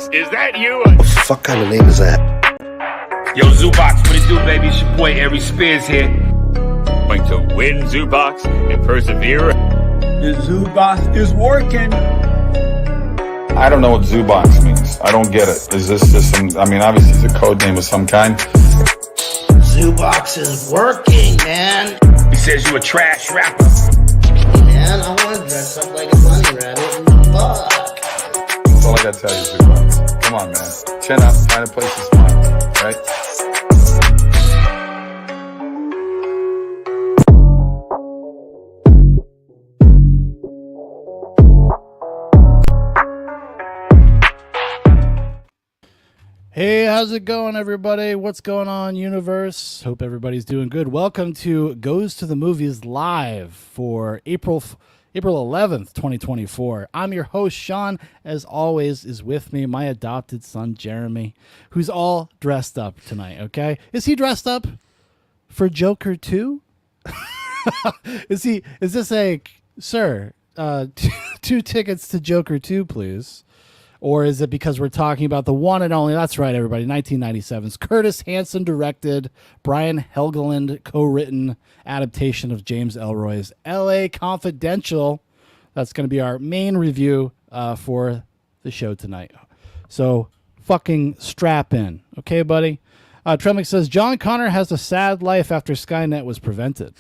Zoobox, is that you? What the fuck kind of name is that? Yo, Zoobox, what it do, baby? It's your boy, Ari Spears here. Going to win, Zoobox, and persevere. The Zoobox is working. I don't know what Zoobox means. I don't get it. Is this just some, I mean, obviously it's a code name of some kind. Zoobox is working, man. He says you a trash rapper. Hey, man, I want to dress up like a bunny rabbit and fuck. That's all I gotta tell you, Zoobox. Come on, man. Chin up, find a place to smile, right? Hey, how's it going, everybody? What's going on, universe? Hope everybody's doing good. Welcome to Goes to the Movies Live for April 11th, 2024. I'm your host, Shaun. As always, is with me my adopted son, Jeremy, who's all dressed up tonight, okay? Is he dressed up for Joker 2? Is this a, sir, 2 tickets to Joker 2, please? Or is it because we're talking about the one and only, that's right, everybody, 1997's Curtis Hanson directed, Brian Helgeland co-written adaptation of James Ellroy's L.A. Confidential. That's going to be our main review for the show tonight. So fucking strap in. Okay, buddy? Tremlick says, John Connor has a sad life after Skynet was prevented.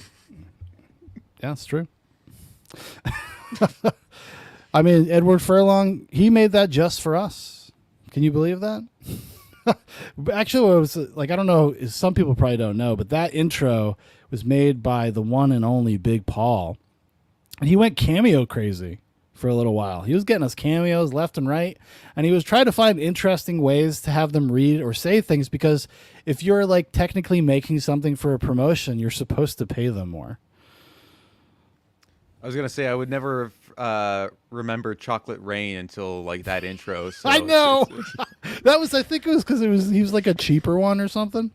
Yeah, it's true. I mean, Edward Furlong, he made that just for us. Can you believe that? Actually, it was like, I don't know, some people probably don't know, but that intro was made by the one and only Big Paul. And he went cameo crazy for a little while. He was getting us cameos left and right. And he was trying to find interesting ways to have them read or say things, because if you're like technically making something for a promotion, you're supposed to pay them more. I was going to say, I would never remember Chocolate Rain until like that intro. So I know. That was, I think it was because he was like a cheaper one or something.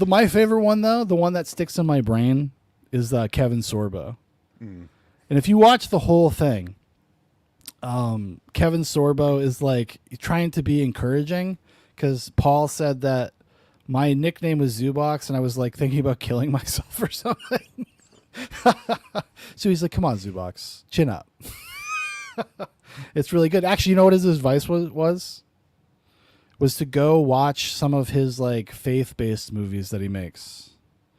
My favorite one, though, the one that sticks in my brain, is Kevin Sorbo. And if you watch the whole thing, Kevin Sorbo is like trying to be encouraging, because Paul said that my nickname was Zoobox, and I was like thinking about killing myself or something. So he's like, come on, Zoobox, chin up. It's really good. Actually, you know what his advice was to go watch some of his like faith-based movies that he makes.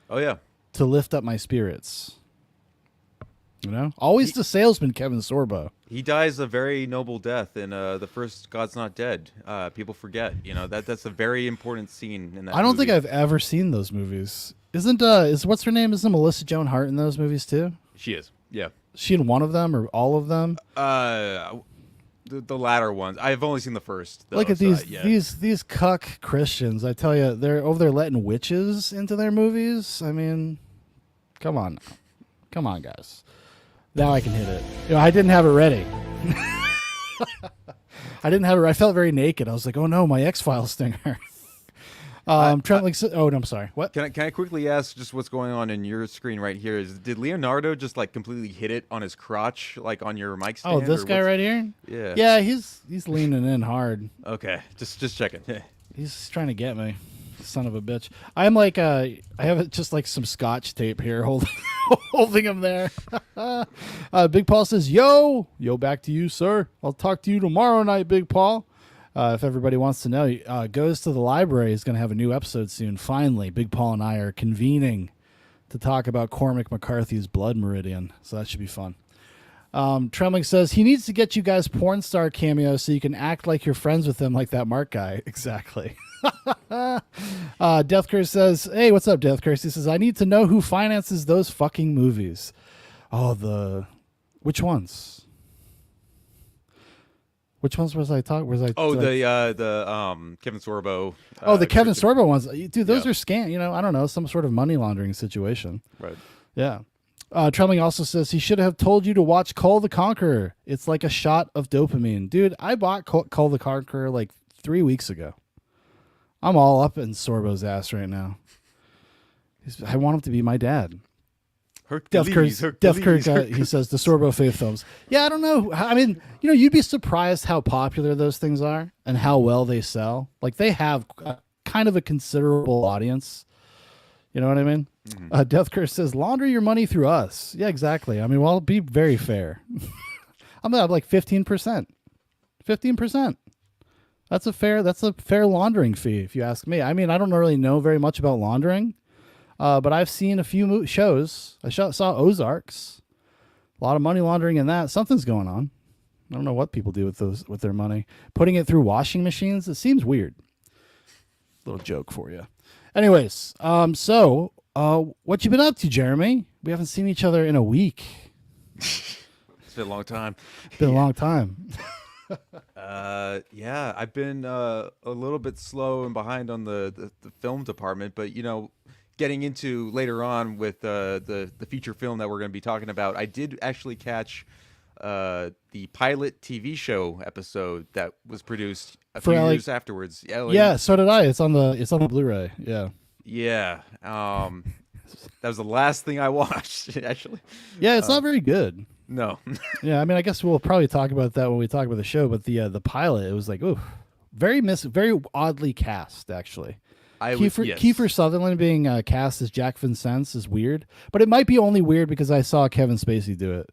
Oh, yeah. To lift up my spirits. You know? Always the salesman, Kevin Sorbo. He dies a very noble death in the first God's Not Dead. People forget. You know, that's a very important scene in that I don't movie. think I've ever seen those movies. What's her name? Isn't Melissa Joan Hart in those movies too? She is, yeah. Is she in one of them or all of them? The latter ones. I've only seen the first, though. Look at so, these cuck Christians. I tell you, they're over there letting witches into their movies. I mean, come on, guys. Now I can hit it. You know, I didn't have it ready. I felt very naked. I was like, oh no, my X-Files stinger. Oh, no, I'm sorry. What? Can I quickly ask just what's going on in your screen right here? Did Leonardo just like completely hit it on his crotch, like on your mic stand? Oh, this guy right here? Yeah. Yeah, he's leaning in hard. Okay, just checking. He's trying to get me. Son of a bitch. I'm like, I have just like some scotch tape here holding him there. Big Paul says, yo, back to you, sir. I'll talk to you tomorrow night, Big Paul. If everybody wants to know, Goes to the Library is going to have a new episode soon. Finally, Big Paul and I are convening to talk about Cormac McCarthy's Blood Meridian. So that should be fun. Trembling says, he needs to get you guys porn star cameos so you can act like you're friends with him, like that Mark guy. Exactly. Death Curse says, hey, what's up, Death Curse? He says, I need to know who finances those fucking movies. Oh, which ones? Which ones was I talking? The Kevin Sorbo. The Kevin Sorbo ones, dude. Those are scam. You know, I don't know, some sort of money laundering situation. Right. Yeah. Trembling also says he should have told you to watch Call the Conqueror. It's like a shot of dopamine, dude. I bought Call the Conqueror like 3 weeks ago. I'm all up in Sorbo's ass right now. I want him to be my dad. Death Kirk, he says the Sorbo Faith films. Yeah, I don't know. I mean, you'd be surprised how popular those things are and how well they sell. Like they have kind of a considerable audience. You know what I mean? Mm-hmm. Death Kirk says, launder your money through us. Yeah, exactly. I mean, well, be very fair. I'm at like 15%. 15%. That's a fair laundering fee, if you ask me. I mean, I don't really know very much about laundering. But I've seen a few shows. I saw Ozarks. A lot of money laundering in that. Something's going on. I don't know what people do with their money. Putting it through washing machines, it seems weird. Little joke for you. Anyways, so what you been up to, Jeremy? We haven't seen each other in a week. It's been a long time. It's been a long time. Yeah, I've been a little bit slow and behind on the film department, but getting into later on with the feature film that we're going to be talking about, I did actually catch the pilot TV show episode that was produced a few years afterwards. Yeah, so did I. It's on the Blu-ray. Yeah. Yeah. That was the last thing I watched, actually. Yeah, it's not very good. No. Yeah, I mean, I guess we'll probably talk about that when we talk about the show, but the pilot, it was like, ooh, very oddly cast, actually. Kiefer Sutherland being cast as Jack Vincennes is weird, but it might be only weird because I saw Kevin Spacey do it.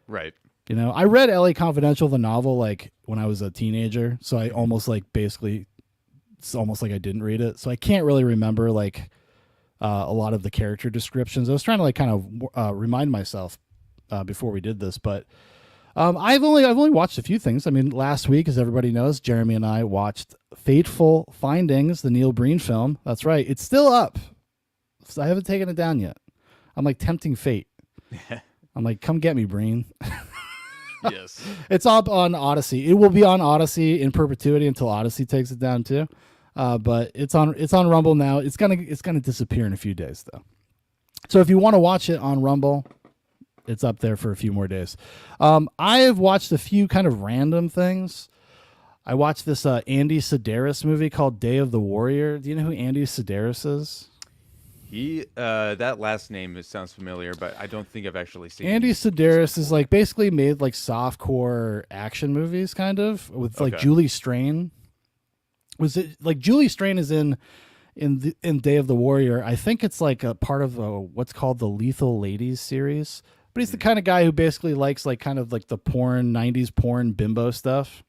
Right. I read L.A. Confidential, the novel, like when I was a teenager, so I almost it's almost like I didn't read it, so I can't really remember like a lot of the character descriptions. I was trying to like kind of remind myself before we did this, but I've only watched a few things. I mean, last week, as everybody knows, Jeremy and I watched Fateful Findings, the Neil Breen film. That's right. It's still up. So I haven't taken it down yet. I'm like tempting fate. I'm like, come get me, Breen. Yes. It's up on Odyssey. It will be on Odyssey in perpetuity until Odyssey takes it down too. But it's on Rumble now. It's gonna disappear in a few days though. So if you want to watch it on Rumble, it's up there for a few more days. I have watched a few kind of random things. I watched this Andy Sedaris movie called Day of the Warrior. Do you know who Andy Sedaris is? That last name sounds familiar, but I don't think I've actually seen Andy Sedaris is like basically made like softcore action movies kind of with like Julie Strain. Was it like Julie Strain is in Day of the Warrior? I think it's like a part of what's called the Lethal Ladies series. But he's the kind of guy who basically likes like kind of like the 90s porn bimbo stuff.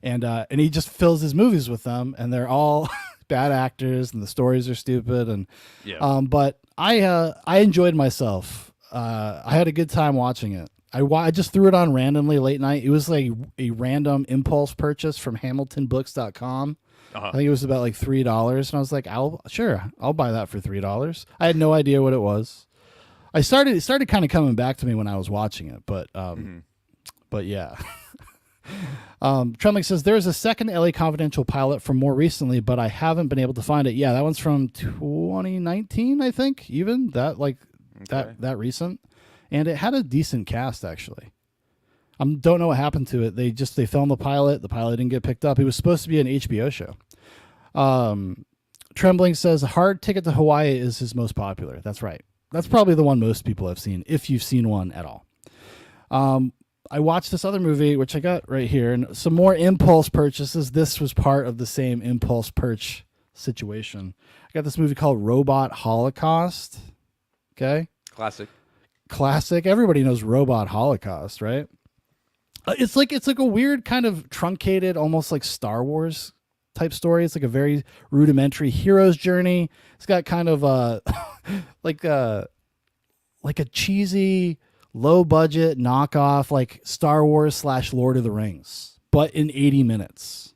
And he just fills his movies with them, and they're all bad actors, and the stories are stupid. And but I enjoyed myself. I had a good time watching it. I just threw it on randomly late night. It was like a random impulse purchase from HamiltonBooks.com. I think it was about like $3, and I was like, I'll buy that for $3. I had no idea what it was. It started kind of coming back to me when I was watching it, but yeah. Trembling says there's a second LA Confidential pilot from more recently, but I haven't been able to find it. Yeah, that one's from 2019, I think. Even that that recent, and it had a decent cast actually. Don't know what happened to it. They filmed the pilot. The pilot didn't get picked up. It was supposed to be an HBO show. Trembling says Hard Ticket to Hawaii is his most popular. That's right. That's probably the one most people have seen, if you've seen one at all. I watched this other movie, which I got right here, and some more impulse purchases. This was part of the same impulse purchase situation. I got this movie called Robot Holocaust. Okay? Classic. Everybody knows Robot Holocaust, right? It's like a weird kind of truncated, almost like Star Wars type story. It's like a very rudimentary hero's journey. It's got kind of like a cheesy, low budget knockoff like Star Wars / Lord of the Rings, but in 80 minutes.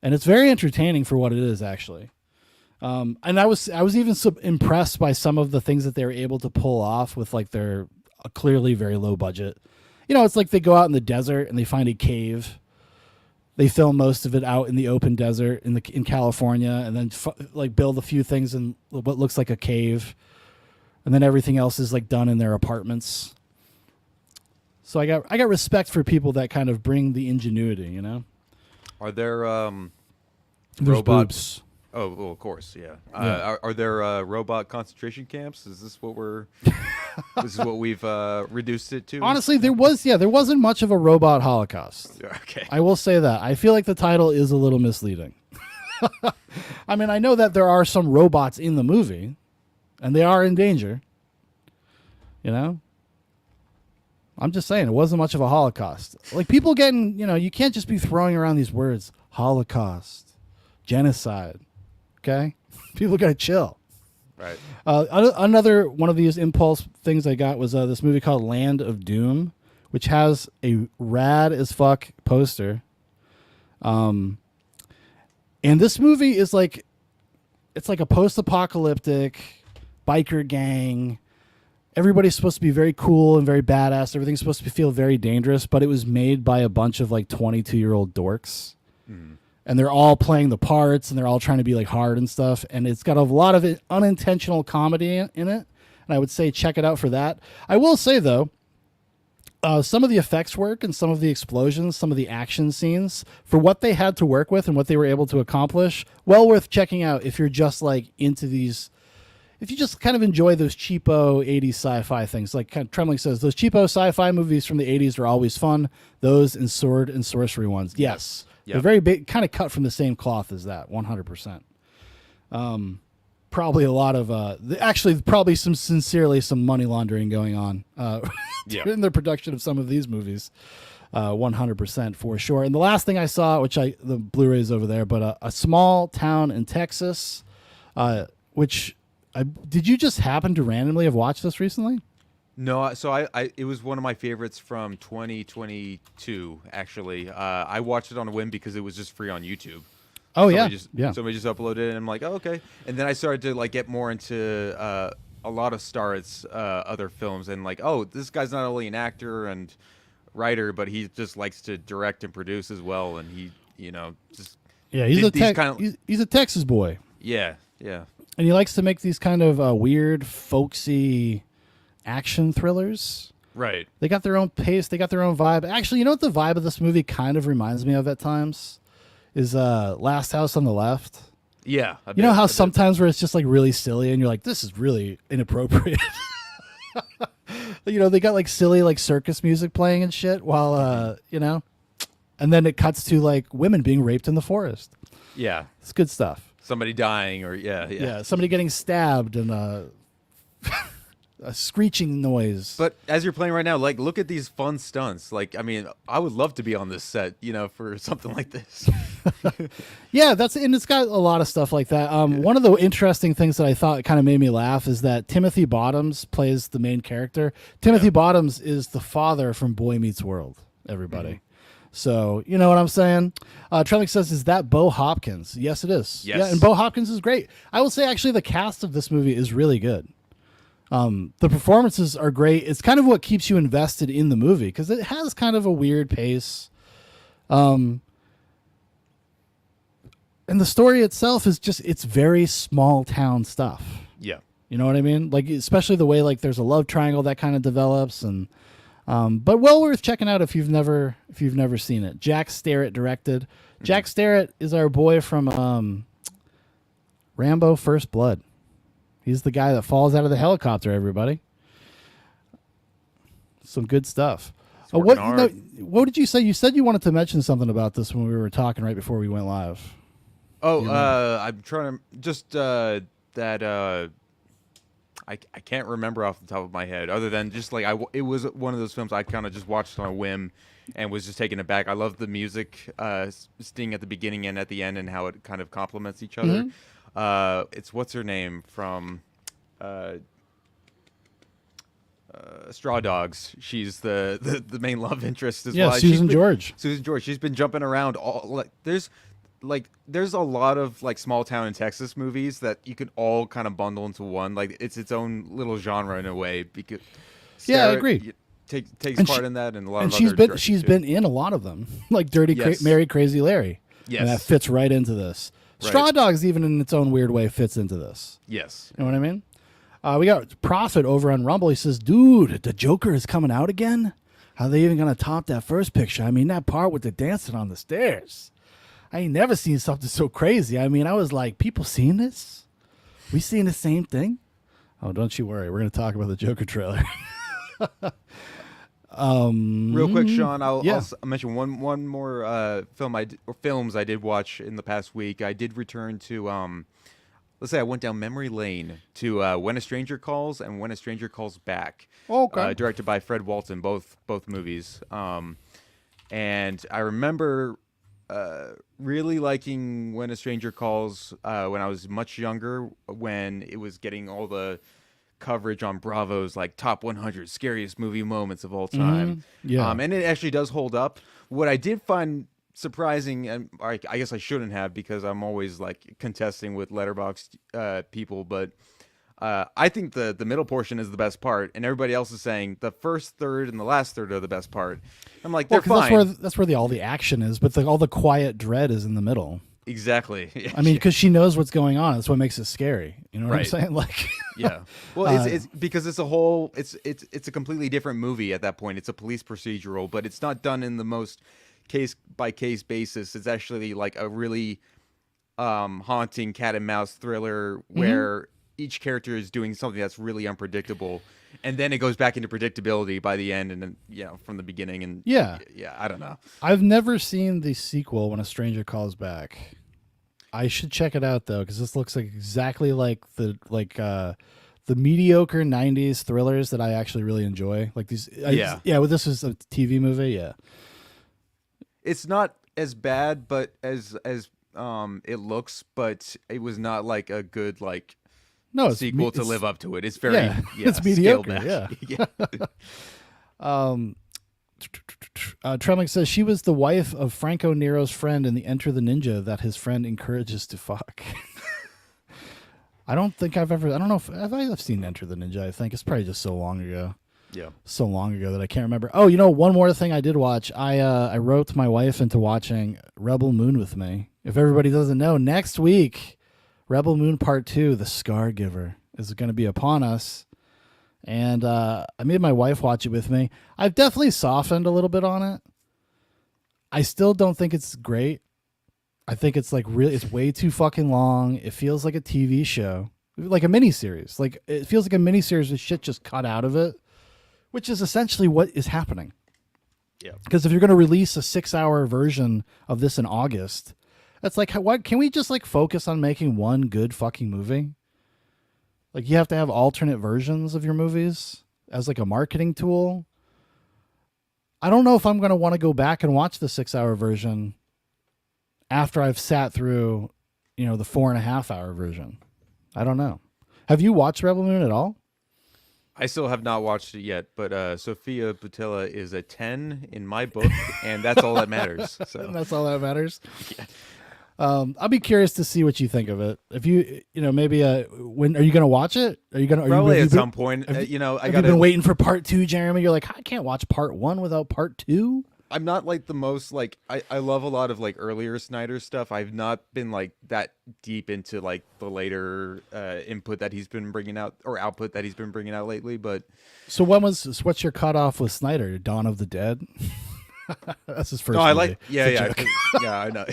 And it's very entertaining for what it is, actually. And I was even impressed by some of the things that they were able to pull off with like their clearly very low budget. It's like they go out in the desert and they find a cave. They film most of it out in the open desert in California, and then like build a few things in what looks like a cave, and then everything else is like done in their apartments. So I got respect for people that kind of bring the ingenuity, Are there There's boobs. Oh, well, of course, yeah. Yeah. Are there robot concentration camps? Is this what we're? This is what we've reduced it to. Honestly, there wasn't much of a robot holocaust. Okay. I will say that. I feel like the title is a little misleading. I mean, I know that there are some robots in the movie, and they are in danger. You know? I'm just saying, it wasn't much of a Holocaust. Like, people getting, you can't just be throwing around these words. Holocaust. Genocide. Okay? People gotta chill. Right. Another one of these impulse things I got was this movie called Land of Doom, which has a rad as fuck poster. And this movie is like, it's like a post-apocalyptic biker gang. Everybody's supposed to be very cool and very badass. Everything's supposed to feel very dangerous, but it was made by a bunch of like 22-year-old dorks. Mm. And they're all playing the parts and they're all trying to be like hard and stuff. And it's got a lot of unintentional comedy in it. And I would say check it out for that. I will say though, some of the effects work and some of the explosions, some of the action scenes, for what they had to work with and what they were able to accomplish, well worth checking out if you're just like into these, if you just kind of enjoy those cheapo 80s sci-fi things. Like kind of Trembling says, those cheapo sci-fi movies from the 80s are always fun. Those and sword and sorcery ones. Yes. Yep. They're very big, kind of cut from the same cloth as that, 100%. Probably a lot of actually probably some money laundering going on in the production of some of these movies, 100% for sure. And the last thing I saw, the Blu-ray's over there, but a small town in Texas, which did you just happen to randomly have watched this recently? No, so I it was one of my favorites from 2022. Actually, I watched it on a whim because it was just free on YouTube. Oh, Somebody just uploaded it, and I'm like, oh, okay. And then I started to like get more into a lot of Starrett's other films, and like, oh, this guy's not only an actor and writer, but he just likes to direct and produce as well. And he, just he's a Texas boy. Yeah. And he likes to make these kind of weird, folksy action thrillers. Right. They got their own pace. They got their own vibe. Actually, you know what the vibe of this movie kind of reminds me of at times? Is Last House on the Left. Yeah. You know how sometimes where it's just like really silly and you're like, this is really inappropriate. They got like silly like circus music playing and shit while, and then it cuts to like women being raped in the forest. Yeah. It's good stuff. Somebody dying or somebody getting stabbed and a screeching noise. But as you're playing right now, like, look at these fun stunts. Like, I mean, I would love to be on this set, for something like this. Yeah, it's got a lot of stuff like that. One of the interesting things that I thought kind of made me laugh is that Timothy Bottoms plays the main character. Timothy Bottoms is the father from Boy Meets World, everybody. Mm-hmm. So, you know what I'm saying? Trellick says, is that Bo Hopkins? Yes, it is. Yes. Yeah, and Bo Hopkins is great. I will say, actually, the cast of this movie is really good. The performances are great. It's kind of what keeps you invested in the movie because it has kind of a weird pace. And the story itself is it's very small town stuff. Yeah. You know what I mean? Like, especially the way like there's a love triangle that kind of develops and but well worth checking out if you've never seen it. Jack Starrett directed. Mm-hmm. Jack Starrett is our boy from Rambo First Blood. He's the guy that falls out of the helicopter, everybody. Some good stuff. What did you say? You said you wanted to mention something about this when we were talking right before we went live. Oh, I'm trying to just that I can't remember off the top of my head other than just like it was one of those films I kind of just watched on a whim and was just taken aback. I love the music sting at the beginning and at the end and how it kind of complements each other. Mm-hmm. It's what's her name from Straw Dogs. She's the main love interest as well. Susan George. Susan George. She's been jumping around all there's a lot of like small town in Texas movies that you could all kind of bundle into one. Like it's its own little genre in a way because I agree. Takes part in that and a lot of she's been in a lot of them like Dirty Mary Crazy Larry. Yes. And that fits right into this. Right. Straw Dogs, even in its own weird way, fits into this. Yes. You know what I mean? We got Prophet over on Rumble. He says, dude, the Joker is coming out again? How are they even going to top that first picture? I mean, that part with the dancing on the stairs. I ain't never seen something so crazy. I mean, I was like, people seen this? We seen the same thing? Oh, don't you worry. We're going to talk about the Joker trailer. Real quick, Sean, I'll mention one more films I did watch in the past week. I did return to let's say I went down memory lane to When a Stranger Calls and When a Stranger Calls Back. Okay. Directed by Fred Walton, both movies. And I remember really liking When a Stranger Calls when I was much younger, when it was getting all the coverage on Bravo's like top 100 scariest movie moments of all time. Yeah. And it actually does hold up. What I did find surprising, and I guess I shouldn't have because I'm always like contesting with Letterboxd people, but I think the middle portion is the best part, and everybody else is saying the first third and the last third are the best part. I'm like, they're fine. That's where all the action is, but all the quiet dread is in the middle. Exactly. I mean, because she knows what's going on. That's what makes it scary. You know what I'm Right. saying? Like, Yeah. Well, it's because it's a completely different movie at that point. It's a police procedural, but it's not done in the most case by case basis. It's actually like a really haunting cat and mouse thriller where each character is doing something that's really unpredictable, and then it goes back into predictability by the end, and then from the beginning. And yeah, I don't know. I've never seen the sequel, When a Stranger Calls Back. I should check it out though, because this looks like exactly like the mediocre '90s thrillers that I actually really enjoy. Like these, well, this is a TV movie. Yeah, it's not as bad, but as it looks, but it was not like a good sequel to live up to it. It's very it's mediocre. Yeah. Tremling says she was the wife of Franco Nero's friend in the Enter the Ninja that his friend encourages to fuck. I don't know if I've seen Enter the Ninja. I think it's probably just so long ago. Yeah. So long ago that I can't remember. Oh, one more thing I did watch. I roped my wife into watching Rebel Moon with me. If everybody doesn't know, next week, Rebel Moon Part 2, The Scar Giver, is going to be upon us. And I made my wife watch it with me. I've definitely softened a little bit on it. I still don't think it's great. I think it's it's way too fucking long. It feels like a TV show, like a miniseries. Like it feels like a miniseries with shit just cut out of it, which is essentially what is happening. Yeah. Because if you're going to release a 6-hour version of this in August, that's like, what can we just focus on making one good fucking movie? Like you have to have alternate versions of your movies as a marketing tool. I don't know if I'm going to want to go back and watch the 6-hour version after I've sat through, the 4.5-hour version. I don't know. Have you watched Rebel Moon at all? I still have not watched it yet, but Sophia Boutella is a 10 in my book, and that's all that matters. So That's all that matters. Yeah. I'll be curious to see what you think of it. If maybe when are you going to watch it? Are you going to probably at some point? Have you been waiting for part 2, Jeremy? You're like, I can't watch part 1 without part 2. I'm not the most I love a lot of earlier Snyder stuff. I've not been that deep into the later input that he's been bringing out or output that he's been bringing out lately. But so what's your cutoff with Snyder? Dawn of the Dead? That's his first. No, movie. yeah, I know.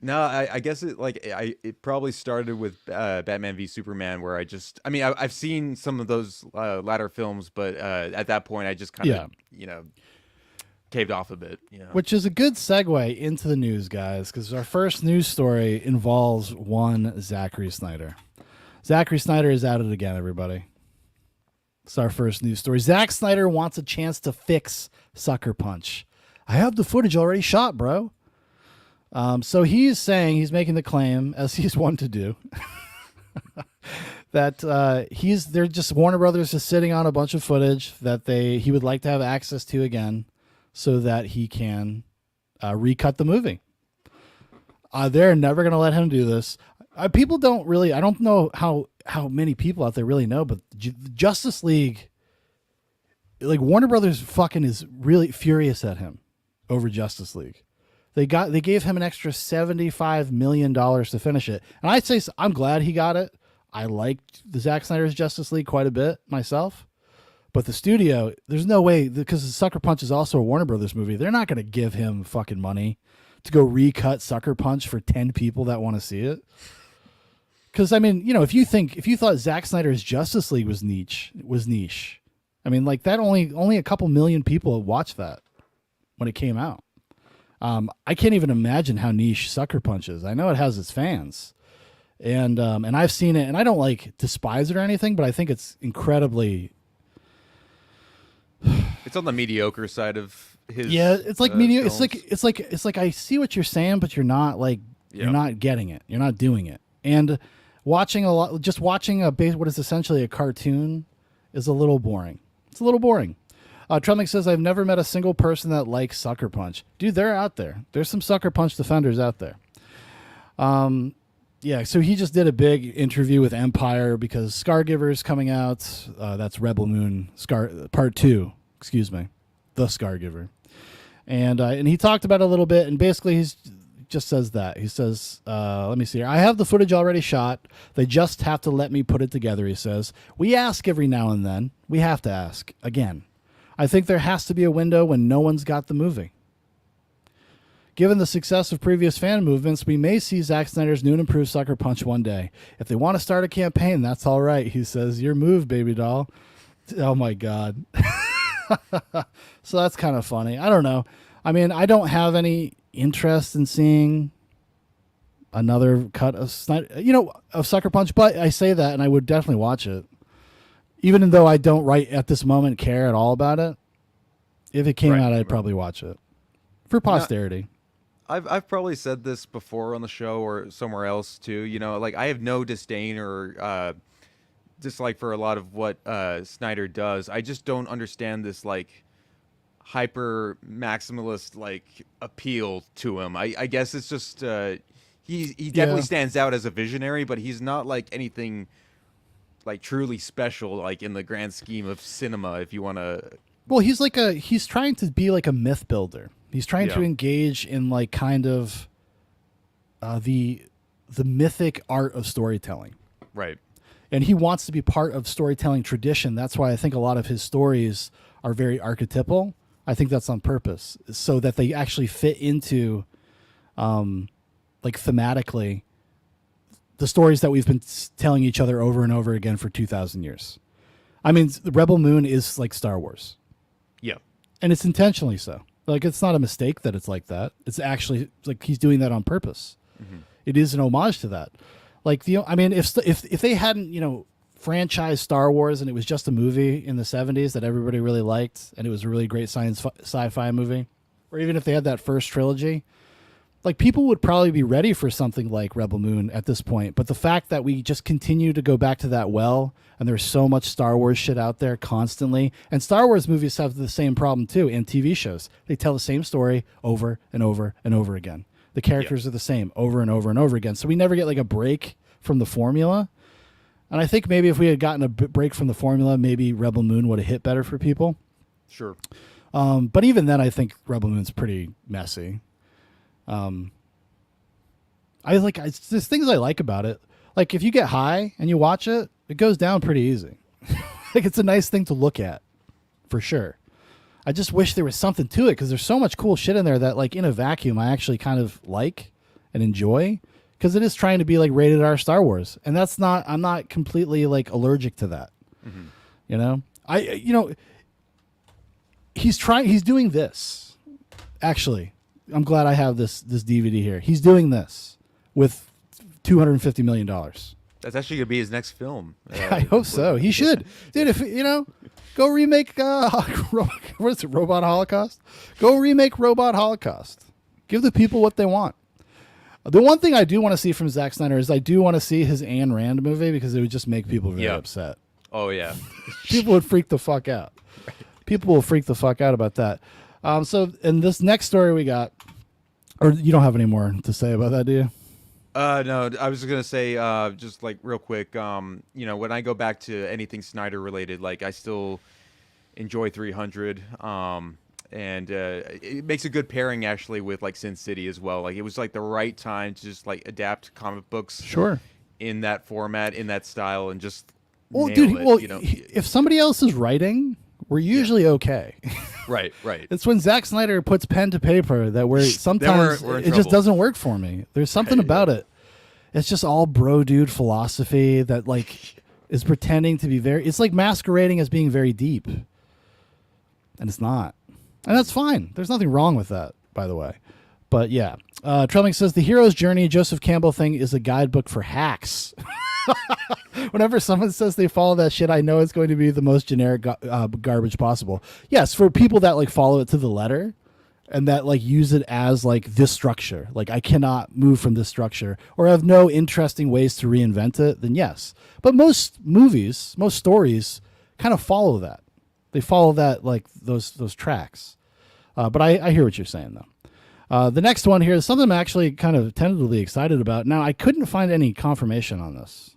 No, I guess it probably started with Batman v Superman, where I've seen some of those latter films, but at that point I just kind of caved off a bit. Which is a good segue into the news, guys, because our first news story involves one Zachary Snyder. Zachary Snyder is at it again, everybody. It's our first news story. Zack Snyder wants a chance to fix Sucker Punch. I have the footage already shot, bro. So he's making the claim, as he's one to do, that Warner Brothers is sitting on a bunch of footage that he would like to have access to again, so that he can recut the movie. They're never going to let him do this. People don't really. I don't know how many people out there really know, but Justice League, Warner Brothers, fucking is really furious at him over Justice League. They gave him an extra $75 million to finish it. And I'd say I'm glad he got it. I liked the Zack Snyder's Justice League quite a bit myself. But the studio, there's no way, because Sucker Punch is also a Warner Brothers movie, they're not going to give him fucking money to go recut Sucker Punch for 10 people that want to see it. Because, I mean, if you thought Zack Snyder's Justice League was niche, I mean, like that only a couple million people watched that when it came out. I can't even imagine how niche Sucker Punch is. I know it has its fans, and I've seen it, and I don't like despise it or anything, but I think it's incredibly. It's on the mediocre side of his. Yeah, it's like mediocre. films. It's like I see what you're saying, but you're not you're not getting it. You're not doing it, and watching what is essentially a cartoon is a little boring. It's a little boring. Trummick says, I've never met a single person that likes Sucker Punch. Dude, they're out there. There's some Sucker Punch defenders out there. Yeah, so he just did a big interview with Empire because Scargiver's coming out. That's Rebel Moon Part 2, excuse me. The Scargiver. And he talked about it a little bit, and basically he's just says that. He says, let me see here. I have the footage already shot. They just have to let me put it together, he says. We ask every now and then. We have to ask. Again. I think there has to be a window when no one's got the movie. Given the success of previous fan movements, we may see Zack Snyder's new and improved Sucker Punch one day. If they want to start a campaign, that's all right, he says. Your move, baby doll. Oh, my God. So that's kind of funny. I don't know. I mean, I don't have any interest in seeing another cut of of Sucker Punch, but I say that, and I would definitely watch it. Even though I don't right at this moment care at all about it, if it came out, I'd probably watch it for posterity. I've probably said this before on the show or somewhere else too. Like I have no disdain or dislike for a lot of what Snyder does. I just don't understand this like hyper maximalist like appeal to him. I guess it's just he definitely stands out as a visionary, but he's not like anything like truly special, like in the grand scheme of cinema, if you want to. Well, he's trying to be like a myth builder. He's trying to engage in like kind of the mythic art of storytelling. Right. And he wants to be part of storytelling tradition. That's why I think a lot of his stories are very archetypal. I think that's on purpose, so that they actually fit into like thematically the stories that we've been telling each other over and over again for 2,000 years. I mean, the Rebel Moon is like Star Wars. Yeah. And it's intentionally so. Like, it's not a mistake that it's like that. It's actually like he's doing that on purpose. Mm-hmm. It is an homage to that. Like, I mean, if they hadn't, franchised Star Wars and it was just a movie in the 70s that everybody really liked, and it was a really great sci-fi movie, or even if they had that first trilogy, like, people would probably be ready for something like Rebel Moon at this point. But the fact that we just continue to go back to that well, and there's so much Star Wars shit out there constantly, and Star Wars movies have the same problem too, and TV shows. They tell the same story over and over and over again. The characters are the same over and over and over again. So we never get like a break from the formula. And I think maybe if we had gotten a break from the formula, maybe Rebel Moon would have hit better for people. Sure. But even then, I think Rebel Moon's pretty messy. There's things I like about it. Like, if you get high and you watch it, it goes down pretty easy. Like, it's a nice thing to look at, for sure. I just wish there was something to it, because there's so much cool shit in there that, like, in a vacuum, I actually kind of like and enjoy, because it is trying to be like rated R Star Wars, and I'm not completely like allergic to that. Mm-hmm. He's doing this. Actually, I'm glad I have this DVD here. He's doing this with $250 million. That's actually gonna be his next film. I hope so. He should, dude. If go remake what is it, Robot Holocaust? Go remake Robot Holocaust. Give the people what they want. The one thing I do want to see from Zack Snyder is I do want to see his Ayn Rand movie, because it would just make people very upset. Oh yeah, people would freak the fuck out. People will freak the fuck out about that. So in this next story we got, or you don't have any more to say about that, do you? No, I was gonna say, just like real quick, when I go back to anything Snyder related, like I still enjoy 300, and it makes a good pairing actually with like Sin City as well. Like, it was like the right time to just like adapt comic books, in that format, in that style, and just nail it. If somebody else is writing we're usually okay. Right. It's when Zack Snyder puts pen to paper that sometimes we're in it just trouble. doesn't work for me. There's something about it. It's just all bro dude philosophy that like is pretending to be it's like masquerading as being very deep. And it's not. And that's fine. There's nothing wrong with that, by the way. But yeah. Trelling says the hero's journey Joseph Campbell thing is a guidebook for hacks. Whenever someone says they follow that shit, I know it's going to be the most generic garbage possible. Yes, for people that like follow it to the letter and that like use it as like this structure, like I cannot move from this structure or have no interesting ways to reinvent it, then yes. But most movies, most stories kind of follow that. They follow that like those tracks. But I hear what you're saying though. The next one here is something I'm actually kind of tentatively excited about. Now, I couldn't find any confirmation on this.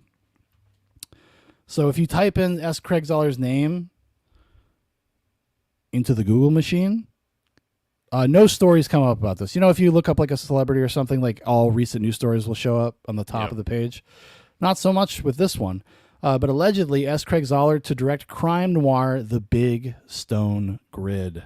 So if you type in S. Craig Zoller's name into the Google machine, no stories come up about this. You know, if you look up like a celebrity or something, like all recent news stories will show up on the top of the page. Not so much with this one. But allegedly, S. Craig Zoller to direct crime noir The Big Stone Grid.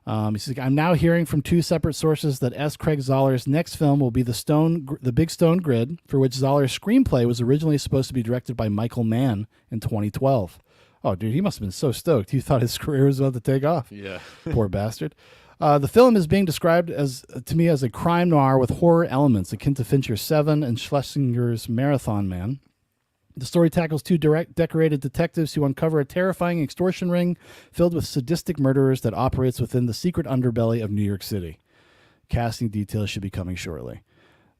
He says, I'm now hearing from two separate sources that S. Craig Zoller's next film will be The Big Stone Grid, for which Zoller's screenplay was originally supposed to be directed by Michael Mann in 2012. Oh, dude, he must have been so stoked. He thought his career was about to take off. Yeah. Poor bastard. The film is being described to me as a crime noir with horror elements akin to Fincher's Seven and Schlesinger's Marathon Man. The story tackles two decorated detectives who uncover a terrifying extortion ring filled with sadistic murderers that operates within the secret underbelly of New York City. Casting details should be coming shortly.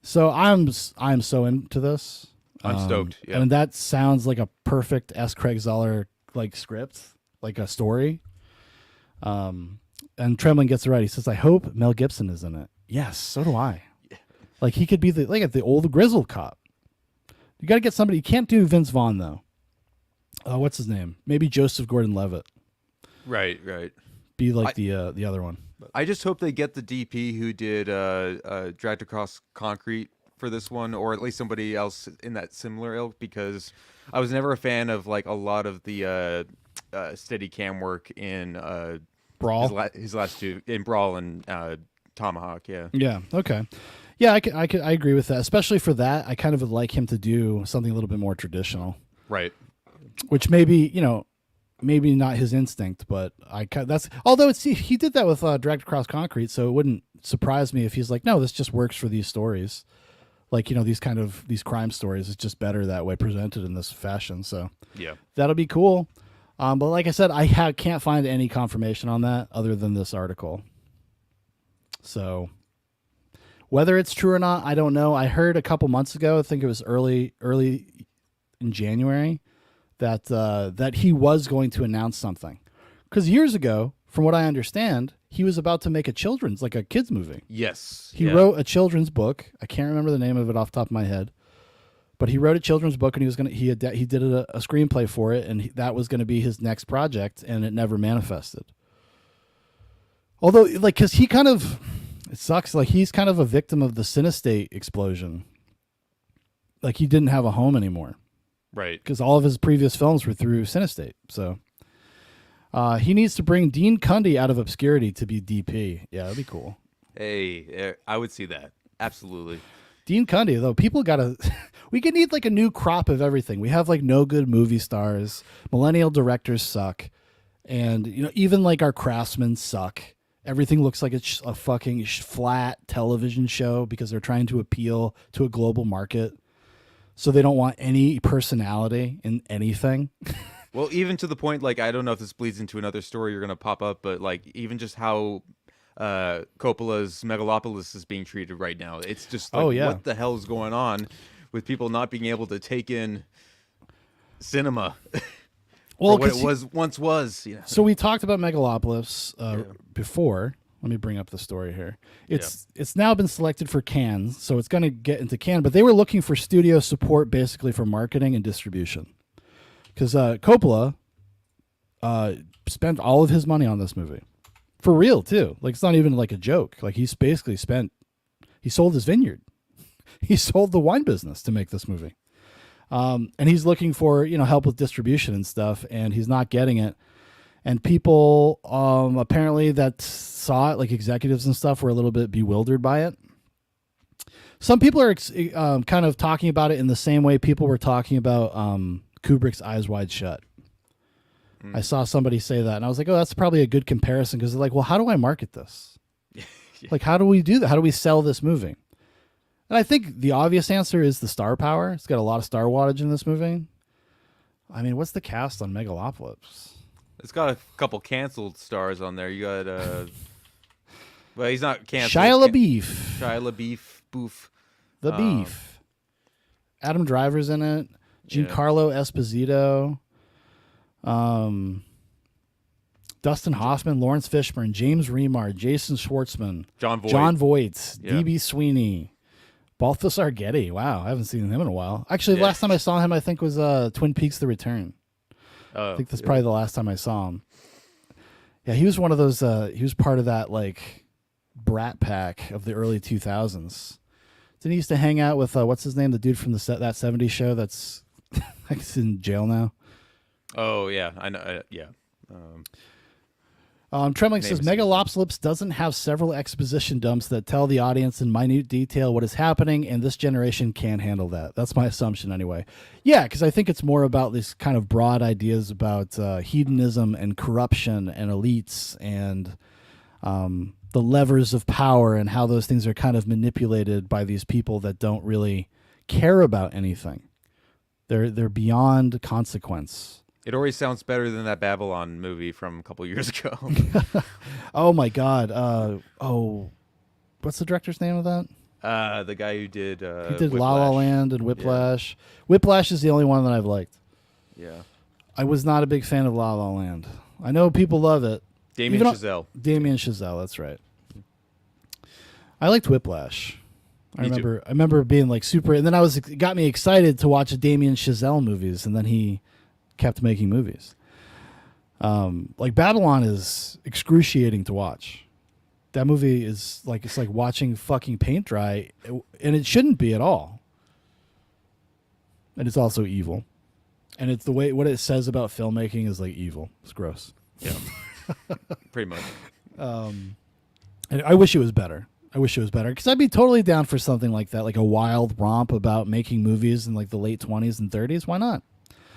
So I'm so into this. I'm stoked. Yeah. And that sounds like a perfect S. Craig Zoller like script, like a story. And Trembling gets it right. He says, "I hope Mel Gibson is in it." Yes, so do I. Yeah. Like he could be the old grizzled cop. You got to get somebody. You can't do Vince Vaughn though. What's his name? Maybe Joseph Gordon-Levitt. Right. Be like the other one. I just hope they get the DP who did Dragged Across Concrete for this one, or at least somebody else in that similar ilk, because I was never a fan of like a lot of the steady cam work in Brawl. His last two in Brawl and Tomahawk. Yeah. Yeah. Okay. Yeah, I agree with that. Especially for that, I kind of would like him to do something a little bit more traditional. Right. Which maybe maybe not his instinct, but although he did that with Dragged Across Concrete, so it wouldn't surprise me if he's like, no, this just works for these stories. Like, these crime stories, it's just better that way presented in this fashion. So yeah, that'll be cool. But like I said, I can't find any confirmation on that other than this article. So whether it's true or not, I don't know. I heard a couple months ago, I think it was early in January, that he was going to announce something. Because years ago, from what I understand, he was about to make a kids movie. Yes. He wrote a children's book. I can't remember the name of it off the top of my head. But he wrote a children's book, and he did a screenplay for it, and that was going to be his next project, and it never manifested. Although, like, because he kind of... It sucks. Like, he's kind of a victim of the Cinestate explosion. Like, he didn't have a home anymore. Right. Because all of his previous films were through Cinestate. So he needs to bring Dean Cundy out of obscurity to be DP. Yeah, that'd be cool. Hey, I would see that. Absolutely. Dean Cundy, though, people gotta... we could need, like, a new crop of everything. We have, like, no good movie stars. Millennial directors suck. And, even, like, our craftsmen suck. Everything looks like it's a fucking flat television show because they're trying to appeal to a global market. So they don't want any personality in anything. Well, even to the point, like, I don't know if this bleeds into another story you're going to pop up, but, like, even just how Coppola's Megalopolis is being treated right now. It's just like, what the hell is going on with people not being able to take in cinema? Well, what it once was. Yeah. So we talked about Megalopolis before. Let me bring up the story here. It's now been selected for Cannes, so it's going to get into Cannes. But they were looking for studio support, basically for marketing and distribution, because Coppola spent all of his money on this movie, for real too. Like, it's not even like a joke. Like, he's basically he sold his vineyard, he sold the wine business to make this movie. And he's looking for, help with distribution and stuff, and he's not getting it. and people apparently that saw it, like executives and stuff, were a little bit bewildered by it. Some people are kind of talking about it in the same way people were talking about Kubrick's Eyes Wide Shut. I saw somebody say that, and I was like, oh, that's probably a good comparison, because they're like, well, how do I market this? Yeah. Like, how do we do that? How do we sell this movie? And I think the obvious answer is the star power. It's got a lot of star wattage in this movie. I mean, what's the cast on Megalopolis? It's got a couple canceled stars on there. You got well, he's not canceled. Shia LaBeouf, Boof. the Beef. Adam Driver's in it. Giancarlo Esposito. Dustin Hoffman, Lawrence Fishburne, James Remar, Jason Schwartzman, John Voight, D.B. Sweeney, Balthasar Getty. Wow, I haven't seen him in a while. Actually, last time I saw him, I think, was Twin Peaks: The Return. I think that's probably the last time I saw him. Yeah, he was one of those. He was part of that like brat pack of the early 2000s. Didn't he used to hang out with what's his name, the dude from that 70s show that's he's in jail now? Oh yeah, I know. Yeah. Trembling says Megalopolis doesn't have several exposition dumps that tell the audience in minute detail what is happening, and this generation can't handle that. That's my assumption anyway. Yeah, because I think it's more about these kind of broad ideas about hedonism and corruption and elites and the levers of power and how those things are kind of manipulated by these people that don't really care about anything. They're beyond consequence. It always sounds better than that Babylon movie from a couple years ago. Oh my God! What's the director's name of that? The guy who did he did La La Land and Whiplash. Yeah. Whiplash is the only one that I've liked. Yeah, I was not a big fan of La La Land. I know people love it. Damien Chazelle. That's right. I liked Whiplash. I remember being like super, and then it got me excited to watch Damien Chazelle movies, and then he kept making movies. Like Babylon is excruciating to watch. That movie is like, it's like watching fucking paint dry, and it shouldn't be at all. And it's also evil. And it's the way, what it says about filmmaking is like evil. It's gross. Yeah. Pretty much. And I wish it was better. Because I'd be totally down for something like that, like a wild romp about making movies in like the late 20s and 30s. Why not?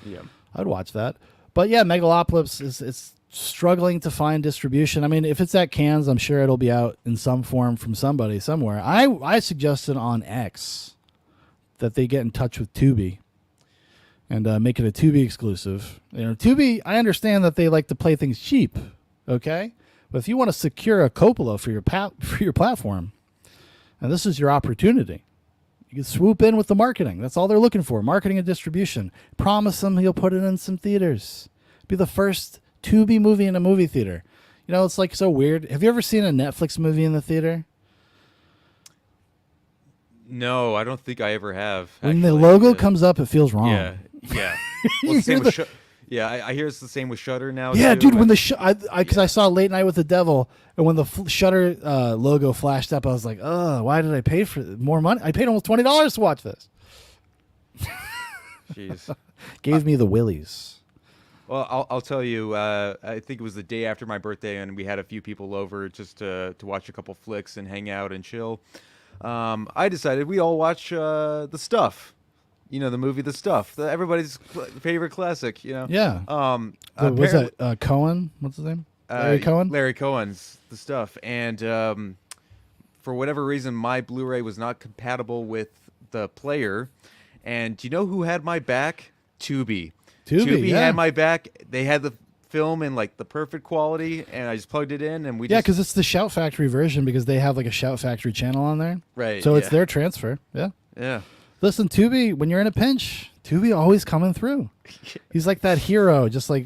Yeah. I'd watch that. But yeah, Megalopolis is struggling to find distribution. I mean, if it's at Cannes, I'm sure it'll be out in some form from somebody somewhere. I suggested on X that they get in touch with Tubi and make it a Tubi exclusive. You know, Tubi, I understand that they like to play things cheap, okay? But if you want to secure a Coppola for your platform, and this is your opportunity, you can swoop in with the marketing. That's all they're looking for, marketing and distribution. Promise them he'll put it in some theaters. Be the first Tubi movie in a movie theater. You know, it's like so weird. Have you ever seen a Netflix movie in the theater? No, I don't think I ever have. When the logo comes up, it feels wrong. Yeah, yeah. Well, I hear it's the same with Shudder now. Yeah, too. dude. When because I saw Late Night with the Devil, and when the Shudder logo flashed up, I was like, "Oh, why did I pay for more money? I paid almost $20 to watch this." Jeez, gave me the willies. Well, I'll tell you. I think it was the day after my birthday, and we had a few people over just to watch a couple flicks and hang out and chill. I decided we all watch The Stuff. You know, the movie The Stuff, everybody's favorite classic, you know? Yeah. Was that Cohen? What's his name? Larry Cohen? Larry Cohen's The Stuff. And for whatever reason, my Blu-ray was not compatible with the player. And do you know who had my back? Tubi. Tubi had my back. They had the film in like the perfect quality, and I just plugged it in, and because it's the Shout Factory version, because they have like a Shout Factory channel on there. Right. So it's their transfer. Yeah. Yeah. Listen, Tubi, when you're in a pinch, Tubi always coming through. He's like that hero, just like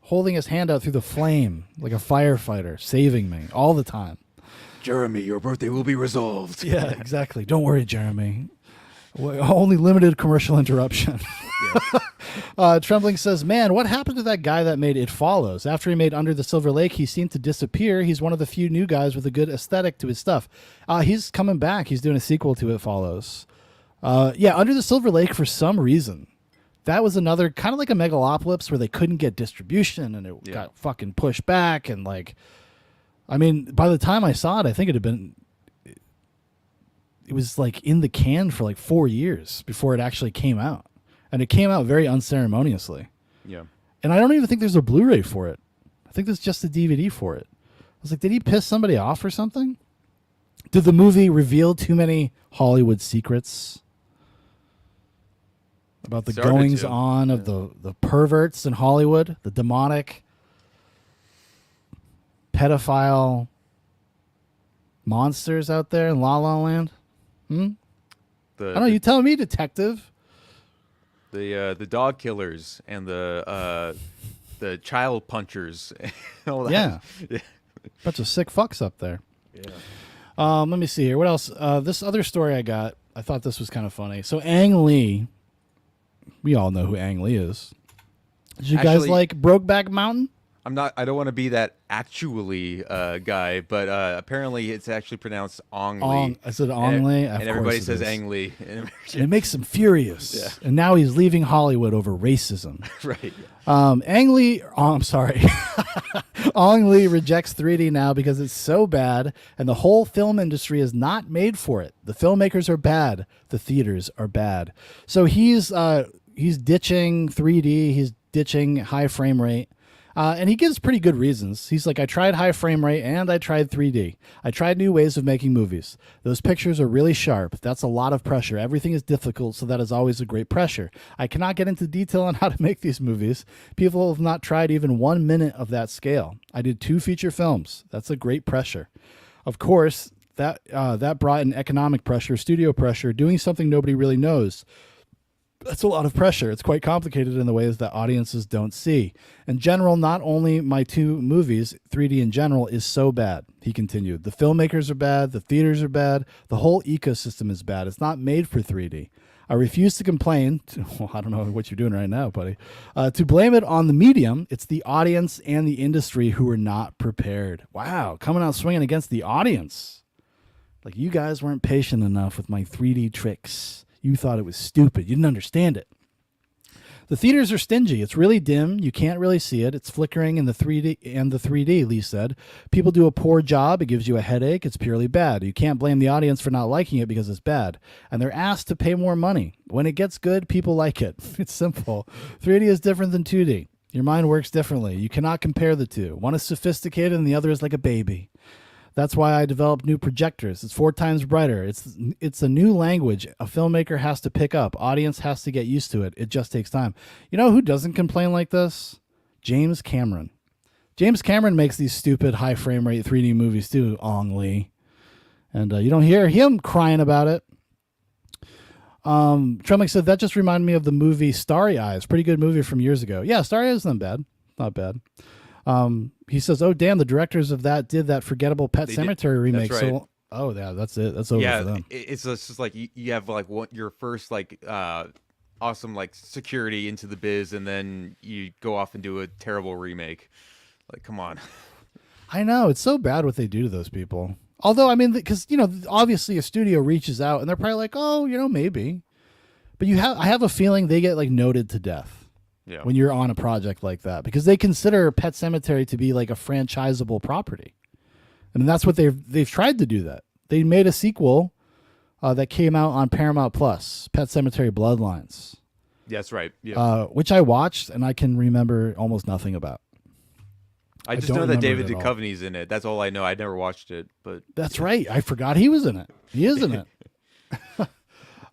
holding his hand out through the flame, like a firefighter, saving me all the time. Jeremy, your birthday will be resolved. Yeah, exactly. Don't worry, Jeremy. Only limited commercial interruption. Trembling says, man, what happened to that guy that made It Follows? After he made Under the Silver Lake, he seemed to disappear. He's one of the few new guys with a good aesthetic to his stuff. He's coming back. He's doing a sequel to It Follows. Under the Silver Lake, for some reason, That was another kind of like a megalopolis where they couldn't get distribution and it got fucking pushed back. And like, I mean, by the time I saw it, I think it was like in the can for like 4 years before it actually came out. And it came out very unceremoniously. Yeah. And I don't even think there's a Blu-ray for it. I think there's just a DVD for it. I was like, did he piss somebody off or something? Did the movie reveal too many Hollywood secrets about the goings on of the perverts in Hollywood, the demonic, pedophile monsters out there in La La Land? I don't know. You tell me, detective. The dog killers and the child punchers. And all that. Yeah. Bunch of sick fucks up there. Yeah. Let me see here. What else? This other story I got, I thought this was kind of funny. So Ang Lee, we all know who Ang Lee is. Did you guys like Brokeback Mountain? I don't want to be that actually guy, but apparently it's actually pronounced Ong Lee. I said Ong Lee. And everybody says Ang Lee. And it makes him furious. Yeah. And now he's leaving Hollywood over racism. Right. Ang Lee, I'm sorry. Ong Lee rejects 3D now because it's so bad, and the whole film industry is not made for it. The filmmakers are bad. The theaters are bad. So he's ditching 3D. He's ditching high frame rate. And he gives pretty good reasons. He's like, I tried high frame rate and I tried 3D. I tried new ways of making movies. Those pictures are really sharp. That's a lot of pressure. Everything is difficult, so that is always a great pressure. I cannot get into detail on how to make these movies. People have not tried even 1 minute of that scale. I did 2 feature films. That's a great pressure. Of course, that brought in economic pressure, studio pressure, doing something nobody really knows. That's a lot of pressure. It's quite complicated in the ways that audiences don't see. In general, not only my 2 movies, 3D in general is so bad, he continued. The filmmakers are bad, the theaters are bad, the whole ecosystem is bad. It's not made for 3D. I refuse to complain. Well, I don't know what you're doing right now, buddy. To blame it on the medium, it's the audience and the industry who are not prepared. Wow, coming out swinging against the audience. Like, you guys weren't patient enough with my 3D tricks. You thought it was stupid. You didn't understand it. The theaters are stingy. It's really dim. You can't really see it. It's flickering in the 3D, Lee said. People do a poor job. It gives you a headache. It's purely bad. You can't blame the audience for not liking it because it's bad. And they're asked to pay more money. When it gets good, people like it. It's simple. 3D is different than 2D. Your mind works differently. You cannot compare the two. One is sophisticated and the other is like a baby. That's why I developed new projectors. It's 4 times brighter. It's a new language a filmmaker has to pick up. Audience has to get used to it. It just takes time. You know who doesn't complain like this? James Cameron. James Cameron makes these stupid high frame rate 3D movies too, Ong Lee. And you don't hear him crying about it. Trumlick said, that just reminded me of the movie Starry Eyes. Pretty good movie from years ago. Yeah, Starry Eyes isn't bad. Not bad. He says, "Oh damn, the directors of that did that forgettable Pet Sematary remake." That's right. So, oh yeah, that's it. That's over for them. It's just like you have like your first like awesome like security into the biz, and then you go off and do a terrible remake. Like, come on. I know, it's so bad what they do to those people. Although, I mean, because obviously a studio reaches out and they're probably like, oh, maybe. But I have a feeling they get like noted to death. Yeah. When you're on a project like that, because they consider Pet Sematary to be like a franchisable property. And that's what they've tried to do that. They made a sequel that came out on Paramount Plus, Pet Sematary Bloodlines. That's right. Yeah. Which I watched and I can remember almost nothing about. I just know that David Duchovny's in it. That's all I know. I never watched it, but that's right. I forgot he was in it. He is in it.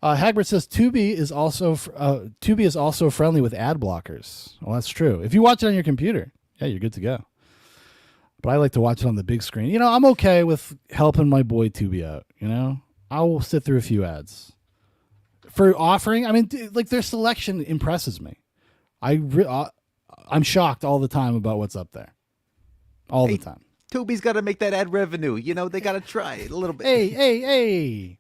Hagbert says Tubi is also friendly with ad blockers. Well, that's true. If you watch it on your computer, yeah, you're good to go. But I like to watch it on the big screen. I'm okay with helping my boy Tubi out. I will sit through a few ads for offering. I mean, like their selection impresses me. I'm shocked all the time about what's up there. All the time. Tubi's got to make that ad revenue. They got to try it a little bit. Hey.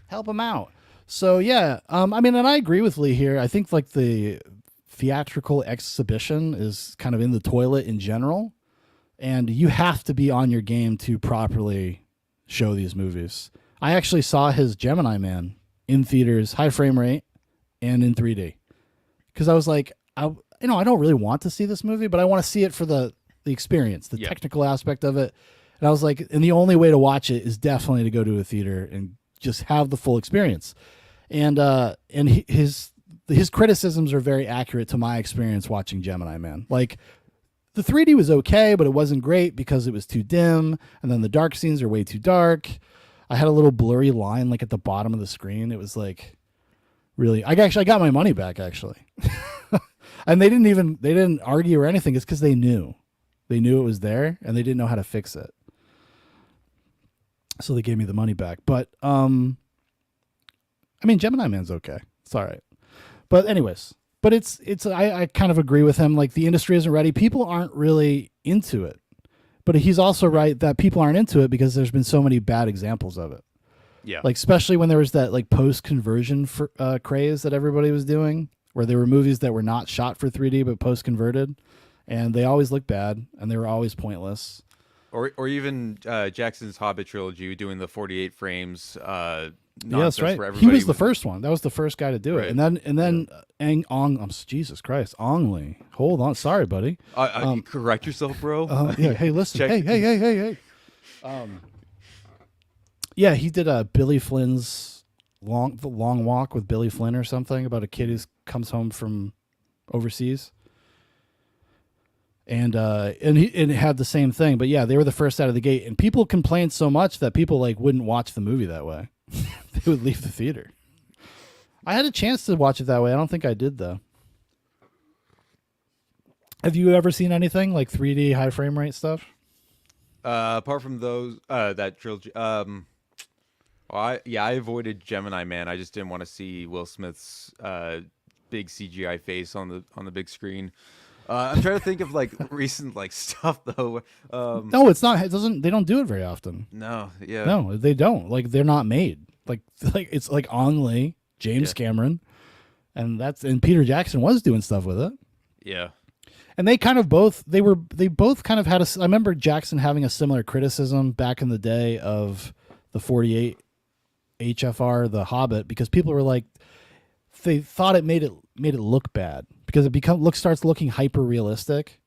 Help them out. So, yeah, I mean, and I agree with Lee here. I think like the theatrical exhibition is kind of in the toilet in general. And you have to be on your game to properly show these movies. I actually saw his Gemini Man in theaters, high frame rate, and in 3D. because I was like, I don't really want to see this movie, but I want to see it for the experience, the technical aspect of it. And I was like, and the only way to watch it is definitely to go to a theater and just have the full experience. And his criticisms are very accurate to my experience watching Gemini Man. Like, the 3D was okay, but it wasn't great because it was too dim, and then the dark scenes are way too dark. I had a little blurry line like at the bottom of the screen. It was like really. I got my money back actually, and they didn't argue or anything. It's because they knew it was there, and they didn't know how to fix it. So they gave me the money back. But I mean, Gemini Man's okay. It's all right. But anyways. But I kind of agree with him. Like, the industry isn't ready. People aren't really into it. But he's also right that people aren't into it because there's been so many bad examples of it. Yeah. Like, especially when there was that like post-conversion craze that everybody was doing, where there were movies that were not shot for 3D but post-converted, and they always looked bad and they were always pointless. Or even Jackson's Hobbit trilogy doing the 48 frames. Yeah, that's right. For He was the first one. That was the first guy to do right. it. And then Jesus Christ, Ong Lee. Hold on, sorry, buddy. Correct yourself, bro. Yeah. Hey, listen. Check. Hey. Yeah, he did Billy Flynn's the Long Walk with Billy Flynn or something about a kid who comes home from overseas. And it had the same thing, but yeah, they were the first out of the gate, and people complained so much that people like wouldn't watch the movie that way. They would leave the theater. I had a chance to watch it that way. I don't think I did though. Have you ever seen anything like 3D high frame rate stuff? Apart from those, that trilogy. I avoided Gemini Man. I just didn't want to see Will Smith's big CGI face on the big screen. I'm trying to think of like recent like stuff though. No, it's not. It doesn't. They don't do it very often. No, yeah, no, they don't. Like, they're not made. Like it's like Ong Lee, James Cameron, and Peter Jackson was doing stuff with it. Yeah, and they both kind of had I remember Jackson having a similar criticism back in the day of the 48 HFR, The Hobbit, because people were like, they thought it made it look bad because it starts looking hyper realistic,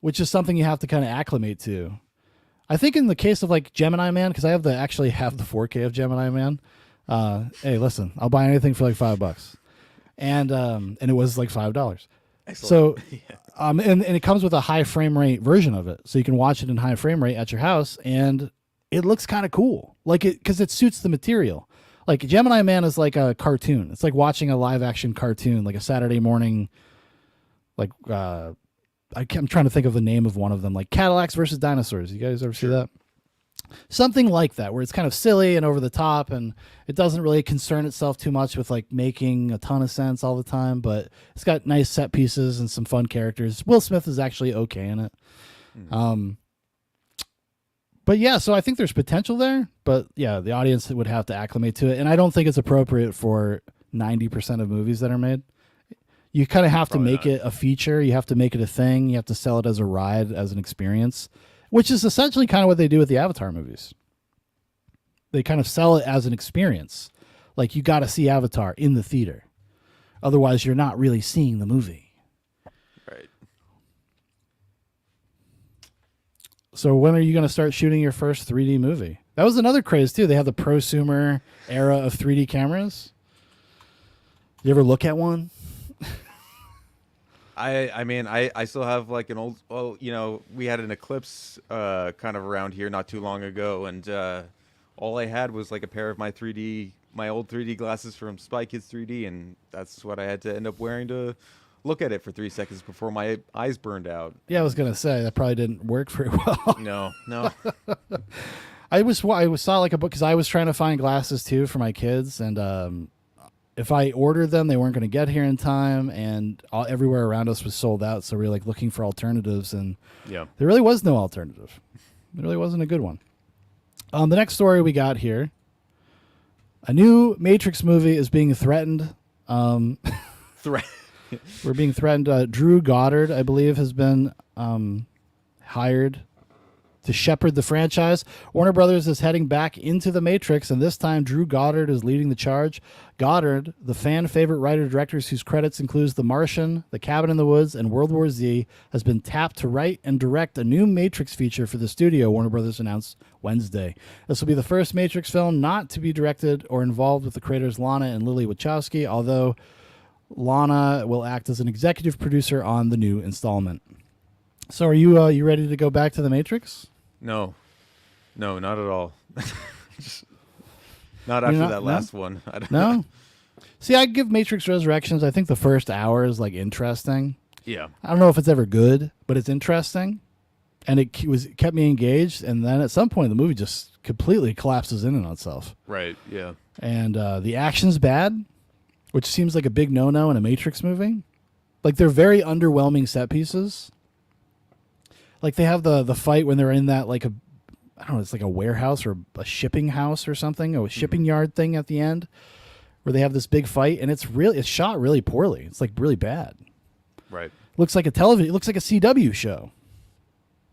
which is something you have to kind of acclimate to. I think in the case of like Gemini Man, because I actually have the 4K of Gemini Man. Hey, listen, I'll buy anything for like $5, and it was like $5. Excellent. So, and it comes with a high frame rate version of it, so you can watch it in high frame rate at your house, and it looks kind of cool, like because it suits the material. Like, Gemini Man is like a cartoon. It's like watching a live action cartoon, like a Saturday morning, like, I'm trying to think of the name of one of them, like Cadillacs versus Dinosaurs. You guys ever see that? Something like that, where it's kind of silly and over the top, and it doesn't really concern itself too much with like making a ton of sense all the time, but it's got nice set pieces and some fun characters. Will Smith is actually okay in it. But yeah, so I think there's potential there, but yeah, the audience would have to acclimate to it, and I don't think it's appropriate for 90% of movies that are made. You kind of have to make it a feature. You have to make it a thing. You have to sell it as a ride, as an experience, which is essentially kind of what they do with the Avatar movies. They kind of sell it as an experience. Like, you got to see Avatar in the theater. Otherwise, you're not really seeing the movie. Right. So when are you going to start shooting your first 3D movie? That was another craze, too. They have the prosumer era of 3D cameras. You ever look at one? I mean, I still have like an old, we had an eclipse kind of around here not too long ago, and all I had was like a pair of my old 3D glasses from Spy Kids 3D, and that's what I had to end up wearing to look at it for 3 seconds before my eyes burned out. Yeah, I was going to say, that probably didn't work very well. No. I saw like a book, because I was trying to find glasses too for my kids, and if I ordered them, they weren't going to get here in time, and everywhere around us was sold out. So we were like looking for alternatives, and there really was no alternative. There really wasn't a good one. The next story we got here: a new Matrix movie is being threatened. We're being threatened. Drew Goddard, I believe, has been hired to shepherd the franchise. Warner Brothers is heading back into the Matrix, and this time Drew Goddard is leading the charge. Goddard, the fan favorite writer-directors whose credits includes The Martian, The Cabin in the Woods, and World War Z, has been tapped to write and direct a new Matrix feature for the studio, Warner Brothers announced Wednesday. This will be the first Matrix film not to be directed or involved with the creators Lana and Lily Wachowski, although Lana will act as an executive producer on the new installment. So are you ready to go back to the Matrix? No, not at all. Not after that last one. I don't know. No? See, I'd give Matrix Resurrections, I think the first hour is like interesting. Yeah. I don't know if it's ever good, but it's interesting. And it kept me engaged. And then at some point, the movie just completely collapses in on itself. Right, yeah. And the action's bad, which seems like a big no-no in a Matrix movie. Like, they're very underwhelming set pieces. Like, they have the fight when they're in that, like, I don't know, it's like a warehouse or a shipping house or something, or a shipping yard thing at the end, where they have this big fight, and it's shot really poorly. It's, like, really bad. Right. Looks like a television. It looks like a CW show.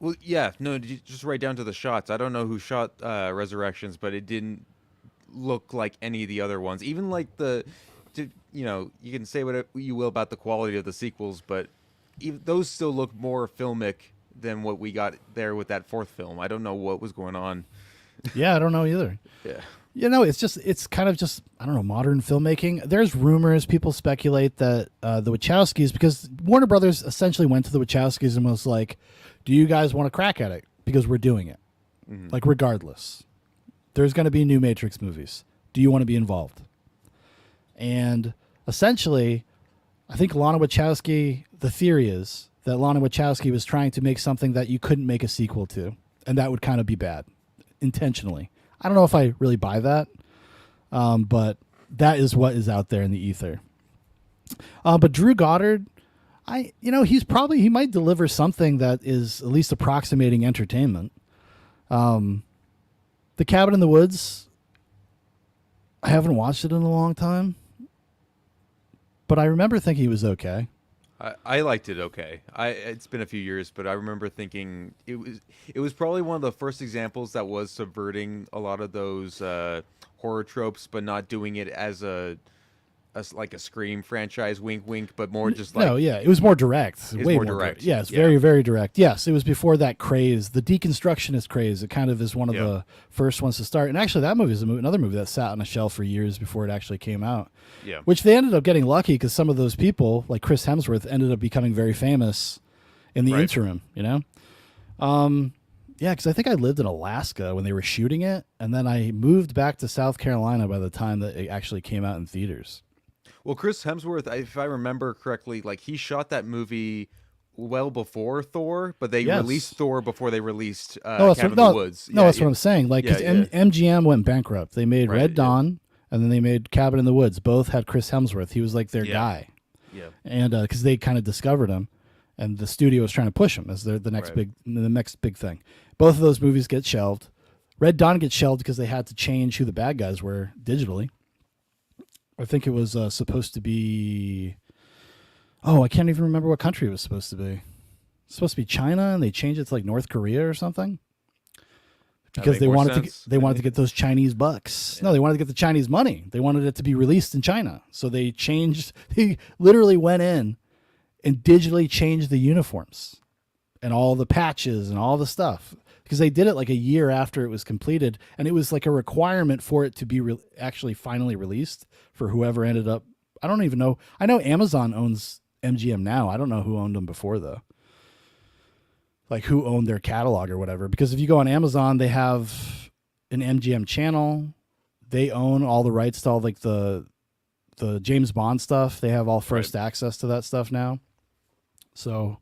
Well, yeah, no, just right down to the shots. I don't know who shot Resurrections, but it didn't look like any of the other ones. Even like you can say what you will about the quality of the sequels, but those still look more filmic than what we got there with that fourth film. I don't know what was going on. Yeah, I don't know either. Yeah. It's kind of just, I don't know, modern filmmaking. There's rumors, people speculate that the Wachowskis, because Warner Brothers essentially went to the Wachowskis and was like, do you guys want to crack at it? Because we're doing it. Mm-hmm. Like, regardless. There's going to be new Matrix movies. Do you want to be involved? And essentially, I think Lana Wachowski, the theory is that Lana Wachowski was trying to make something that you couldn't make a sequel to, and that would kind of be bad, intentionally. I don't know if I really buy that, but that is what is out there in the ether. But Drew Goddard, he might deliver something that is at least approximating entertainment. The Cabin in the Woods, I haven't watched it in a long time, but I remember thinking it was okay. I liked it okay. It's been a few years, but I remember thinking it was probably one of the first examples that was subverting a lot of those horror tropes, but not doing it as like a Scream franchise, wink, wink, but more just like... No, yeah, it was more direct. Way more direct. Yes, very, very direct. Yes, it was before that craze, the deconstructionist craze. It kind of is one of the first ones to start. And actually, that movie is another movie that sat on a shelf for years before it actually came out. Yeah. Which they ended up getting lucky because some of those people, like Chris Hemsworth, ended up becoming very famous in the interim, you know? Yeah, because I think I lived in Alaska when they were shooting it, and then I moved back to South Carolina by the time that it actually came out in theaters. Well, Chris Hemsworth, if I remember correctly, like he shot that movie well before Thor, but they released Thor before they released Cabin in the Woods. No, that's what I'm saying. Like, because MGM went bankrupt. They made Red Dawn, and then they made Cabin in the Woods. Both had Chris Hemsworth. He was like their guy. Yeah. And because they kind of discovered him, and the studio was trying to push him as the next big thing. Both of those movies get shelved. Red Dawn gets shelved because they had to change who the bad guys were digitally. I think it was supposed to be... Oh, I can't even remember what country it was supposed to be. It's supposed to be China, and they changed it to like North Korea or something. Because they wanted to get those Chinese bucks. Yeah. No, they wanted to get the Chinese money. They wanted it to be released in China. So they literally went in and digitally changed the uniforms and all the patches and all the stuff. Because they did it like a year after it was completed, and it was like a requirement for it to be actually finally released for whoever ended up. I don't even know. I know Amazon owns MGM now. I don't know who owned them before, though. Like who owned their catalog or whatever. Because if you go on Amazon, they have an MGM channel. They own all the rights to all like the James Bond stuff. They have all first access to that stuff now. So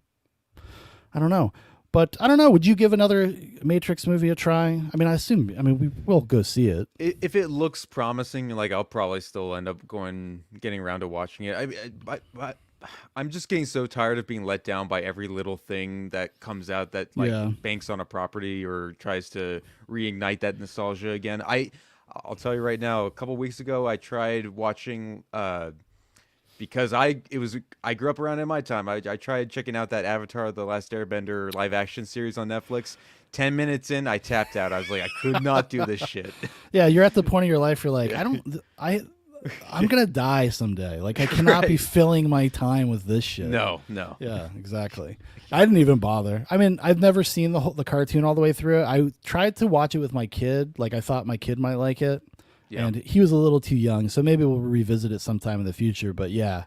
I don't know. But I don't know. Would you give another Matrix movie a try? I mean, we will go see it. If it looks promising, like I'll probably still end up getting around to watching it. I'm just getting so tired of being let down by every little thing that comes out that banks on a property or tries to reignite that nostalgia again. I'll tell you right now. A couple weeks ago, I tried watching because I grew up around in my time. I tried checking out that Avatar: The Last Airbender live action series on Netflix. 10 minutes in, I tapped out. I was like, I could not do this shit. Yeah, you're at the point of your life you're like, I'm gonna die someday. Like I cannot be filling my time with this shit. No. Yeah, exactly. I didn't even bother. I mean, I've never seen the cartoon all the way through. I tried to watch it with my kid. Like I thought my kid might like it, and he was a little too young. So maybe we'll revisit it sometime in the future. But yeah,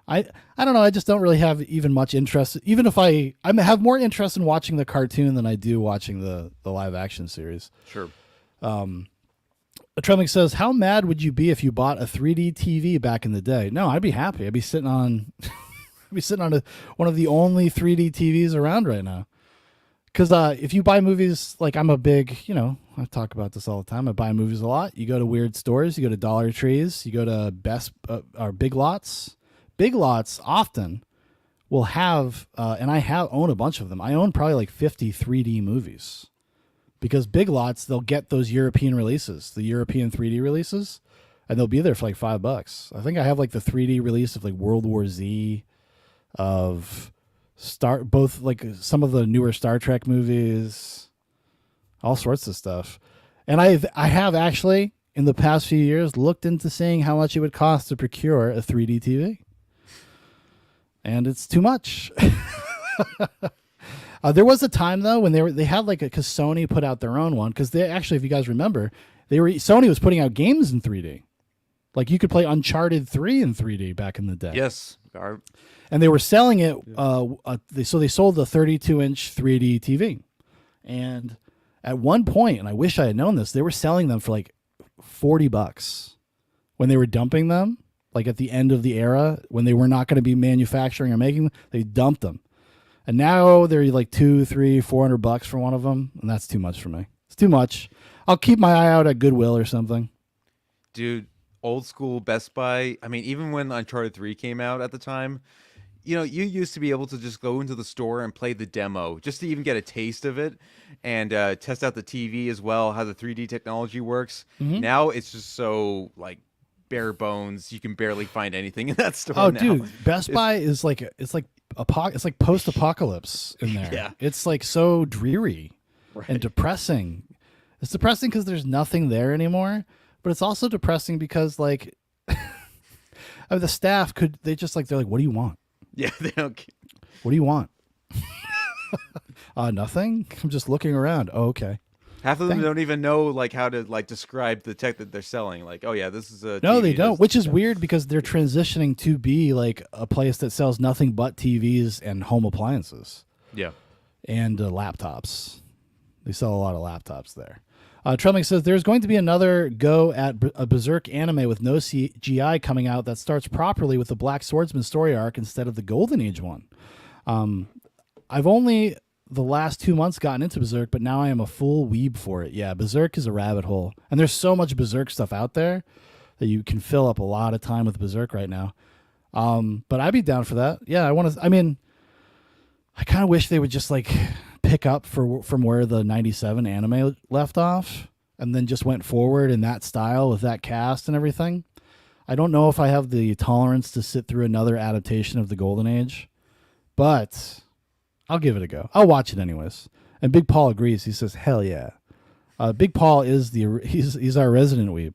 I don't know. I just don't really have even much interest. Even if I have more interest in watching the cartoon than I do watching the live action series. Sure. Treming says, how mad would you be if you bought a 3D TV back in the day? No, I'd be happy. I'd be sitting on one of the only 3D TVs around right now. Because if you buy movies, like I'm a big, I talk about this all the time. I buy movies a lot. You go to weird stores. You go to Dollar Trees. You go to or Big Lots. Big Lots often will have, and I own a bunch of them. I own probably like 50 3D movies. Because Big Lots, they'll get those European releases, the European 3D releases, and they'll be there for like $5. I think I have like the 3D release of like World War Z, of both like some of the newer Star Trek movies, all sorts of stuff. And I have actually in the past few years looked into seeing how much it would cost to procure a 3D TV, and it's too much. There was a time though when they had like because Sony put out their own one, because they actually, if you guys remember, Sony was putting out games in 3D. Like you could play Uncharted 3 in 3D back in the day. Yes. And they were selling it. So they sold the 32-inch 3D TV, and at one point, and I wish I had known this, they were selling them for like $40 when they were dumping them. Like at the end of the era when they were not going to be manufacturing or making them, they dumped them. And now they're like $200, $300, $400 for one of them, and that's too much for me. It's too much. I'll keep my eye out at Goodwill or something. Dude, old school Best Buy. I mean, even when Uncharted 3 came out at the time, you used to be able to just go into the store and play the demo just to even get a taste of it and test out the TV as well, how the 3D technology works. Mm-hmm. Now it's just so like bare bones. You can barely find anything in that store now. Dude, Best Buy is like it's like post-apocalypse in there. Yeah. It's like so dreary and depressing. It's depressing because there's nothing there anymore, but it's also depressing because like the staff they're like, what do you want? Yeah, they don't. What do you want? Nothing. I'm just looking around. Oh, okay. Half of them don't even know like how to like describe the tech that they're selling. Like, oh yeah, this is a no, TV. They don't. Which is weird because they're transitioning to be like a place that sells nothing but TVs and home appliances. Yeah, and laptops. They sell a lot of laptops there. Trelming says there's going to be another go at a Berserk anime with no CGI coming out that starts properly with the Black Swordsman story arc instead of the Golden Age one. I've only the last 2 months gotten into Berserk, but now I am a full weeb for it. Yeah, Berserk is a rabbit hole. And there's so much Berserk stuff out there that you can fill up a lot of time with Berserk right now. But I'd be down for that. Yeah, I kind of wish they would just like pick up from where the 97 anime left off and then just went forward in that style with that cast and everything. I don't know if I have the tolerance to sit through another adaptation of the Golden Age, but I'll give it a go. I'll watch it anyways. And Big Paul agrees. He says, "Hell yeah!" Big Paul is he's our resident weeb.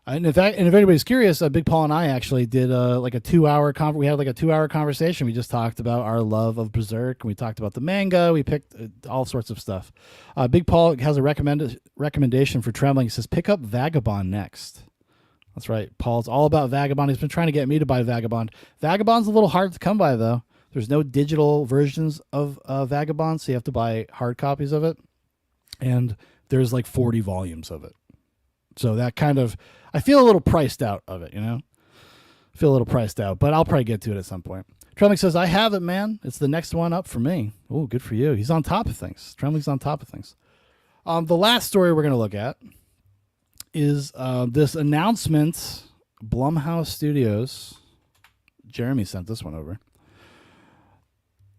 And if anybody's curious, Big Paul and I actually did like a 2-hour we had like a 2-hour conversation. We just talked about our love of Berserk, and we talked about the manga. We picked all sorts of stuff. Big Paul has a recommendation for Trembling. He says, "Pick up Vagabond next." That's right. Paul's all about Vagabond. He's been trying to get me to buy Vagabond. Vagabond's a little hard to come by though. There's no digital versions of Vagabond, so you have to buy hard copies of it. And there's like 40 volumes of it. So that kind of, I feel a little priced out of it, I feel a little priced out, but I'll probably get to it at some point. Trembling says, I have it, man. It's the next one up for me. Oh, good for you. He's on top of things. Trembling's on top of things. The last story we're going to look at is this announcement. Blumhouse Studios. Jeremy sent this one over.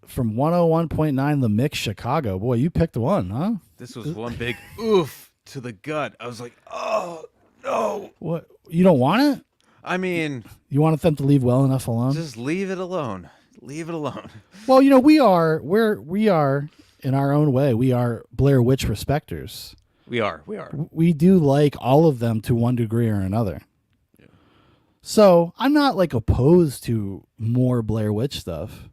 From 101.9 The Mix, Chicago. Boy, you picked one, huh? This was one big oof to the gut. I was like, oh, no. What? You don't want it? I mean, You want them to leave well enough alone? just leave it alone. Leave it alone. Well, we are in our own way. We are Blair Witch respecters. We are. We do like all of them to one degree or another. Yeah. So I'm not like opposed to more Blair Witch stuff.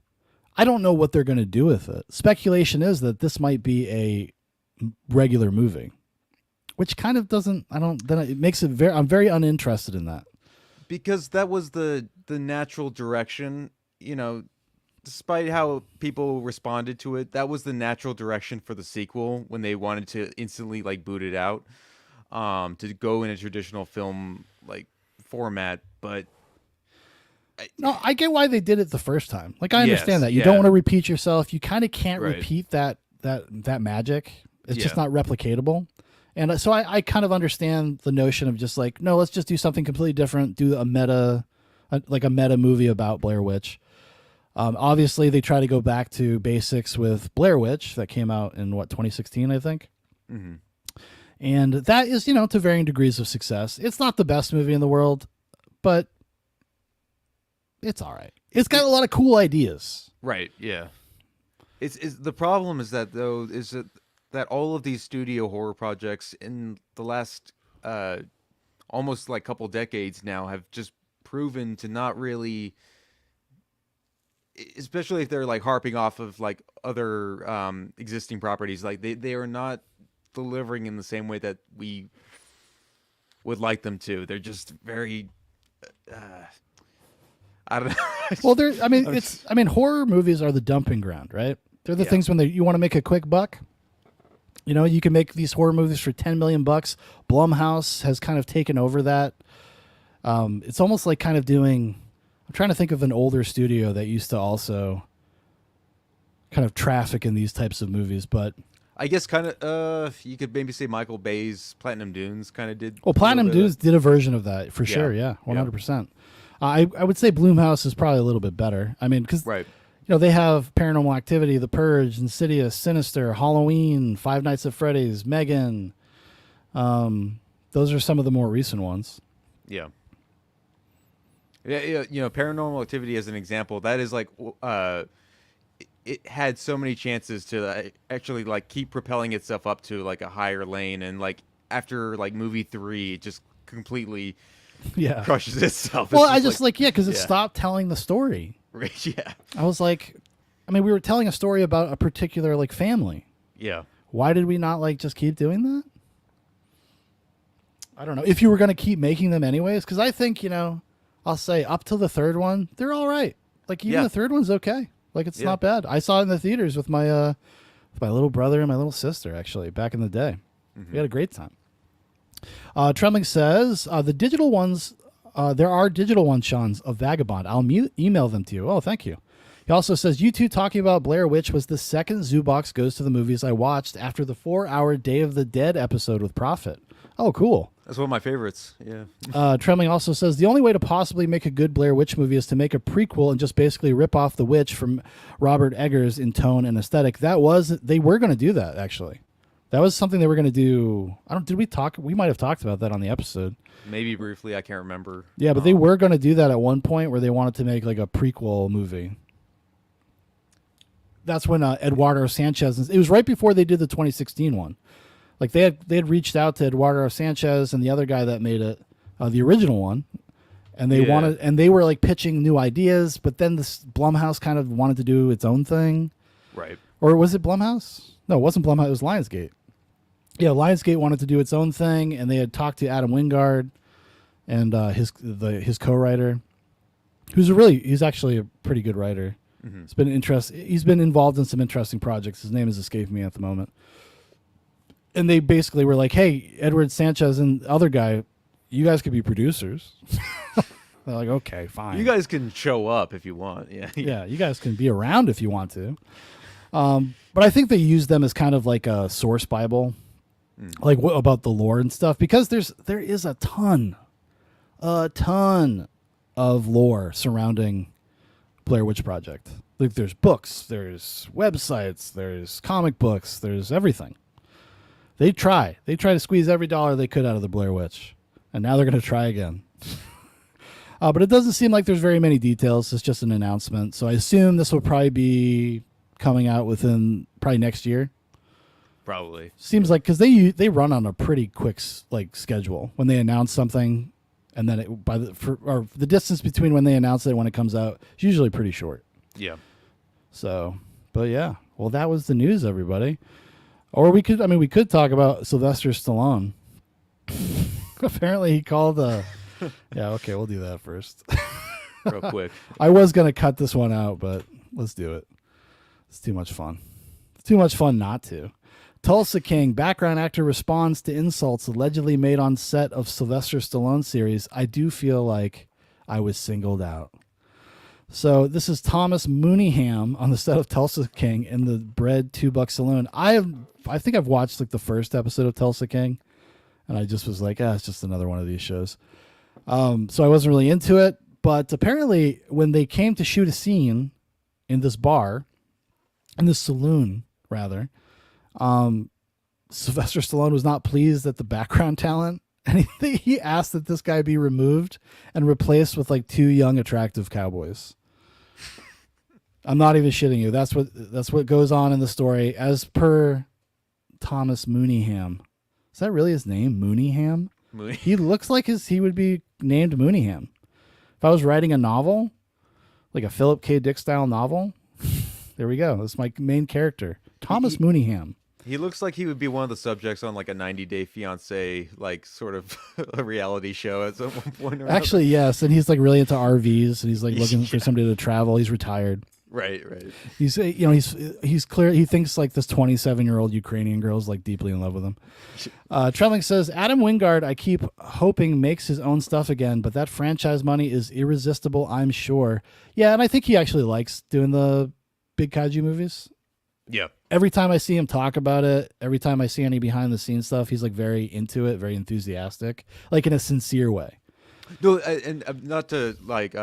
I don't know what they're going to do with it. Speculation is that this might be a regular movie, which kind of doesn't. Then it makes it very. I'm very uninterested in that because that was the natural direction. Despite how people responded to it, that was the natural direction for the sequel when they wanted to instantly like boot it out, to go in a traditional film like format. But no, I get why they did it the first time. Like I understand that you don't want to repeat yourself. You kind of can't repeat that magic. It's just not replicatable. And so I kind of understand the notion of just like, no, let's just do something completely different. Do a meta movie about Blair Witch. Obviously, they try to go back to basics with Blair Witch that came out in 2016, I think. Mm-hmm. And that is, to varying degrees of success. It's not the best movie in the world, but it's all right. It's got a lot of cool ideas. Right. Yeah. It's the problem is that that all of these studio horror projects in the last almost like couple decades now have just proven to not really. Especially if they're like harping off of like other existing properties, like they are not delivering in the same way that we would like them to. They're just very, I don't know. Well, horror movies are the dumping ground, right? They're the things when you want to make a quick buck. You can make these horror movies for $10 million. Blumhouse has kind of taken over that. It's almost like kind of doing. I'm trying to think of an older studio that used to also kind of traffic in these types of movies, but I guess kind of you could maybe say Michael Bay's Platinum Dunes kind of did. Well, Platinum Dunes did a version of that for sure. Yeah, 100%. I would say Blumhouse is probably a little bit better. I mean, because they have Paranormal Activity, The Purge, Insidious, Sinister, Halloween, Five Nights at Freddy's, Megan. Those are some of the more recent ones. Yeah. Yeah, Paranormal Activity as an example, that is like, it had so many chances to actually like keep propelling itself up to like a higher lane, and like after like movie 3, it just completely crushes itself. Well, I just because it stopped telling the story. Right? Yeah. I was like, we were telling a story about a particular like family. Yeah. Why did we not like just keep doing that? I don't know. If you were going to keep making them anyways, because I think I'll say up till the third one, they're all right. Like even the third one's okay. Like it's not bad. I saw it in the theaters with my little brother and my little sister actually back in the day. Mm-hmm. We had a great time. Trembling says the digital ones. There are digital ones, Sean, of Vagabond. I'll email them to you. Oh, thank you. He also says you two talking about Blair Witch was the second Zoobox Goes to the Movies I watched after the 4-hour Day of the Dead episode with Prophet. Oh, cool. That's one of my favorites. Yeah. Trembling also says the only way to possibly make a good Blair Witch movie is to make a prequel and just basically rip off The Witch from Robert Eggers in tone and aesthetic. They were going to do that actually. That was something they were going to do. Did we talk? We might have talked about that on the episode. Maybe briefly. I can't remember. Yeah, but they were going to do that at one point where they wanted to make like a prequel movie. That's when Eduardo Sanchez. It was right before they did the 2016 one. Like they had reached out to Eduardo Sanchez and the other guy that made it, the original one, and they were like pitching new ideas. But then this Blumhouse kind of wanted to do its own thing, right? Or was it Blumhouse? No, it wasn't Blumhouse. It was Lionsgate. Yeah, Lionsgate wanted to do its own thing, and they had talked to Adam Wingard and his co-writer, he's actually a pretty good writer. Mm-hmm. He's been involved in some interesting projects. His name is escaping me at the moment. And they basically were like, hey, Edward Sanchez and the other guy, you guys could be producers. They're like, okay, fine. You guys can show up if you want. Yeah. Yeah, you guys can be around if you want to. But I think they use them as kind of like a source Bible, like about the lore and stuff, because there is a ton of lore surrounding Blair Witch Project. Like there's books, there's websites, there's comic books, there's everything. They try to squeeze every dollar they could out of the Blair Witch, and now they're going to try again. But it doesn't seem like there's very many details. It's just an announcement. So I assume this will probably be coming out within probably next year. Probably. Seems like because they run on a pretty quick schedule when they announce something, and then the distance between when they announce it and when it comes out is usually pretty short. Yeah. So, but yeah, well, that was the news, everybody. Or we could talk about Sylvester Stallone. Apparently, he called yeah, okay, we'll do that first. Real quick. I was gonna cut this one out, but let's do it. It's too much fun. It's too much fun not to. Tulsa King, background actor responds to insults allegedly made on set of Sylvester Stallone series. I do feel like I was singled out. So this is Thomas Mooneyham on the set of Tulsa King in the Bread $2 Saloon. I think I've watched like the first episode of Tulsa King, and I just was like, it's just another one of these shows. So I wasn't really into it, but apparently when they came to shoot a scene in this bar, in this saloon rather, Sylvester Stallone was not pleased at the background talent, and he asked that this guy be removed and replaced with like 2 young, attractive cowboys. I'm not even shitting you. That's what goes on in the story, as per Thomas Mooneyham. Is that really his name, Mooneyham? He looks like he would be named Mooneyham. If I was writing a novel, like a Philip K. Dick style novel, there we go. That's my main character, Thomas Mooneyham. He looks like he would be one of the subjects on like a 90 Day Fiance, like sort of a reality show at some point. Or Actually, yes, and he's like really into RVs, and he's like looking for somebody to travel. He's retired. Right. He's he's clear. He thinks like this 27-year-old Ukrainian girl is like deeply in love with him. Trembling says Adam Wingard, I keep hoping makes his own stuff again, but that franchise money is irresistible, I'm sure. Yeah, and I think he actually likes doing the big kaiju movies. Yeah. Every time I see him talk about it, every time I see any behind the scenes stuff, he's like very into it, very enthusiastic, like in a sincere way. No, and not to like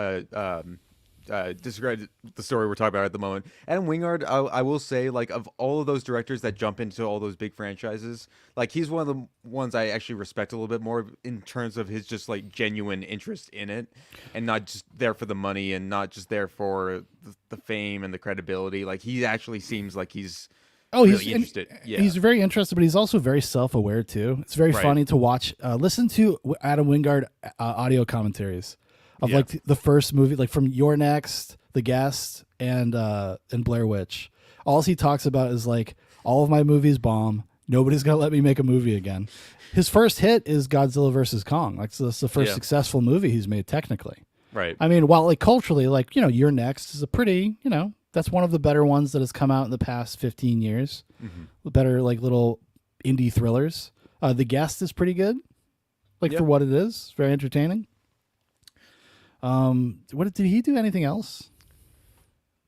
disregard the story we're talking about at the moment. Adam Wingard, I will say, like, of all of those directors that jump into all those big franchises, like, he's one of the ones I actually respect a little bit more in terms of his just like genuine interest in it, and not just there for the money and not just there for the fame and the credibility. Like, he actually seems like he's really interested. Yeah, he's very interested, but he's also very self-aware too. It's very funny to watch. Listen to Adam Wingard audio commentaries of like the first movie, like from Your Next, The Guest, and Blair Witch. All he talks about is like, all of my movies bomb. Nobody's gonna let me make a movie again. His first hit is Godzilla vs. Kong. Like, so that's the first successful movie he's made technically. Right. I mean, while like culturally, like, you know, Your Next is a pretty, you know, that's one of the better ones that has come out in the past 15 years. Mm-hmm. Better like little indie thrillers. The Guest is pretty good. Like for what it is, very entertaining. What did he do? Anything else?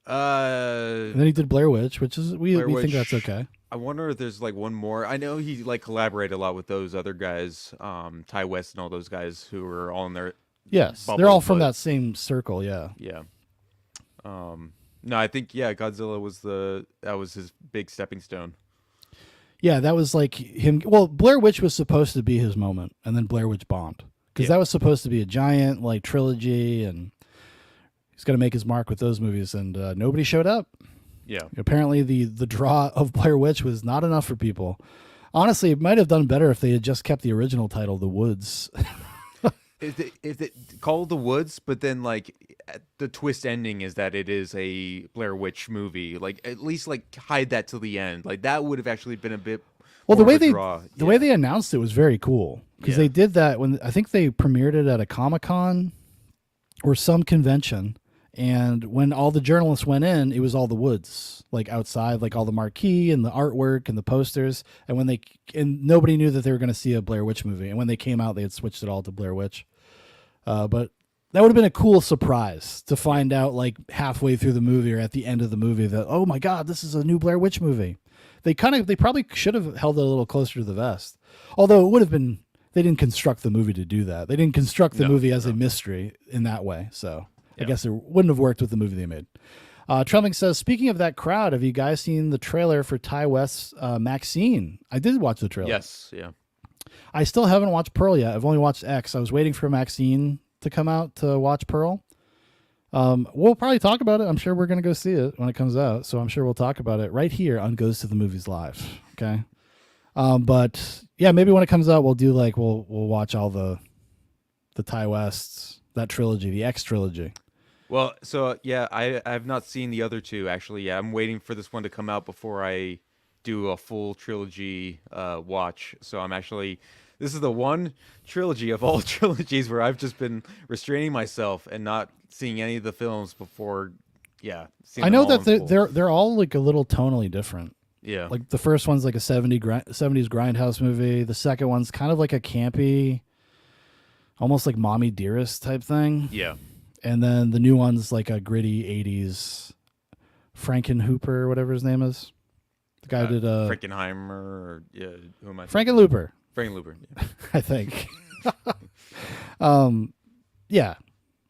And then he did Blair Witch, which is we think that's okay. I wonder if there's like one more. I know he like collaborated a lot with those other guys, Ty West and all those guys who were all in their bubble, they're all from that same circle. Yeah. No, I think Godzilla was his big stepping stone. Yeah, that was like him. Well, Blair Witch was supposed to be his moment, and then Blair Witch bombed. Because that was supposed to be a giant like trilogy, and he's going to make his mark with those movies, and nobody showed up. Yeah. Apparently, the draw of Blair Witch was not enough for people. Honestly, it might have done better if they had just kept the original title, The Woods. if it called The Woods, but then like the twist ending is that it is a Blair Witch movie. Like, at least like hide that till the end. Like, that would have actually been a bit. Well, the way they announced it was very cool, because they did that when I think they premiered it at a Comic-Con or some convention, and when all the journalists went in, it was all The Woods, like outside, like all the marquee and the artwork and the posters, and nobody knew that they were going to see a Blair Witch movie, and when they came out, they had switched it all to Blair Witch. But that would have been a cool surprise to find out like halfway through the movie or at the end of the movie that, oh my God, this is a new Blair Witch movie. They probably should have held it a little closer to the vest. Although it would have been, they didn't construct the movie to do that. They didn't construct the movie as a mystery in that way. So I guess it wouldn't have worked with the movie they made. Trumping says, speaking of that crowd, have you guys seen the trailer for Ty West's Maxine? I did watch the trailer. Yes, yeah. I still haven't watched Pearl yet. I've only watched X. I was waiting for Maxine to come out to watch Pearl. We'll probably talk about it. I'm sure we're going to go see it when it comes out. So I'm sure we'll talk about it right here on Goes to the Movies Live. Okay. But yeah, maybe when it comes out, we'll do we'll watch all the Ty Wests, that trilogy, the X trilogy. Well, so yeah, I've not seen the other two actually. Yeah, I'm waiting for this one to come out before I do a full trilogy watch. So this is the one trilogy of all trilogies where I've just been restraining myself and not seeing any of the films before. Yeah, I know that they're all like a little tonally different. Yeah, like the first one's like a 70s grindhouse movie. The second one's kind of like a campy, almost like Mommy Dearest type thing. Yeah. And then the new one's like a gritty 80s Frankenhooper, whatever his name is. The guy who did Frankenheimer, or who am I? Frankenlooper. Frankenlooper, yeah. I think. Yeah.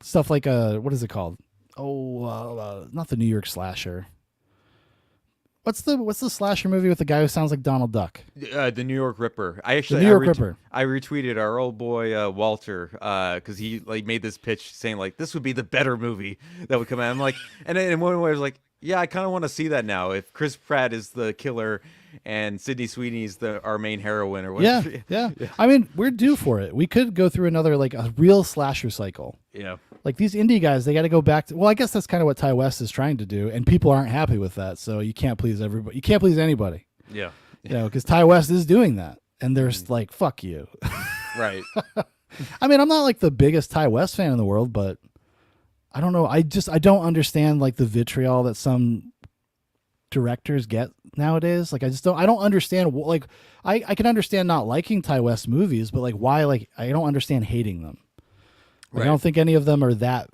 Stuff like what is it called? Not the New York Slasher. What's the slasher movie with the guy who sounds like Donald Duck? The New York Ripper. I retweeted our old boy Walter because he made this pitch saying this would be the better movie that would come out. I'm like, and then in one way I was like, yeah, I kind of want to see that now. If Chris Pratt is the killer and Sydney Sweeney's our main heroine or whatever. Yeah. I mean, we're due for it. We could go through another a real slasher cycle. Yeah. Like these indie guys, they got to go back to. Well, I guess that's kind of what Ty West is trying to do, and people aren't happy with that. So you can't please everybody. You can't please anybody. Yeah. Because Ty West is doing that, and they're like, "Fuck you." Right. I mean, I'm not like the biggest Ty West fan in the world, but I don't know. I don't understand the vitriol that some directors get nowadays. I don't understand. I can understand not liking Ty West movies, but why? I don't understand hating them. Right. I don't think any of them are that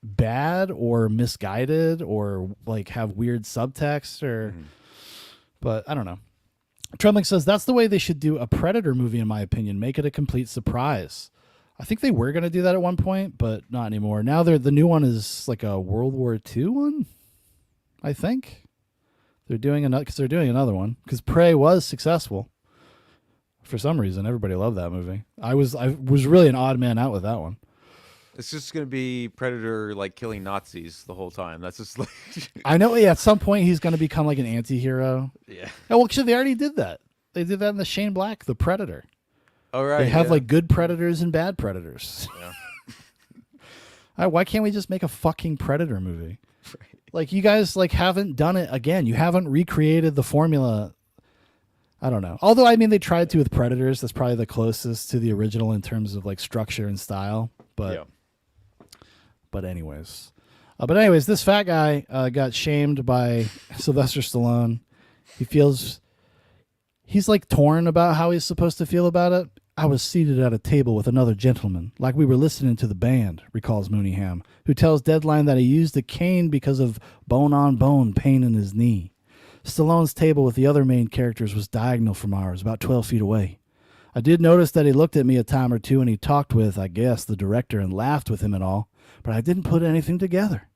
bad or misguided or have weird subtext or. But I don't know. Trembling says that's the way they should do a Predator movie, in my opinion. Make it a complete surprise. I think they were going to do that at one point, but not anymore. Now the new one is like a World War II one. I think they're doing another one because Prey was successful. For some reason, everybody loved that movie. I was really an odd man out with that one. It's just going to be Predator killing Nazis the whole time. That's just I know. Yeah, at some point he's going to become an anti-hero. Yeah. Oh, well, actually, they already did that. They did that in the Shane Black, The Predator. All right. They have good predators and bad predators. Yeah. Why can't we just make a fucking Predator movie? Right. You guys haven't done it again. You haven't recreated the formula. I don't know. Although I mean they tried to with Predators. That's probably the closest to the original in terms of structure and style. But yeah. But anyways, this fat guy got shamed by Sylvester Stallone. He's torn about how he's supposed to feel about it. I was seated at a table with another gentleman, like we were listening to the band, recalls Mooneyham, who tells Deadline that he used a cane because of bone-on-bone pain in his knee. Stallone's table with the other main characters was diagonal from ours, about 12 feet away. I did notice that he looked at me a time or two and he talked with, I guess, the director and laughed with him and all, but I didn't put anything together.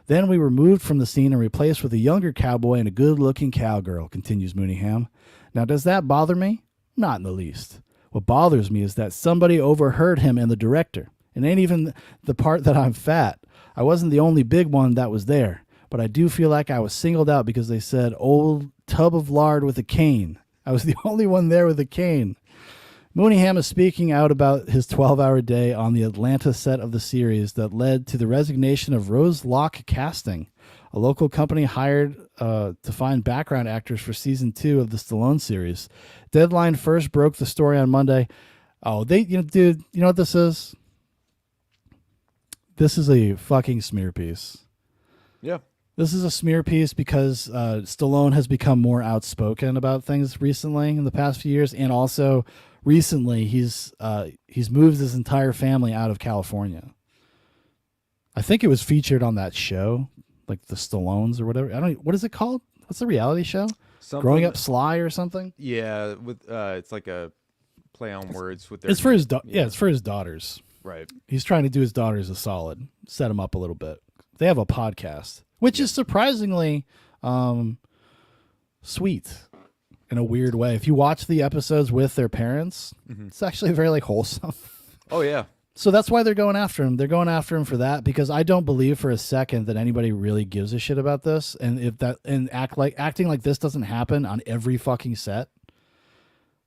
Then we were moved from the scene and replaced with a younger cowboy and a good-looking cowgirl, continues Mooneyham. Now, does that bother me? Not in the least. What bothers me is that somebody overheard him and the director. It ain't even the part that I'm fat. I wasn't the only big one that was there, but I do feel like I was singled out because they said, old tub of lard with a cane. I was the only one there with a cane. Mooneyham is speaking out about his 12-hour day on the Atlanta set of the series that led to the resignation of Rose Locke Casting, a local company hired to find background actors for season 2 of the Stallone series. Deadline first broke the story on Monday. Oh, dude, you know what this is? This is a fucking smear piece. Yeah. This is a smear piece because Stallone has become more outspoken about things recently in the past few years, and also recently he's moved his entire family out of California. I think it was featured on that show, like the Stallones or whatever. What is it called? What's the reality show? Growing Up Sly or something? Yeah, with it's like a play on words with their. It's for his it's for his daughters. Right. He's trying to do his daughters a solid, set them up a little bit. They have a podcast, which is surprisingly sweet in a weird way. If you watch the episodes with their parents, it's actually very wholesome. Oh yeah. So that's why they're going after him. They're going after him for that because I don't believe for a second that anybody really gives a shit about this. And if that and acting like this doesn't happen on every fucking set.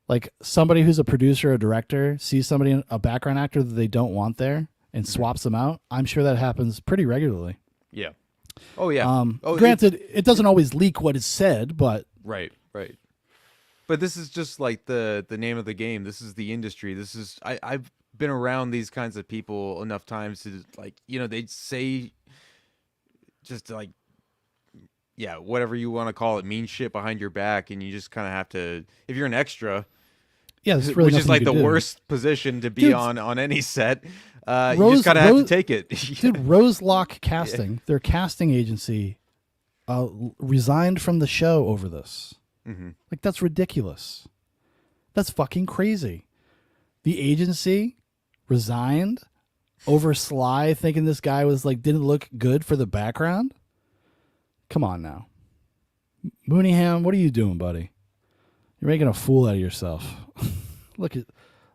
Like somebody who's a producer or director sees somebody, a background actor that they don't want there and swaps them out. I'm sure that happens pretty regularly. Yeah. Oh yeah. Granted, it doesn't always leak what is said, but right. But this is just like the name of the game. This is the industry. This is I've been around these kinds of people enough times to like, you know, they'd say just like, yeah, whatever you want to call it, mean shit behind your back, and you just kind of have to, if you're an extra, yeah, there's really which is like the do. worst position to be Dude, on any set, you just kind of have to take it. Dude, Roselock Casting, their casting agency, resigned from the show over this. Mm-hmm. Like, that's ridiculous. That's fucking crazy. The agency resigned over Sly, thinking this guy was like didn't look good for the background. Come on now, Mooneyham, what are you doing, buddy? You're making a fool out of yourself.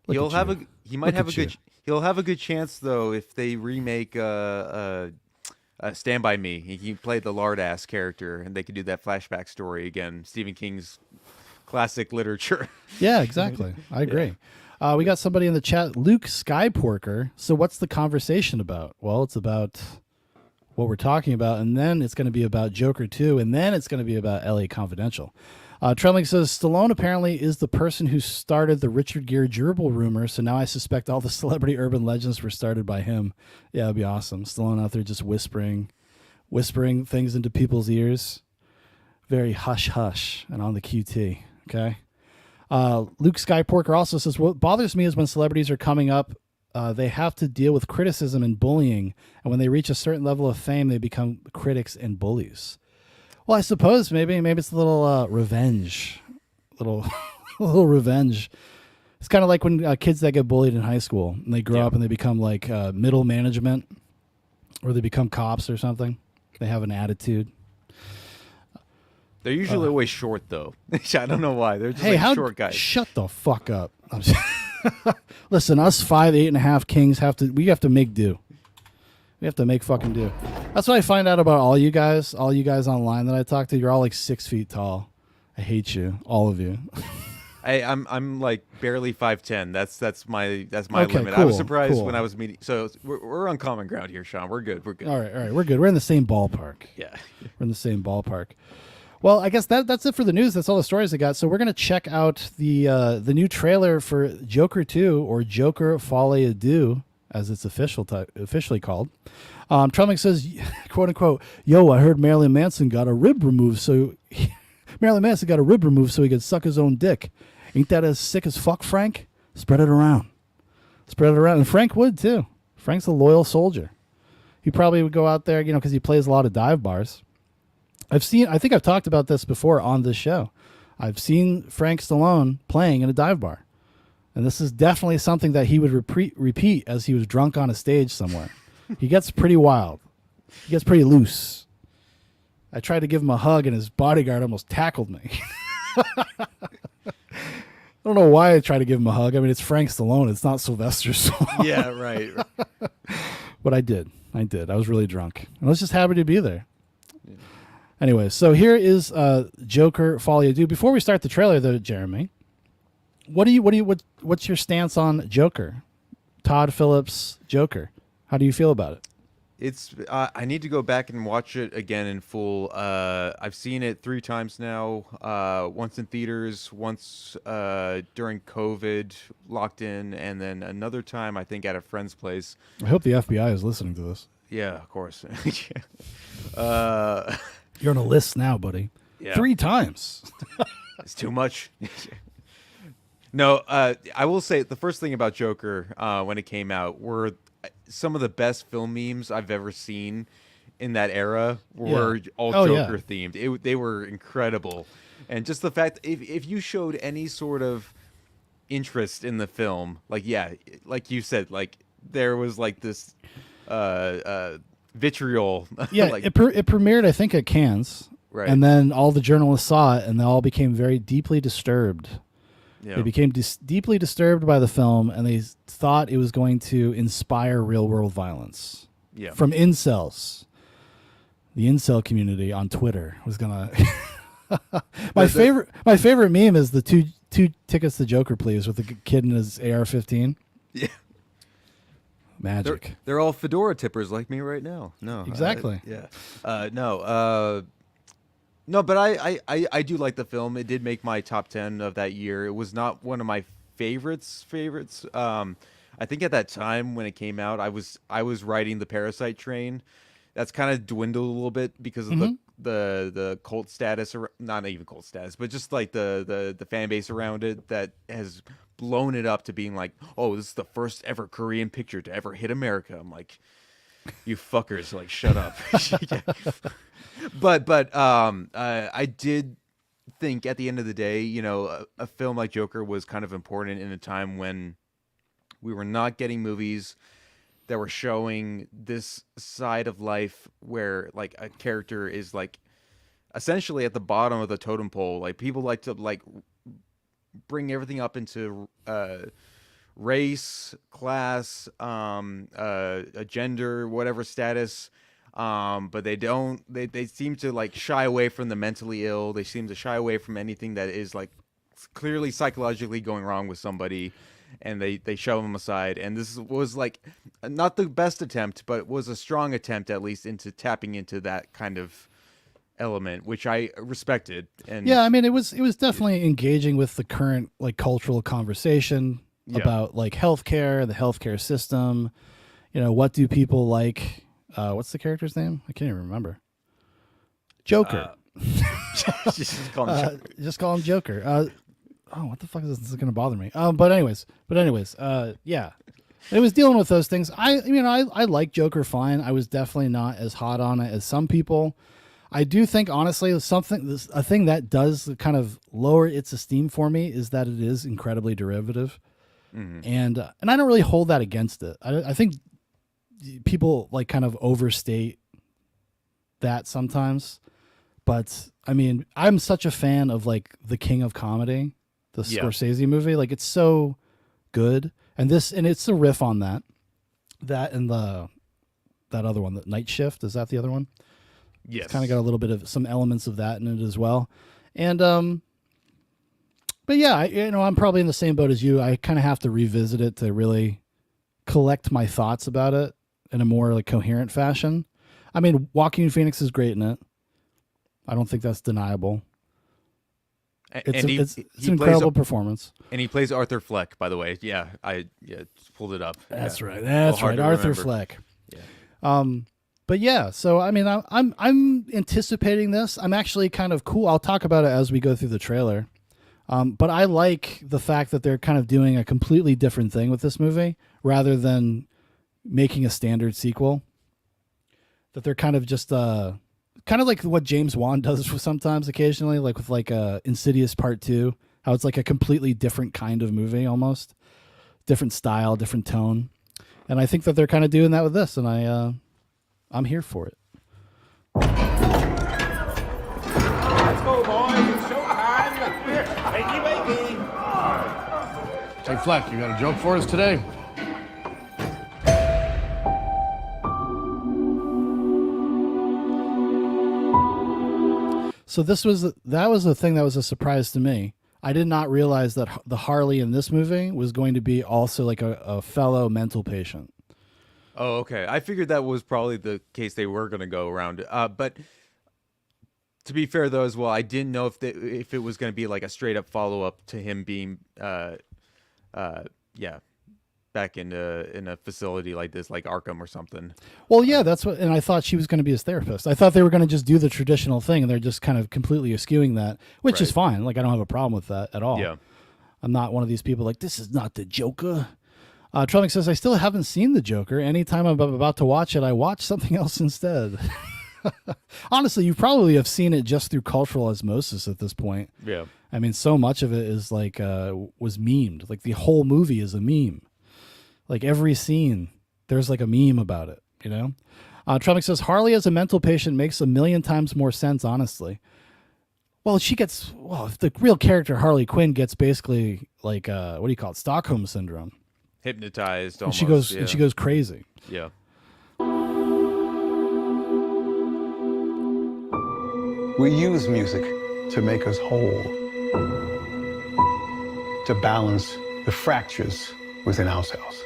He'll have a good chance though if they remake Stand By Me. He can play the lard ass character, and they could do that flashback story again. Stephen King's classic literature. Yeah, exactly. I agree. Yeah. We got somebody in the chat, Luke Skyporker. So what's the conversation about? Well, it's about what we're talking about, and then it's going to be about Joker 2, and then it's going to be about LA Confidential. Trembling says, Stallone apparently is the person who started the Richard Gere gerbil rumor, so now I suspect all the celebrity urban legends were started by him. Yeah, it'd be awesome. Stallone out there just whispering things into people's ears. Very hush-hush and on the QT, okay? Luke Skyporker also says, what bothers me is when celebrities are coming up, they have to deal with criticism and bullying, and when they reach a certain level of fame, they become critics and bullies. Well, I suppose maybe it's a little revenge, little revenge. It's kind of like when kids that get bullied in high school and they grow up and they become like middle management, or they become cops or something. They have an attitude. They're usually always short though. I don't know why. They're just short guys. Shut the fuck up. Listen, us 5'8.5" kings have to make do. We have to make fucking do. That's what I find out about all you guys online that I talk to. You're all like 6 feet tall. I hate you, all of you. I'm like barely 5'10". That's my Okay, limit. cool, I was surprised cool. when I was meeting. So we're on common ground here, Sean. We're good. All right, we're good. We're in the same ballpark. Yeah, we're in the same ballpark. Well, I guess that's it for the news. That's all the stories I got. So we're gonna check out the new trailer for Joker 2, or Joker Folie à Deux, as it's officially called. Trump says, quote unquote, "Yo, I heard Marilyn Manson got a rib removed, so he could suck his own dick. Ain't that as sick as fuck, Frank? Spread it around. And Frank would too. Frank's a loyal soldier. He probably would go out there, because he plays a lot of dive bars. I think I've talked about this before on this show. I've seen Frank Stallone playing in a dive bar. And this is definitely something that he would repeat as he was drunk on a stage somewhere. He gets pretty wild. He gets pretty loose. I tried to give him a hug, and his bodyguard almost tackled me. I don't know why I tried to give him a hug. I mean, it's Frank Stallone. It's not Sylvester Stallone. Yeah, right. But I did. I was really drunk. And I was just happy to be there. Yeah. Anyway, so here is Joker Folie à Deux. Before we start the trailer, though, Jeremy, what's your stance on Joker? Todd Phillips' Joker. How do you feel about it? It's I need to go back and watch it again in full. I've seen it 3 times now. Once in theaters, once during COVID, locked in, and then another time I think at a friend's place. I hope the FBI is listening to this. Yeah, of course. You're on a list now, buddy. Yeah. 3 times. It's too much. No, I will say the first thing about Joker when it came out were some of the best film memes I've ever seen in that era were all Joker themed. They were incredible. And just the fact, if you showed any sort of interest in the film, like you said, like there was like this vitriol. Yeah, like, it premiered, I think, at Cannes. Right. And then all the journalists saw it, and they all became very deeply disturbed Yeah. They became deeply disturbed by the film, and they thought it was going to inspire real-world violence. Yeah. From incels. The incel community on Twitter was gonna. my favorite meme is the two tickets to Joker, please, with the kid in his AR-15. Yeah. Magic. They're all fedora tippers like me right now. No. Exactly. No, but I do like the film. It did make my top 10 of that year. It was not one of my favorites. I think at that time when it came out, I was riding the Parasite train. That's kind of dwindled a little bit because of the cult status, or not even cult status, but just like the fan base around it that has blown it up to being like, oh, this is the first ever Korean picture to ever hit America. I'm like, you fuckers, like, shut up. But I did think at the end of the day, you know, a film like Joker was kind of important in a time when we were not getting movies that were showing this side of life where like a character is like essentially at the bottom of the totem pole. Like people like to like bring everything up into race, class, a gender, whatever status. But they don't, they seem to like shy away from the mentally ill. They seem to shy away from anything that is like clearly psychologically going wrong with somebody, and they shove them aside. And this was like not the best attempt, but it was a strong attempt at least into tapping into that kind of element, which I respected. And yeah, I mean, it was definitely engaging with the current like cultural conversation about like healthcare, the healthcare system. You know, what do people like? What's the character's name? I can't even remember. Joker. just call him Joker. Just call him Joker. Oh, what the fuck is this? This is going to bother me. But anyways, yeah. It was dealing with those things. I like Joker fine. I was definitely not as hot on it as some people. I do think, honestly, a thing that does kind of lower its esteem for me is that it is incredibly derivative. Mm-hmm. And I don't really hold that against it. I think people like kind of overstate that sometimes. But I mean, I'm such a fan of like The King of Comedy, the Scorsese movie. Like, it's so good. And it's a riff on that and that other one, the Night Shift. Is that the other one? Yes. It's kind of got a little bit of some elements of that in it as well. And, but yeah, I'm probably in the same boat as you. I kind of have to revisit it to really collect my thoughts about it in a more like coherent fashion. I mean, Joaquin Phoenix is great in it. I don't think that's deniable. It's an incredible performance. And he plays Arthur Fleck, by the way. Yeah, I just pulled it up. That's right. That's right. Arthur Fleck. Yeah. But yeah, so I mean, I'm anticipating this. I'm actually kind of cool. I'll talk about it as we go through the trailer. But I like the fact that they're kind of doing a completely different thing with this movie rather than making a standard sequel. That they're kind of just kind of like what James Wan does sometimes occasionally, like with like Insidious Part 2, how it's like a completely different kind of movie almost. Different style, different tone. And I think that they're kind of doing that with this, and I'm here for it. Let's go, boys. It's showtime. Wakey, wakey. Hey, Fleck, you got a joke for us today? So that was the thing that was a surprise to me. I did not realize that the Harley in this movie was going to be also like a fellow mental patient. Oh, okay. I figured that was probably the case they were going to go around. But to be fair, though, as well, I didn't know if it was going to be like a straight up follow up to him being, back in a facility like this, like Arkham or something. Well, yeah, that's what. And I thought she was going to be his therapist. I thought they were going to just do the traditional thing, and they're just kind of completely eschewing that, which is fine. Like, I don't have a problem with that at all. Yeah. I'm not one of these people like, this is not the Joker. Trump says, I still haven't seen the Joker. Anytime I'm about to watch it, I watch something else instead. Honestly, you probably have seen it just through cultural osmosis at this point. Yeah. I mean, so much of it is like, was memed. Like, the whole movie is a meme. Like, every scene, there's like a meme about it, you know? Trump says, Harley as a mental patient makes 1,000,000 times more sense, honestly. Well, if the real character Harley Quinn gets basically like what do you call it, Stockholm syndrome, Hypnotized and almost. she goes crazy. Yeah. We use music to make us whole, to balance the fractures within ourselves.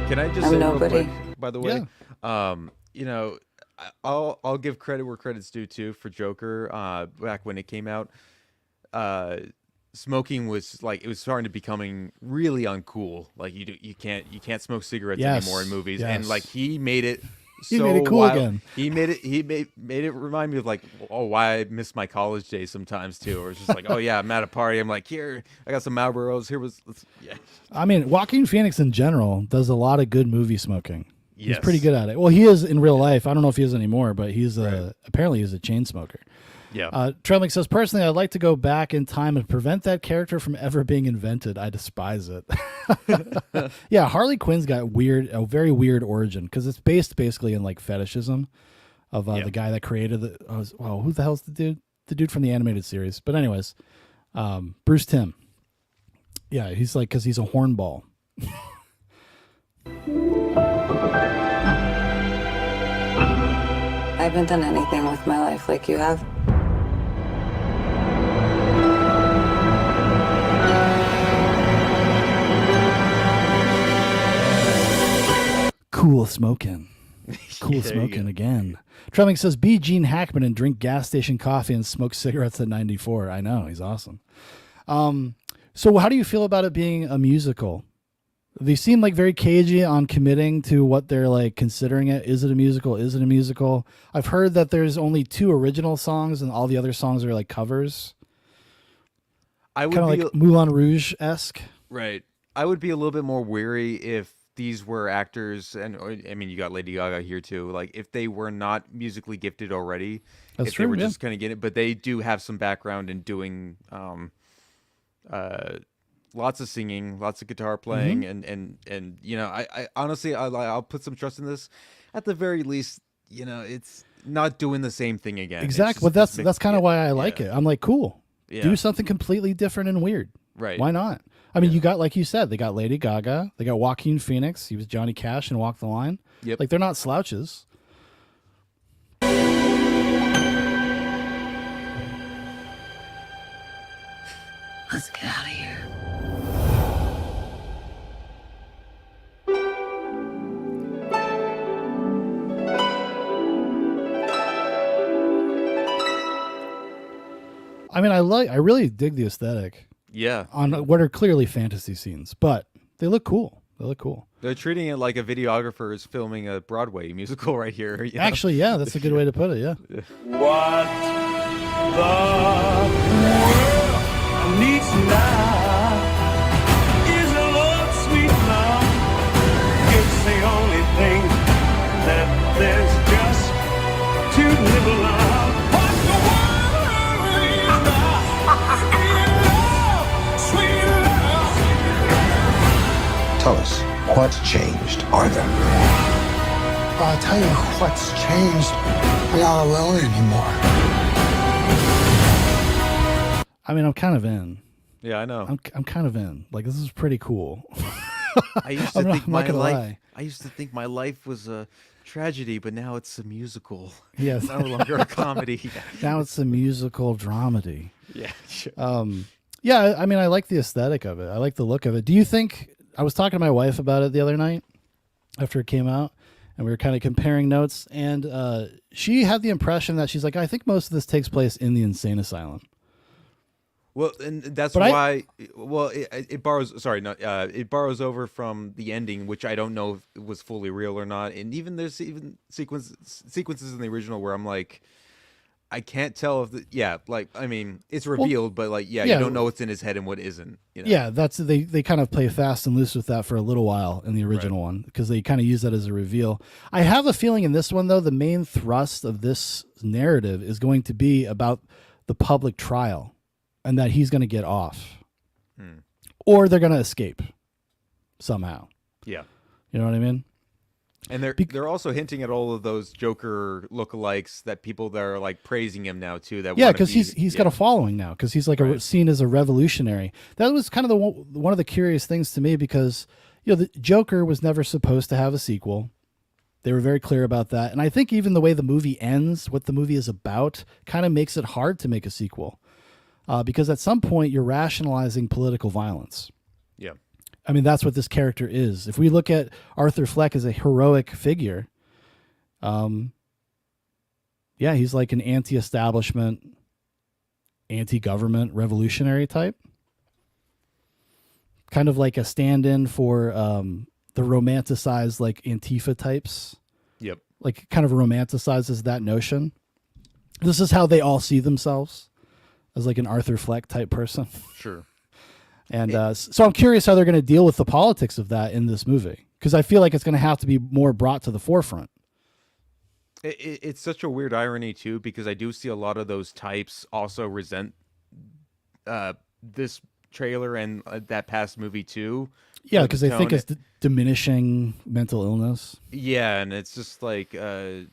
Can I just I'm say nobody. real quick, by the way, you know, I'll give credit where credit's due too for Joker. Back when it came out, smoking was like, it was starting to becoming really uncool. Like you can't smoke cigarettes anymore in movies, and like he made it. He made it cool again. He made it remind me of like, oh, why I miss my college days sometimes too. Or it's just like, oh yeah, I'm at a party. I'm like, here, I got some Marlboros. Yeah. I mean, Joaquin Phoenix in general does a lot of good movie smoking. Yes. He's pretty good at it. Well, he is in real life. I don't know if he is anymore, but he's apparently he's a chain smoker. Yeah. Trelmick says, personally, I'd like to go back in time and prevent that character from ever being invented. I despise it. Yeah, Harley Quinn's got a very weird origin because it's based basically in like fetishism of the guy that created the. Who the hell's the dude? The dude from the animated series. But anyways, Bruce Timm. Yeah, he's like, because he's a hornball. I haven't done anything with my life like you have. Cool smoking. Cool smoking again. Trelmick says, be Gene Hackman and drink gas station coffee and smoke cigarettes at 94. I know, he's awesome. So how do you feel about it being a musical? They seem like very cagey on committing to what they're like considering it. Is it a musical? Is it a musical? I've heard that there's only 2 original songs and all the other songs are like covers. I would kind of be like Moulin Rouge-esque. right. I would be a little bit more wary if these were actors, and I mean, you got Lady Gaga here too. Like, if they were not musically gifted already, That's if true, they were yeah. just kind of getting it, but they do have some background in doing lots of singing, lots of guitar playing, and you know, I honestly, I'll put some trust in this. At the very least, you know, it's not doing the same thing again. Exactly. But that's kind of why I like it. I'm like, cool. Yeah. Do something completely different and weird. Right. Why not? I mean, you got, like you said, they got Lady Gaga, they got Joaquin Phoenix. He was Johnny Cash in Walk the Line. Yep. Like, they're not slouches. Let's get out of here. I mean, I really dig the aesthetic Yeah. on what are clearly fantasy scenes, but they look cool. They look cool. They're treating it like a videographer is filming a Broadway musical right here. You know? Actually, yeah, that's a good way to put it. Yeah. What the world needs now is a love, sweet love. It's the only thing that there's just too little of. What the world needs now is love, sweet love. Tell us, what's changed? Are there? I'll tell you what's changed. I'm not alone anymore. I mean, I'm kind of in. Yeah, I know. I'm kind of in. Like, this is pretty cool. I used to think I'm not gonna life. lie. I used to think my life was a tragedy, but now it's a musical. Yes. It's no longer a comedy. Now it's a musical dramedy. Yeah, sure. Yeah, I mean, I like the aesthetic of it. I like the look of it. Do you think, I was talking to my wife about it the other night after it came out, and we were kind of comparing notes, and she had the impression that she's like, I think most of this takes place in the insane asylum. Well, and that's But why. Well, it borrows. Sorry, no. It borrows over from the ending, which I don't know if it was fully real or not. And even there's even sequences in the original where I'm like, I can't tell if like, I mean, it's revealed, but like, you don't know what's in his head and what isn't. You know? Yeah, that's they kind of play fast and loose with that for a little while in the original one because they kind of use that as a reveal. I have a feeling in this one though, the main thrust of this narrative is going to be about the public trial and that he's going to get off, or they're going to escape somehow. Yeah, you know what I mean. And they're also hinting at all of those Joker lookalikes that people that are like praising him now too. That because he's got a following now because he's like seen as a revolutionary. That was kind of one of the curious things to me because the Joker was never supposed to have a sequel. They were very clear about that, and I think even the way the movie ends, what the movie is about, kind of makes it hard to make a sequel because at some point you're rationalizing political violence. Yeah. I mean, that's what this character is. If we look at Arthur Fleck as a heroic figure, he's like an anti-establishment, anti-government revolutionary type. Kind of like a stand-in for the romanticized like Antifa types. Yep. Like kind of romanticizes that notion. This is how they all see themselves as like an Arthur Fleck type person. Sure. And so I'm curious how they're going to deal with the politics of that in this movie because I feel like it's going to have to be more brought to the forefront. It's such a weird irony too because I do see a lot of those types also resent this trailer and that past movie too. Yeah, because they think it's diminishing mental illness. Yeah, and it's just like I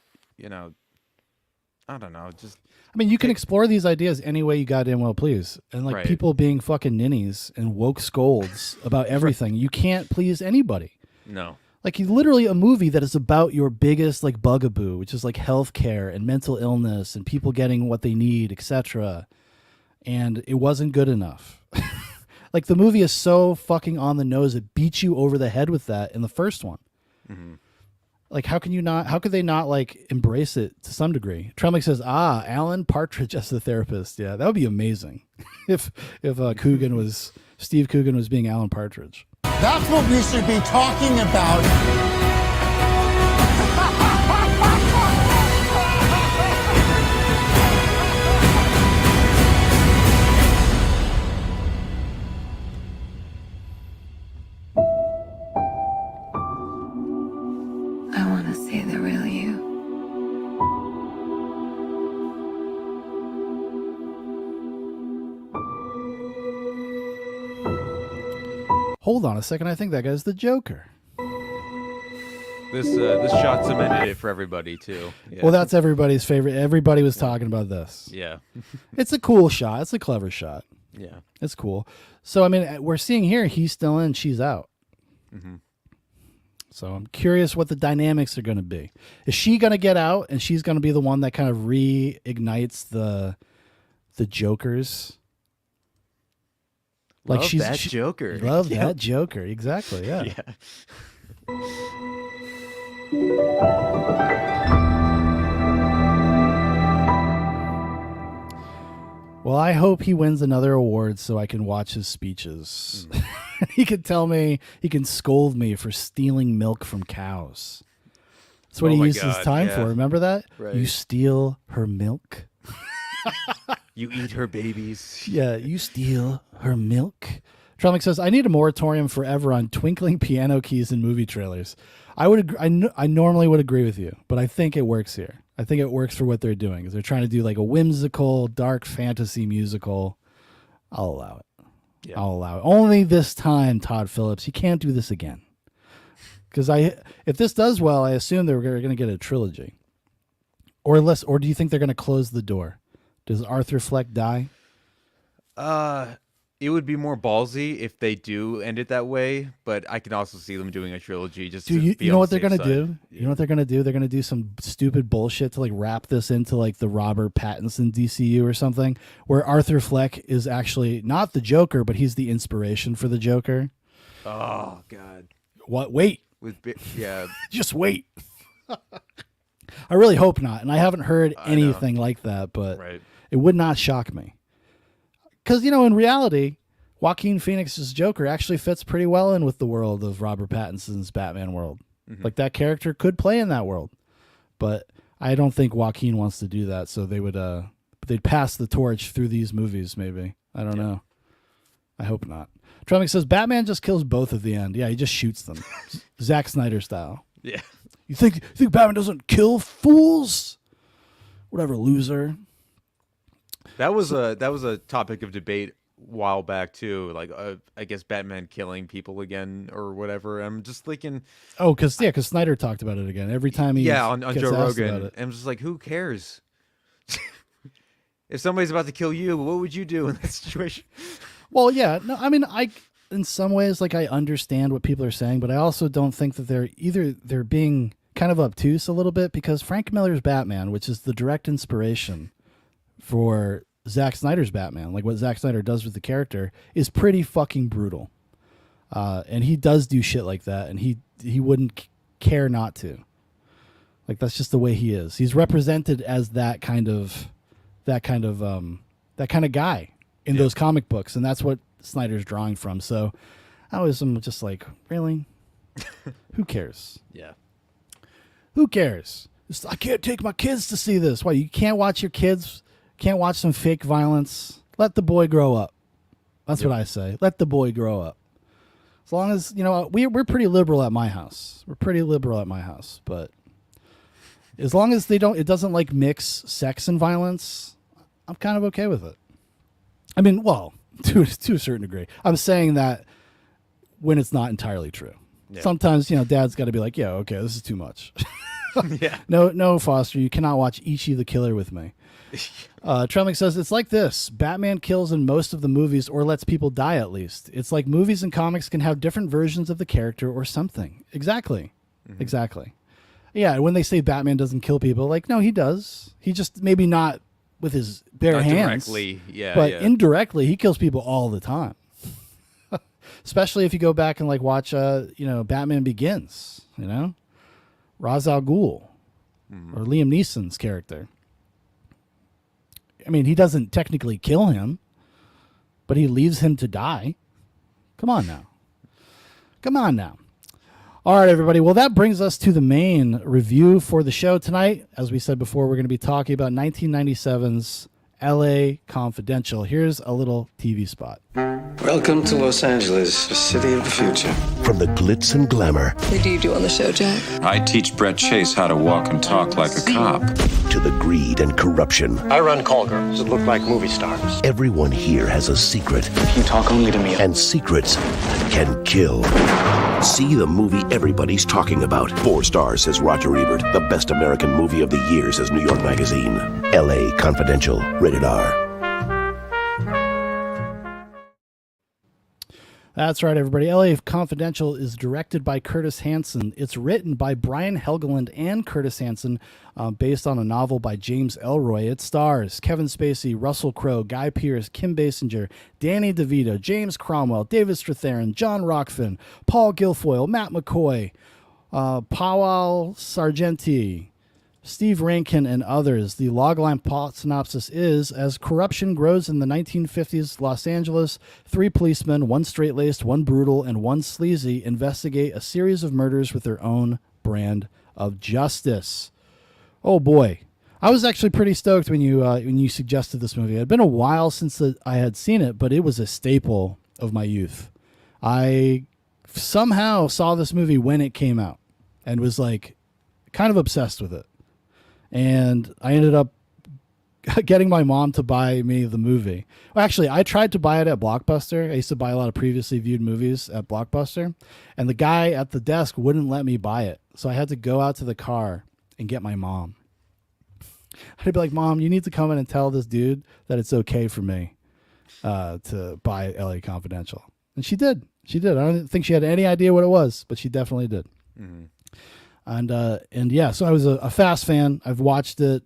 don't know, just. I mean, you can explore these ideas any way you goddamn well please. And like people being fucking ninnies and woke scolds about everything. You can't please anybody. No. Like literally a movie that is about your biggest like bugaboo, which is like healthcare and mental illness and people getting what they need, etc. And it wasn't good enough. Like the movie is so fucking on the nose, it beats you over the head with that in the first one. Mm-hmm. Like, how could they not like embrace it to some degree? Tremlick says, Alan Partridge as the therapist. Yeah, that would be amazing if Steve Coogan was being Alan Partridge. That's what we should be talking about. I want to see the real you. Hold on a second. I think that guy's the Joker. This shot cemented it for everybody too. Yeah. Well, that's everybody's favorite. Everybody was talking about this. Yeah. It's a cool shot. It's a clever shot. Yeah. It's cool. So, I mean, we're seeing here he's still in, she's out. Mm-hmm. So I'm curious what the dynamics are going to be. Is she going to get out and she's going to be the one that kind of reignites the Jokers? Like Joker. Love that Joker. Exactly. Yeah. Well, I hope he wins another award so I can watch his speeches. He can tell me, he can scold me for stealing milk from cows. That's what he used his time for. Remember that? Right. You steal her milk. You eat her babies. Yeah, you steal her milk. Trumlick says, I need a moratorium forever on twinkling piano keys in movie trailers. I normally would agree with you, but I think it works here. I think it works for what they're doing. Is they're trying to do like a whimsical, dark fantasy musical. I'll allow it. Yeah. I'll allow it. Only this time, Todd Phillips. You can't do this again. Because if this does well, I assume they're going to get a trilogy. Or do you think they're going to close the door? Does Arthur Fleck die? It would be more ballsy if they do end it that way, but I can also see them doing a trilogy. You know what they're gonna do? You know what they're gonna do? They're gonna do some stupid bullshit to like wrap this into like the Robert Pattinson DCU or something, where Arthur Fleck is actually not the Joker, but he's the inspiration for the Joker. Oh God! What? Wait. Yeah. Just wait. I really hope not, and I haven't heard anything like that, but it would not shock me. Because, in reality, Joaquin Phoenix's Joker actually fits pretty well in with the world of Robert Pattinson's Batman world. Mm-hmm. Like, that character could play in that world. But I don't think Joaquin wants to do that, so they'd pass the torch through these movies, maybe. I don't know. I hope not. Trummick says, Batman just kills both at the end. Yeah, he just shoots them. Zack Snyder style. Yeah. You think Batman doesn't kill fools? Whatever, loser. That was a topic of debate while back too, like I guess Batman killing people again or whatever. I'm just thinking, Oh, because Snyder talked about it again every time he on gets Joe asked Rogan. about it. I'm just like, who cares? If somebody's about to kill you, what would you do in that situation? Well, yeah, no, I mean, in some ways, like, I understand what people are saying, but I also don't think that they're being kind of obtuse a little bit, because Frank Miller's Batman, which is the direct inspiration for Zack Snyder's Batman, like what Zack Snyder does with the character, is pretty fucking brutal. And he does do shit like that, and he wouldn't care not to. Like, that's just the way he is. He's represented as that kind of guy in those comic books, and that's what Snyder's drawing from. So I was just like, really? Who cares? Yeah. Who cares? I can't take my kids to see this. Why, you can't watch your kids? Can't watch some fake violence? Let the boy grow up. That's what I say. Let the boy grow up. As long as, we're pretty liberal at my house. But as long as it doesn't like mix sex and violence, I'm kind of okay with it. I mean, well, to a certain degree. I'm saying that when it's not entirely true. Yeah. Sometimes, dad's got to be like, yeah, okay, this is too much. Yeah. No, Foster, you cannot watch Ichi the Killer with me. Tremlick says, it's like this. Batman kills in most of the movies, or lets people die at least. It's like movies and comics can have different versions of the character or something. Exactly. Mm-hmm. Exactly. Yeah, when they say Batman doesn't kill people, like, no, he does. He just maybe not with his bare hands. Directly, yeah. But indirectly, he kills people all the time. Especially if you go back and like watch Batman Begins, Ra's al Ghul, or Liam Neeson's character. I mean, he doesn't technically kill him, but he leaves him to die. Come on now. All right, everybody. Well, that brings us to the main review for the show tonight. As we said before, we're going to be talking about 1997's L.A. Confidential. Here's a little TV spot. Welcome to Los Angeles, the city of the future. From the glitz and glamour. What do you do on the show, Jack? I teach Brett Chase how to walk and talk like a cop. To the greed and corruption. I run call girls that look like movie stars. Everyone here has a secret. You talk only to me. And secrets can kill. See the movie everybody's talking about. 4 stars, says Roger Ebert. The best American movie of the year, says New York Magazine. L.A. Confidential. Rated R. That's right, everybody. L.A. Confidential is directed by Curtis Hanson. It's written by Brian Helgeland and Curtis Hanson, based on a novel by James Ellroy. It stars Kevin Spacey, Russell Crowe, Guy Pearce, Kim Basinger, Danny DeVito, James Cromwell, David Strathairn, John Rockfin, Paul Guilfoyle, Matt McCoy, Powell Sargenti, Steve Rankin, and others. The logline plot synopsis is, as corruption grows in the 1950s Los Angeles, 3 policemen, 1 straight-laced, 1 brutal, and 1 sleazy, investigate a series of murders with their own brand of justice. Oh boy. I was actually pretty stoked when you suggested this movie. It had been a while since I had seen it, but it was a staple of my youth. I somehow saw this movie when it came out and was like kind of obsessed with it. And I ended up getting my mom to buy me the movie. Well, actually, I tried to buy it at Blockbuster. I used to buy a lot of previously viewed movies at Blockbuster. And the guy at the desk wouldn't let me buy it. So I had to go out to the car and get my mom. I'd be like, Mom, you need to come in and tell this dude that it's okay for me to buy L.A. Confidential. And she did. I don't think she had any idea what it was, but she definitely did. Mm-hmm. And yeah, so I was a Fast fan. I've watched it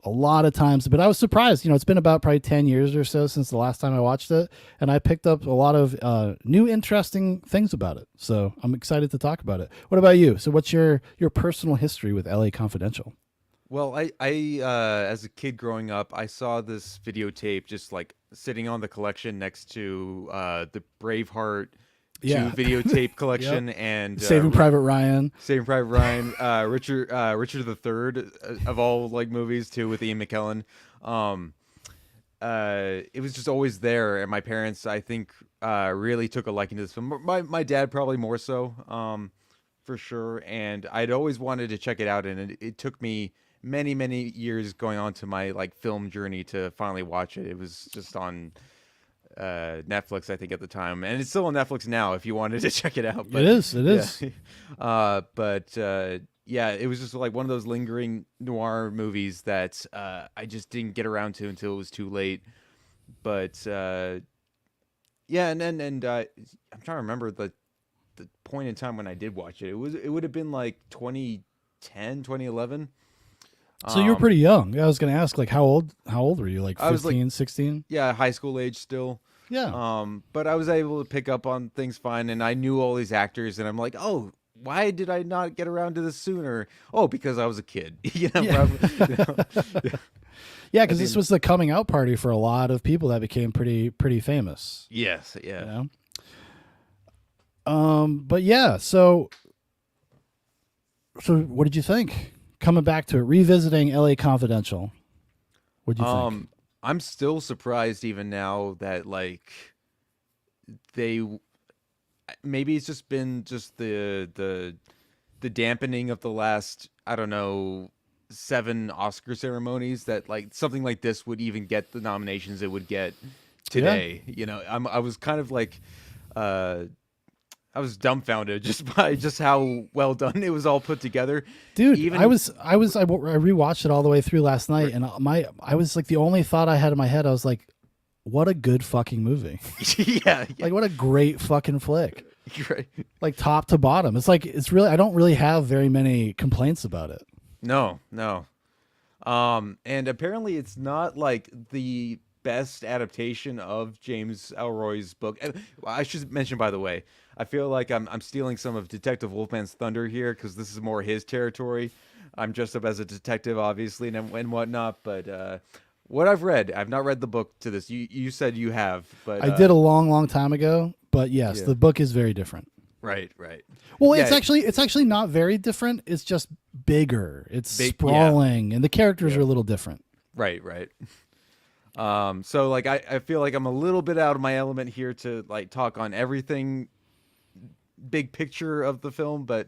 a lot of times, but I was surprised. It's been about probably 10 years or so since the last time I watched it, and I picked up a lot of new interesting things about it. So I'm excited to talk about it. What about you? So what's your personal history with L.A. Confidential? Well, I as a kid growing up, I saw this videotape just like sitting on the collection next to the Braveheart videotape collection. Yep. And Saving Private Ryan, Richard III of all like movies too, with Ian McKellen. It was just always there, and my parents, I think, really took a liking to this film. My dad probably more so, for sure. And I'd always wanted to check it out, and it took me many years going on to my like film journey to finally watch it. It was just on Netflix, I think, at the time, and it's still on Netflix now if you wanted to check it out. It is. Yeah, it was just like one of those lingering noir movies that I just didn't get around to until it was too late. But yeah, and I'm trying to remember the point in time when I did watch it. It would have been like 2010, 2011. So you were pretty young. I was going to ask, like, how old were you? Like 15, I was like, 16? Yeah, high school age still. Yeah. But I was able to pick up on things fine, and I knew all these actors, and I'm like, oh, why did I not get around to this sooner? Oh, because I was a kid. Probably, Yeah, because this was the coming out party for a lot of people that became pretty famous. Yes, yeah. But yeah, so what did you think? Coming back to it, revisiting LA Confidential. What'd you think? I'm still surprised even now that like maybe it's just been the dampening of the last, I don't know, 7 Oscar ceremonies that like something like this would even get the nominations it would get today. Yeah. I was kind of like I was dumbfounded just by how well done it was all put together. Dude, I rewatched it all the way through last night, and I was like, the only thought I had in my head, I was like, what a good fucking movie. Yeah. Like, what a great fucking flick. Right. Like, top to bottom. It's like, I don't really have very many complaints about it. No. And apparently it's not like the best adaptation of James Ellroy's book. I should mention, by the way, I feel like I'm stealing some of Detective Wolfman's thunder here because this is more his territory. I'm dressed up as a detective, obviously, and whatnot. But what I've read, I've not read the book to this. You said you have, but I did a long time ago. But yes, the book is very different. Right. Well, yeah, it's actually not very different. It's just bigger. It's sprawling, and the characters are a little different. Right. So like I feel like I'm a little bit out of my element here to like talk on everything big picture of the film, but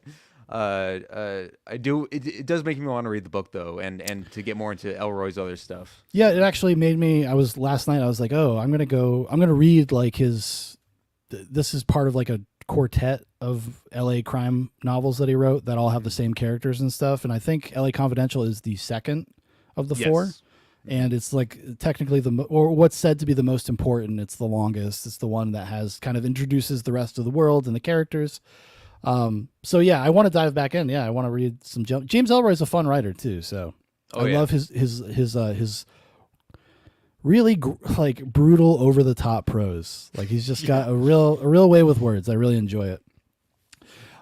it does make me want to read the book though, and to get more into Elroy's other stuff. Yeah, it actually made me, last night I was like, oh, I'm gonna read like this is part of like a quartet of LA crime novels that he wrote that all have the same characters and stuff, and I think LA Confidential is the second of the 4. And it's like technically or what's said to be the most important. It's the longest. It's the one that has kind of introduces the rest of the world and the characters. So yeah, I want to dive back in. Yeah, I want to read some. James Ellroy is a fun writer too. So I love his really like brutal, over the top prose. Like he's just got a real way with words. I really enjoy it.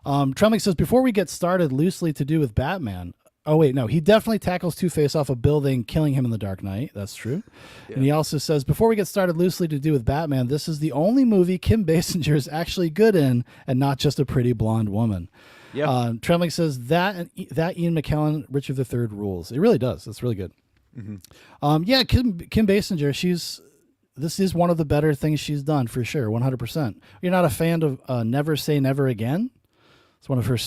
Tremlick says, before we get started, loosely to do with Batman. Oh, wait, no. He definitely tackles Two-Face off a building, killing him in the Dark Knight. That's true. Yeah. And he also says, before we get started loosely to do with Batman, this is the only movie Kim Basinger is actually good in and not just a pretty blonde woman. Yeah. Tremlick says that Ian McKellen, Richard III rules. It really does. It's really good. Mm-hmm. Yeah, Kim Basinger, this is one of the better things she's done for sure, 100%. You're not a fan of Never Say Never Again? It's one of her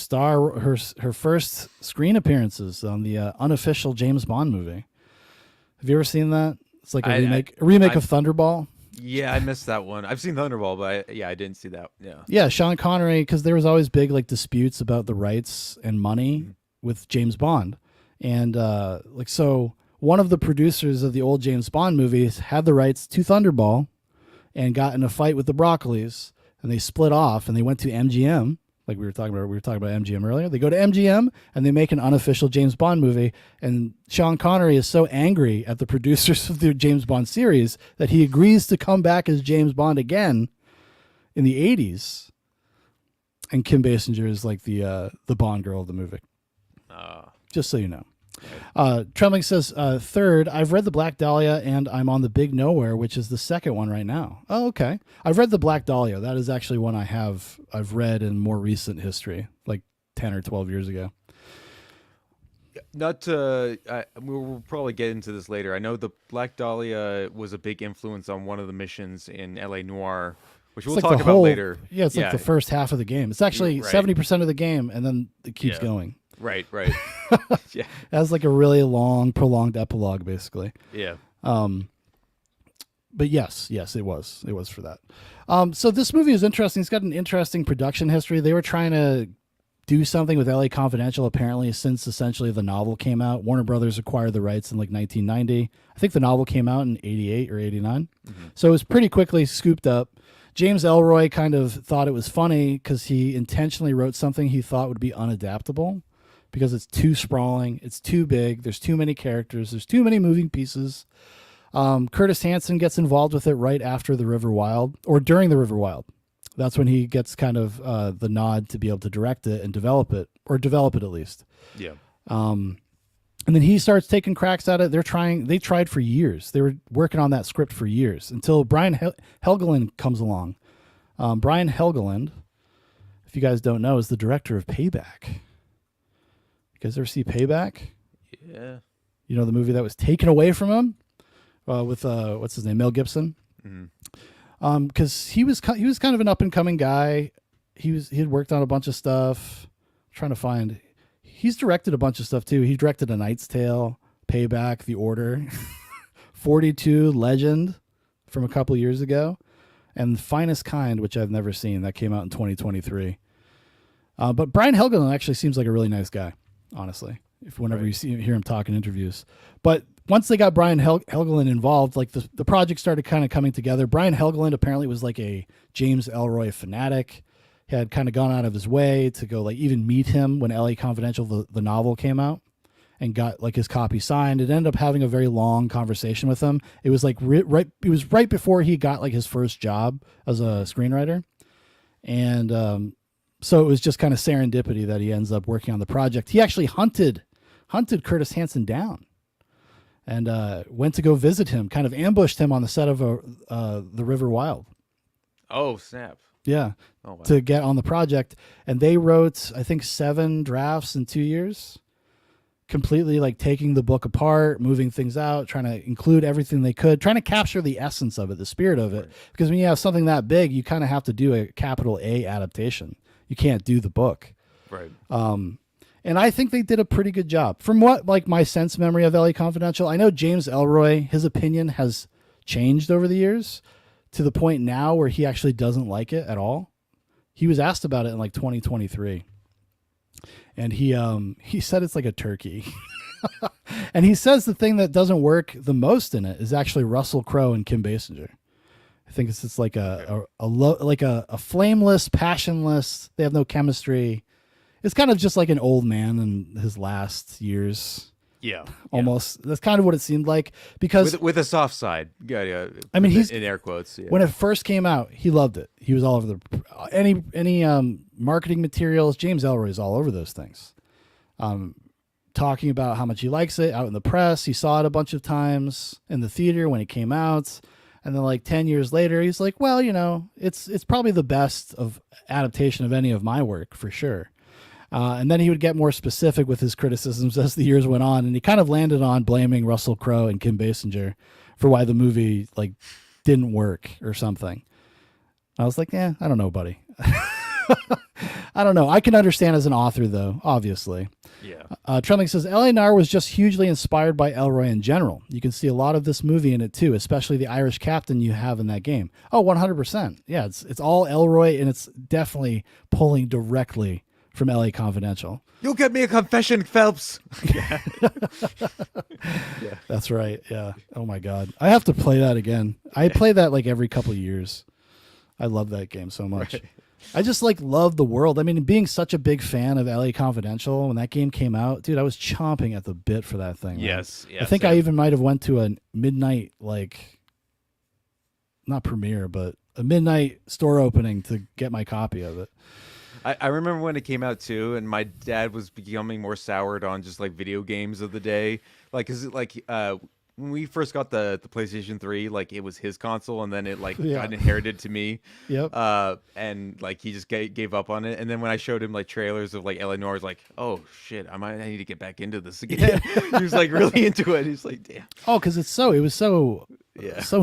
first screen appearances on the unofficial James Bond movie. Have you ever seen that? It's like a remake of Thunderball. Yeah, I missed that one. I've seen Thunderball, but I didn't see that. Yeah, Sean Connery, because there was always big like disputes about the rights and money with James Bond, and so one of the producers of the old James Bond movies had the rights to Thunderball, and got in a fight with the Broccolis, and they split off, and they went to MGM. Like we were talking about MGM earlier. They go to MGM and they make an unofficial James Bond movie. And Sean Connery is so angry at the producers of the James Bond series that he agrees to come back as James Bond again in the 80s. And Kim Basinger is like the Bond girl of the movie. Just so you know. Tremling says, third, I've read The Black Dahlia and I'm on The Big Nowhere, which is the second one right now. Oh, okay. I've read The Black Dahlia. That is actually one I've read in more recent history, like 10 or 12 years ago. We'll probably get into this later. I know The Black Dahlia was a big influence on one of the missions in LA Noir, which we'll talk about later. Yeah, it's like the first half of the game. It's actually 70% of the game, and then it keeps going. Right. Yeah. It has like a really long, prolonged epilogue, basically. Yeah. but yes, it was for that. So this movie is interesting. It's got an interesting production history. They were trying to do something with LA Confidential apparently since essentially the novel came out. Warner Brothers acquired the rights in like 1990. I think the novel came out in 88 or 89. So it was pretty quickly scooped up. James Ellroy kind of thought it was funny because he intentionally wrote something he thought would be unadaptable because it's too sprawling, it's too big, there's too many characters, there's too many moving pieces. Curtis Hanson gets involved with it right after The River Wild, or during The River Wild. That's when he gets kind of the nod to be able to direct it and develop it, or develop it at least. Yeah. And then he starts taking cracks at it. They tried for years. They were working on that script for years until Brian Helgeland comes along. Brian Helgeland, if you guys don't know, is the director of Payback. You guys ever see Payback? Yeah. You know the movie that was taken away from him with what's his name, Mel Gibson. Because he was kind of an up and coming guy. He had worked on a bunch of stuff. I'm trying to find. He's directed a bunch of stuff too. He directed A Knight's Tale, Payback, The Order, 42, Legend from a couple years ago, and Finest Kind, which I've never seen. That came out in 2023. But Brian Helgeland actually seems like a really nice guy, honestly, whenever you hear him talk in interviews. But once they got Brian Helgeland involved, like the project started kind of coming together. Brian Helgeland apparently was like a James Ellroy fanatic. He had kind of gone out of his way to go like even meet him when LA Confidential, the novel, came out, and got like his copy signed. It ended up having a very long conversation with him. It was like right before he got like his first job as a screenwriter. And so it was just kind of serendipity that he ends up working on the project. He actually hunted Curtis Hanson down and went to go visit him, kind of ambushed him on the set of The River Wild. Oh, snap. Yeah. Oh, wow. To get on the project. And they wrote, I think, 7 drafts in 2 years, completely like taking the book apart, moving things out, trying to include everything they could, trying to capture the essence of it, the spirit of it. Because when you have something that big, you kind of have to do a capital A adaptation. You can't do the book. Right. And I think they did a pretty good job. From what like my sense memory of LA Confidential, I know James Ellroy, his opinion has changed over the years to the point now where he actually doesn't like it at all. He was asked about it in like 2023. And he said it's like a turkey. And he says the thing that doesn't work the most in it is actually Russell Crowe and Kim Basinger. I think it's like a flameless, passionless, they have no chemistry. It's kind of just like an old man in his last years. Yeah. Almost. Yeah. That's kind of what it seemed like, because with a soft side. Yeah. I mean, he's in air quotes. Yeah. When it first came out, he loved it. He was all over any marketing materials. James Ellroy is all over those things. Talking about how much he likes it out in the press. He saw it a bunch of times in the theater when it came out. And then like 10 years later, he's like, well, you know, it's probably the best of adaptation of any of my work for sure. And then he would get more specific with his criticisms as the years went on. And he kind of landed on blaming Russell Crowe and Kim Basinger for why the movie like didn't work or something. I was like, I don't know, buddy. I don't know. I can understand as an author, though, obviously. Yeah. Trembling says, L.A. Noir was just hugely inspired by Ellroy in general. You can see a lot of this movie in it, too, especially the Irish captain you have in that game. Oh, 100%. Yeah, it's all Ellroy, and it's definitely pulling directly from L.A. Confidential. You'll get me a confession, Phelps. Yeah. That's right. Yeah. Oh, my God. I have to play that again. I play that like every couple of years. I love that game so much. Right. I just like love the world. I mean, being such a big fan of LA Confidential, when that game came out, dude, I was chomping at the bit for that thing. Yes. I think I even might have went to a midnight, like, not premiere, but a midnight store opening to get my copy of it. I remember when it came out too, and my dad was becoming more soured on just like video games of the day. Like, cause when we first got the PlayStation 3, like it was his console, and then it like got inherited to me. Yep. And like he just gave up on it. And then when I showed him like trailers of like L.A. Noir, he's like, oh shit, I need to get back into this again. He was like really into it. He's like, damn. Oh, because it was so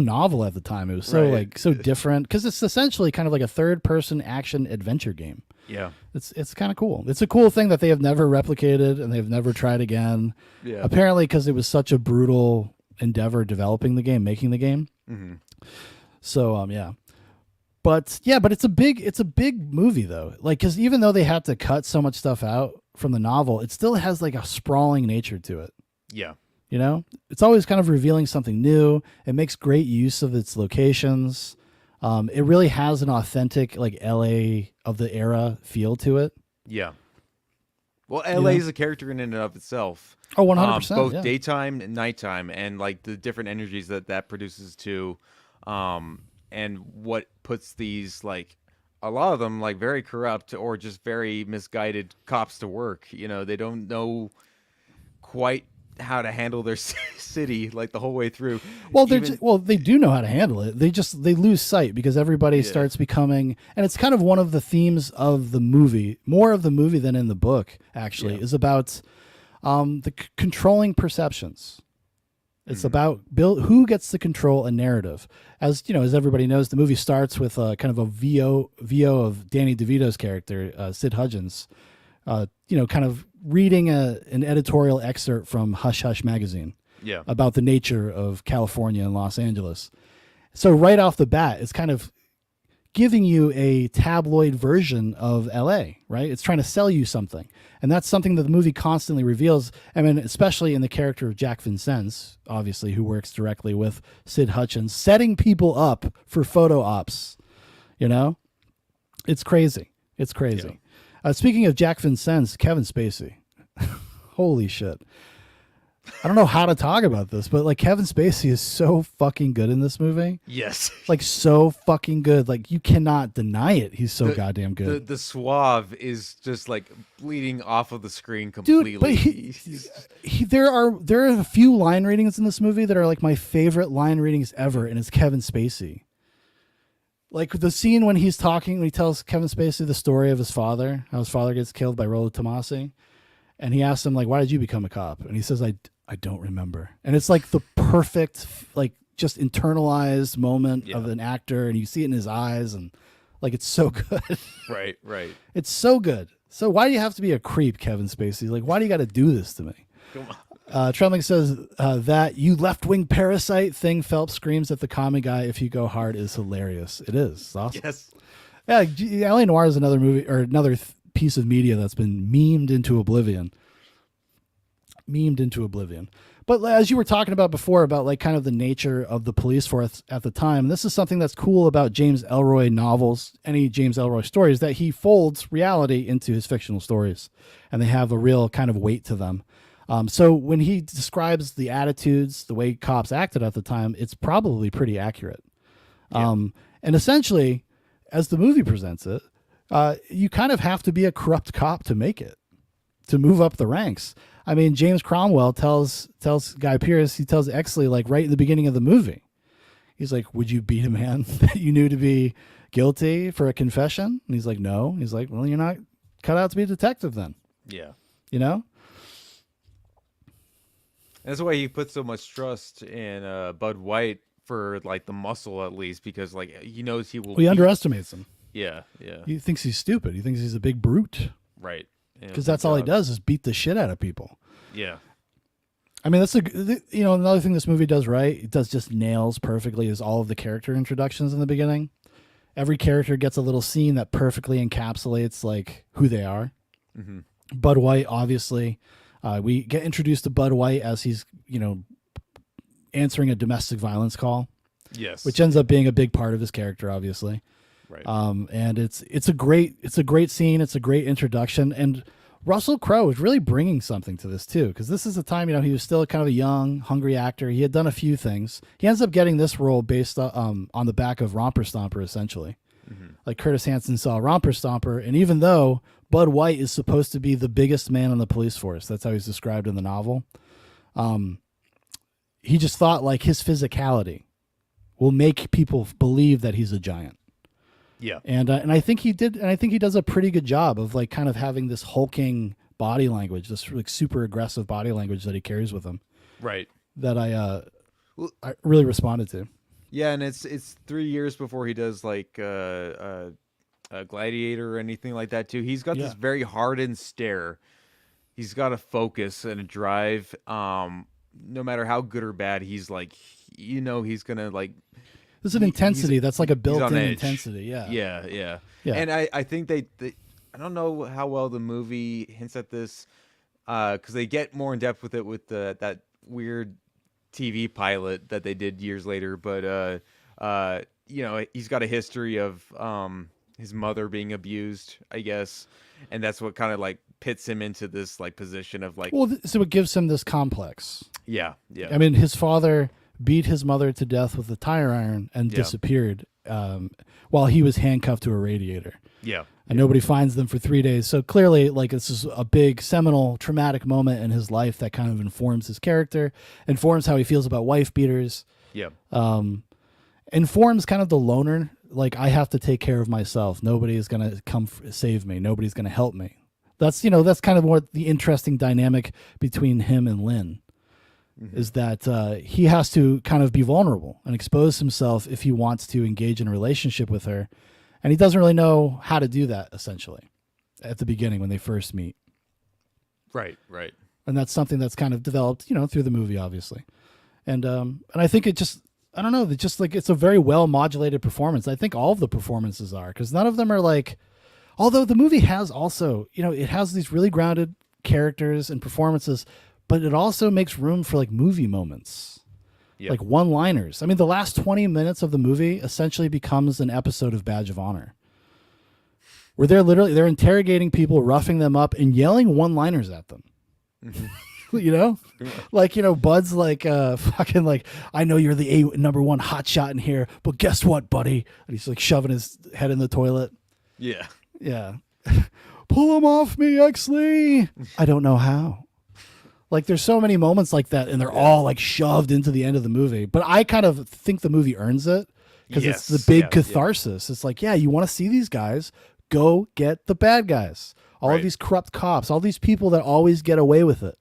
novel at the time. It was so like so different, because it's essentially kind of like a third-person action adventure game. Yeah, it's kind of cool. It's a cool thing that they have never replicated and they've never tried again. Yeah, apparently because it was such a brutal endeavor developing the game, making the game. So yeah. But it's a big movie though. Like, because even though they had to cut so much stuff out from the novel, it still has like a sprawling nature to it. Yeah. You know, it's always kind of revealing something new. It makes great use of its locations. It really has an authentic like LA of the era feel to it. Yeah. Well, LA is a character in and of itself. Oh, 100%. Both daytime and nighttime, and like the different energies that produces too. And what puts these, like, a lot of them, like, very corrupt or just very misguided cops to work. You know, they don't know quite how to handle their city, like, the whole way through. Well, they do know how to handle it. They lose sight because everybody starts becoming, and it's kind of one of the themes of the movie, more of the movie than in the book, actually, is about the controlling perceptions. It's about who gets to control a narrative. As you know, as everybody knows, the movie starts with kind of a VO of Danny DeVito's character, Sid Hudgens, kind of reading an editorial excerpt from Hush Hush magazine about the nature of California and Los Angeles. So right off the bat, it's kind of giving you a tabloid version of LA, right? It's trying to sell you something. And that's something that the movie constantly reveals. I mean, especially in the character of Jack Vincennes, obviously, who works directly with Sid Hutchins, setting people up for photo ops. You know, it's crazy. It's crazy. Yeah. Speaking of Jack Vincennes, Kevin Spacey. Holy shit. I don't know how to talk about this, but like Kevin Spacey is so fucking good in this movie. Yes. Like so fucking good. Like you cannot deny it. He's so goddamn good. The suave is just like bleeding off of the screen completely. Dude, but there are a few line readings in this movie that are like my favorite line readings ever, and it's Kevin Spacey. Like the scene when he tells Kevin Spacey the story of his father, how his father gets killed by Rollo Tomasi. And he asks him, like, why did you become a cop? And he says, I don't remember. And it's like the perfect, like, just internalized moment of an actor. And you see it in his eyes. And, like, it's so good. Right. It's so good. So why do you have to be a creep, Kevin Spacey? Like, why do you got to do this to me? Come on. Trembling says that you left-wing parasite thing Phelps screams at the comic guy if you go hard is hilarious. It is. It's awesome. Yes. Yeah, LA Noir is another movie, or another piece of media that's been memed into oblivion. But as you were talking about before, about like kind of the nature of the police force at the time, this is something that's cool about James Ellroy novels, any James Ellroy stories, that he folds reality into his fictional stories, and they have a real kind of weight to them. So when he describes the attitudes, the way cops acted at the time, it's probably pretty accurate. And essentially, as the movie presents it, you kind of have to be a corrupt cop to make it, to move up the ranks. I mean, James Cromwell tells Guy Pearce, he tells Exley, like right in the beginning of the movie, he's like, would you beat a man that you knew to be guilty for a confession? And he's like, no. He's like, well, you're not cut out to be a detective then. Yeah. You know? That's why he puts so much trust in Bud White for like the muscle, at least, because like he knows he will. Well, he underestimates him. Yeah. He thinks he's stupid. He thinks he's a big brute. Right. Because that's all he does is beat the shit out of people. Yeah. I mean, that's another thing this movie does right. It does just nails perfectly is all of the character introductions in the beginning. Every character gets a little scene that perfectly encapsulates like who they are. Mm-hmm. Bud White, obviously, we get introduced to Bud White as he's answering a domestic violence call. Yes. Which ends up being a big part of his character, obviously. Right. And it's a great scene. It's a great introduction, and Russell Crowe is really bringing something to this too, because this is a time he was still kind of a young, hungry actor. He had done a few things. He ends up getting this role based on the back of Romper Stomper, essentially. Mm-hmm. Like Curtis Hanson saw Romper Stomper, and even though Bud White is supposed to be the biggest man on the police force, that's how he's described in the novel. He just thought like his physicality will make people believe that he's a giant. Yeah. And I think he did, and I think he does a pretty good job of like kind of having this hulking body language, this like super aggressive body language that he carries with him. Right. That I really responded to. Yeah, and it's 3 years before he does like a Gladiator or anything like that too. He's got this very hardened stare. He's got a focus and a drive. No matter how good or bad, he's like he's gonna like. There's an intensity that's like a he's on built-in edge. intensity. Yeah. Yeah. Yeah. And I think they I don't know how well the movie hints at this, because they get more in depth with it with that weird TV pilot that they did years later. But he's got a history of his mother being abused, I guess, and that's what kind of like pits him into this like position of like. Well, so it gives him this complex. Yeah. I mean, his father beat his mother to death with a tire iron and disappeared while he was handcuffed to a radiator. Yeah. And nobody finds them for 3 days. So clearly, like, this is a big seminal traumatic moment in his life that kind of informs his character, informs how he feels about wife beaters. Yeah. Informs kind of the loner. Like, I have to take care of myself. Nobody is going to come save me. Nobody's going to help me. That's kind of what the interesting dynamic between him and Lynn is, that he has to kind of be vulnerable and expose himself if he wants to engage in a relationship with her. And he doesn't really know how to do that, essentially, at the beginning when they first meet. Right. And that's something that's kind of developed, through the movie, obviously. And I think it just, I don't know, it's a very well modulated performance. I think all of the performances are, because none of them are like, although the movie has also, it has these really grounded characters and performances, but it also makes room for like movie moments. Yep. Like one-liners. I mean, the last 20 minutes of the movie essentially becomes an episode of Badge of Honor, where they're interrogating people, roughing them up, and yelling one-liners at them. Bud's like, fucking like, I know you're the number one hotshot in here, but guess what, buddy? And he's like shoving his head in the toilet. Yeah. Pull him off me, Exley. I don't know how. Like, there's so many moments like that, and they're all like shoved into the end of the movie. But I kind of think the movie earns it because it's the big catharsis. It's like, you want to see these guys, go get the bad guys. All of these corrupt cops, all these people that always get away with it.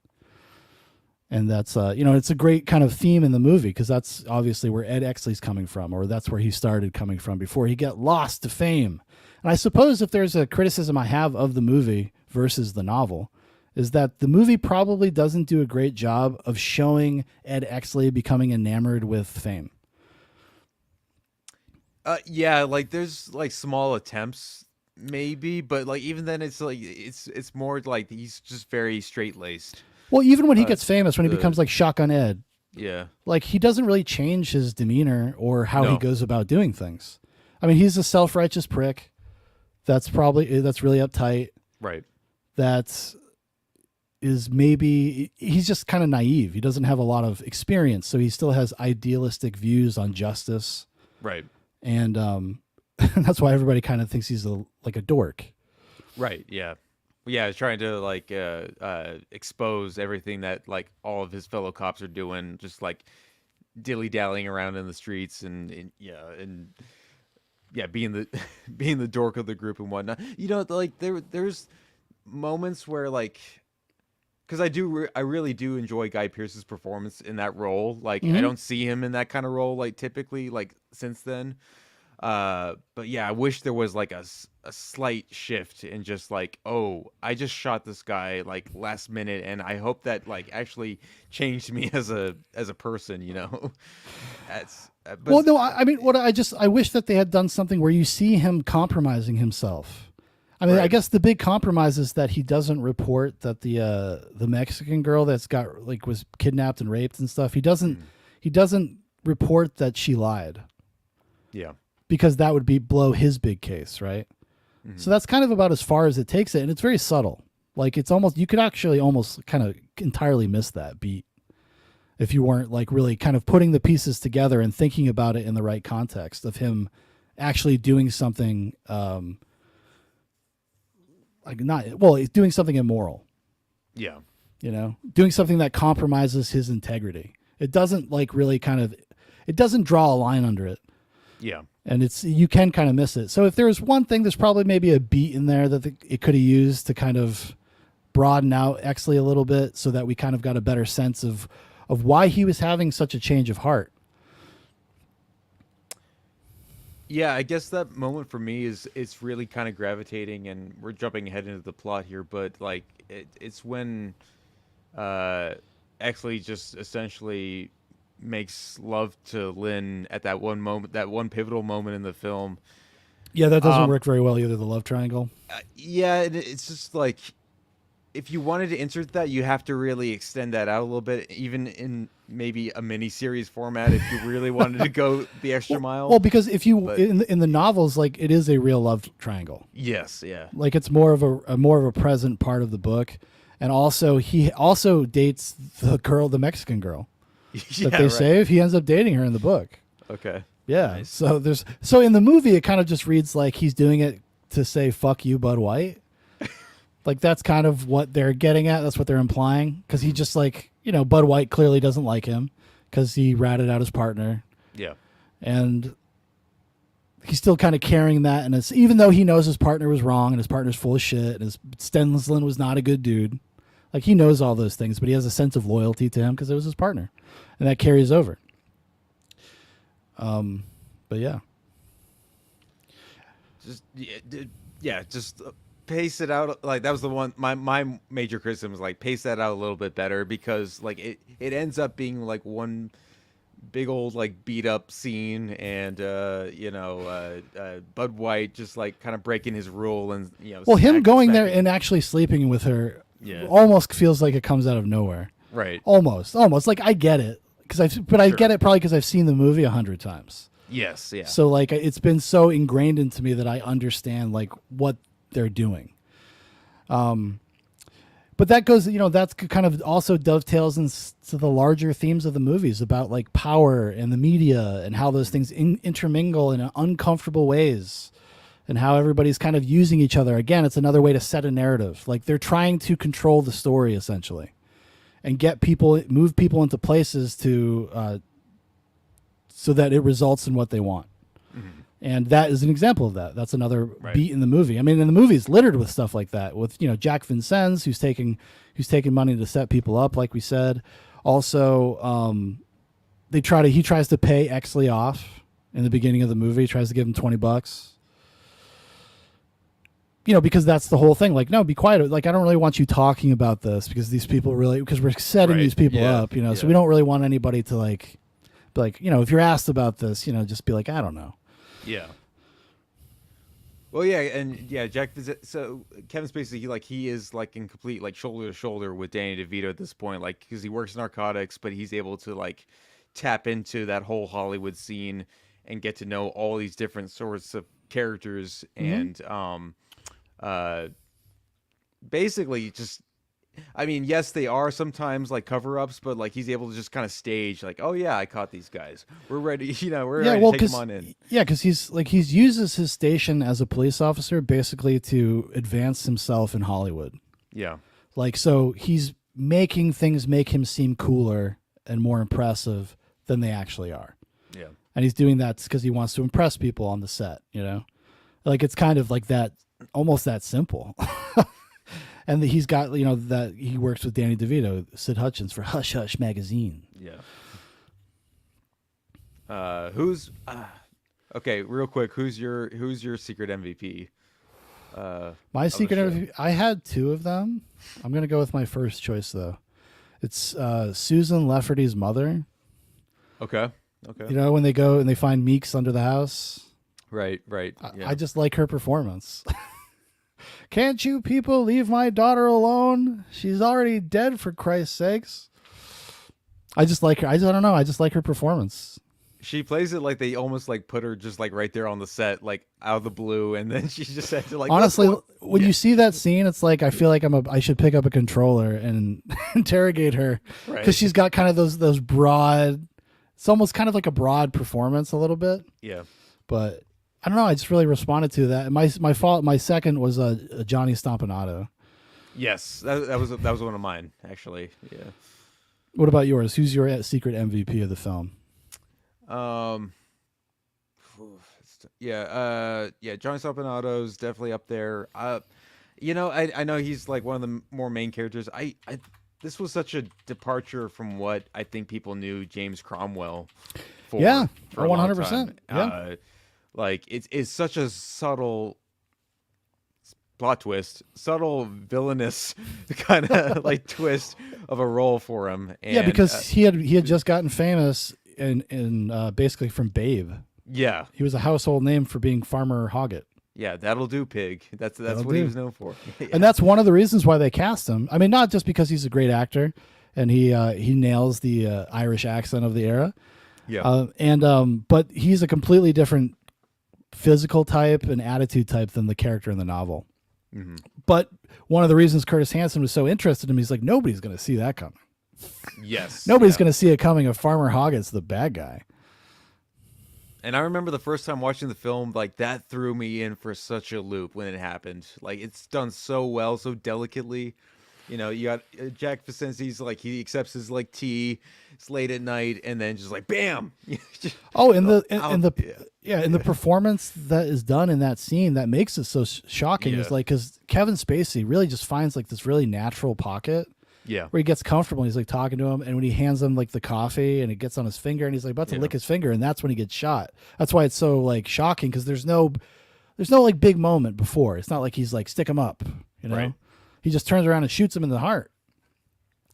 And that's, it's a great kind of theme in the movie, because that's obviously where Ed Exley's coming from, or that's where he started coming from before he got lost to fame. And I suppose if there's a criticism I have of the movie versus the novel, is that the movie probably doesn't do a great job of showing Ed Exley becoming enamored with fame. Like there's like small attempts maybe, but like even then it's like it's more like he's just very straight-laced. Well, even when he gets famous, when he becomes like Shotgun Ed, like he doesn't really change his demeanor or how he goes about doing things. I mean, he's a self-righteous prick. That's really uptight. Right. That is maybe he's just kind of naive. He doesn't have a lot of experience, so he still has idealistic views on justice. Right. And that's why everybody kind of thinks he's like a dork. Right. Yeah. Yeah. Trying to like expose everything that like all of his fellow cops are doing, just like dilly-dallying around in the streets and being the dork of the group and whatnot. Like there's moments where like, because I really do enjoy Guy Pearce's performance in that role. Like I don't see him in that kind of role like typically like since then. But yeah, I wish there was like a slight shift in just like, oh, I just shot this guy like last minute, and I hope that like actually changed me as a person. That's. Well, no, I mean, I wish that they had done something where you see him compromising himself. I mean, I guess the big compromise is that he doesn't report that the Mexican girl that's was kidnapped and raped and stuff. He doesn't report that she lied. Yeah. Because that would blow his big case, right? Mm-hmm. So that's kind of about as far as it takes it, and it's very subtle. Like it's almost, you could actually almost kind of entirely miss that beat if you weren't like really kind of putting the pieces together and thinking about it in the right context of him actually doing something doing something immoral. Yeah. Doing something that compromises his integrity. It doesn't like really it doesn't draw a line under it. Yeah. And you can kind of miss it. So if there was one thing, there's probably maybe a beat in there that it could have used to kind of broaden out Exley a little bit so that we kind of got a better sense of why he was having such a change of heart. Yeah, I guess that moment for me it's really kind of gravitating, and we're jumping ahead into the plot here, but like it's when Exley just essentially makes love to Lynn at that one moment, that one pivotal moment in the film. Yeah, that doesn't work very well either, the love triangle. Yeah, it's just like, if you wanted to insert that, you have to really extend that out a little bit, even in maybe a mini-series format, if you really wanted to go the extra mile. Well, because if you in the novels, like, it is a real love triangle. Yes, yeah. Like, it's more of a present part of the book, and also he also dates the Mexican girl that they save. He ends up dating her in the book. Okay. Yeah. Nice. So in the movie, it kind of just reads like he's doing it to say "fuck you, Bud White." Like, that's kind of what they're getting at. That's what they're implying. Because he just, like, Bud White clearly doesn't like him because he ratted out his partner. Yeah. And he's still kind of carrying that. And it's, even though he knows his partner was wrong and his partner's full of shit and Stenslin was not a good dude. Like, he knows all those things, but he has a sense of loyalty to him because it was his partner. And that carries over. But yeah. Just pace it out. Like, that was the one, my major criticism was, like, pace that out a little bit better, because, like, it ends up being like one big old, like, beat up scene, and Bud White just, like, kind of breaking his rule, and well, him going there and actually sleeping with her almost feels like it comes out of nowhere. Right. Almost. Like, I get it I get it probably because I've seen the movie 100 times. Yes. Yeah. So, like, it's been so ingrained into me that I understand, like, what they're doing. But that goes, that's kind of also dovetails into the larger themes of the movies about, like, power and the media and how those things intermingle in uncomfortable ways, and how everybody's kind of using each other. Again, it's another way to set a narrative. Like, they're trying to control the story essentially, and move people into places to, so that it results in what they want. Mm-hmm. And that is an example of that. That's another beat in the movie. I mean, and the movie's littered with stuff like that, with, Jack Vincennes, who's taking money to set people up, like we said. Also, he tries to pay Exley off in the beginning of the movie. He tries to give him $20. Because that's the whole thing. Like, no, be quiet. Like, I don't really want you talking about this because these people because we're setting these people up, so we don't really want anybody to, like, be like, if you're asked about this, just be like, I don't know. Yeah. Well, yeah, and Jack. So Kevin Spacey, he is, like, in complete, like, shoulder to shoulder with Danny DeVito at this point, like, because he works narcotics, but he's able to, like, tap into that whole Hollywood scene and get to know all these different sorts of characters, and basically just. I mean, yes, they are sometimes, like, cover-ups, but, like, he's able to just kind of stage, like, oh yeah, I caught these guys. We're ready, we're ready to take them on in. Yeah, because he's uses his station as a police officer basically to advance himself in Hollywood. Yeah. Like, so he's making things make him seem cooler and more impressive than they actually are. Yeah. And he's doing that because he wants to impress people on the set, Like, it's kind of like that, almost that simple. And he's got, that he works with Danny DeVito, Sid Hutchins, for Hush Hush magazine. Yeah. Okay, real quick, who's your secret MVP? My secret MVP, I had two of them. I'm gonna go with my first choice though. It's Susan Lafferty's mother. Okay. When they go and they find Meeks under the house. Right. Yeah. I just like her performance. Can't you people leave my daughter alone? She's already dead, for Christ's sakes. I just like her. I don't know. I just like her performance. She plays it like they almost, like, put her just, like, right there on the set, like, out of the blue, and then she just had to, like. Honestly, when you see that scene, it's like I feel like I should pick up a controller and interrogate her, because she's got kind of those broad. It's almost kind of like a broad performance, a little bit. Yeah. But I don't know. I just really responded to that. My second was Johnny Stompanato. Yes, that was one of mine, actually. Yeah. What about yours? Who's your secret MVP of the film? Johnny Stoppanato's definitely up there. I know he's, like, one of the more main characters. This was such a departure from what I think people knew James Cromwell for. Yeah, for a 100%. Yeah. Like, it's such a subtle plot twist, subtle villainous kind of like twist of a role for him. And, yeah, because he had just gotten famous in basically from Babe. Yeah, he was a household name for being Farmer Hoggett. Yeah, that'll do, Pig. That's what he was known for. Yeah. And that's one of the reasons why they cast him. I mean, not just because he's a great actor and he nails the Irish accent of the era. Yeah. But he's a completely different physical type and attitude type than the character in the novel. Mm-hmm. But one of the reasons Curtis Hanson was so interested in him, he's like, nobody's going to see that coming. Yes. Nobody's going to see it coming if Farmer Hoggett's the bad guy. And I remember the first time watching the film, like that threw me in for such a loop when it happened. Like it's done so well, so delicately. You know, you got Jack Vicente's like he accepts his like tea. It's late at night, and then just like bam. The performance that is done in that scene that makes it so shocking is like because Kevin Spacey really just finds like this really natural pocket. Yeah, where he gets comfortable and he's like talking to him, and when he hands him like the coffee and it gets on his finger and he's like about to lick his finger, and that's when he gets shot. That's why it's so like shocking because there's no like big moment before. It's not like he's like stick him up, you know. Right. He just turns around and shoots him in the heart.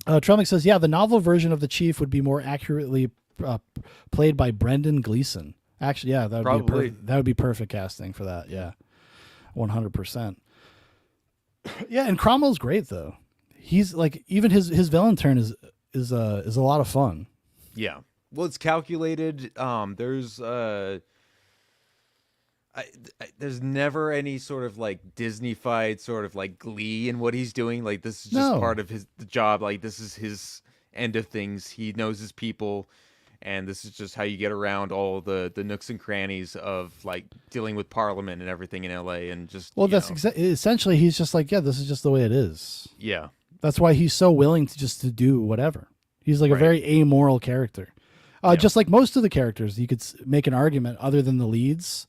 Trummick says, yeah, the novel version of the chief would be more accurately played by Brendan Gleeson. Actually, yeah, that would be perfect casting for that. Yeah, 100%. Yeah, and Cromwell's great though. He's like even his villain turn is a lot of fun. Yeah, well, it's calculated. There's never any sort of like Disney-fied sort of like glee in what he's doing. Like this is just part of the job. Like this is his end of things. He knows his people, and this is just how you get around all the nooks and crannies of like dealing with Parliament and everything in LA. And just essentially he's just like, yeah, this is just the way it is. Yeah. That's why he's so willing to do whatever. He's like a very amoral character. Just like most of the characters, you could make an argument other than the leads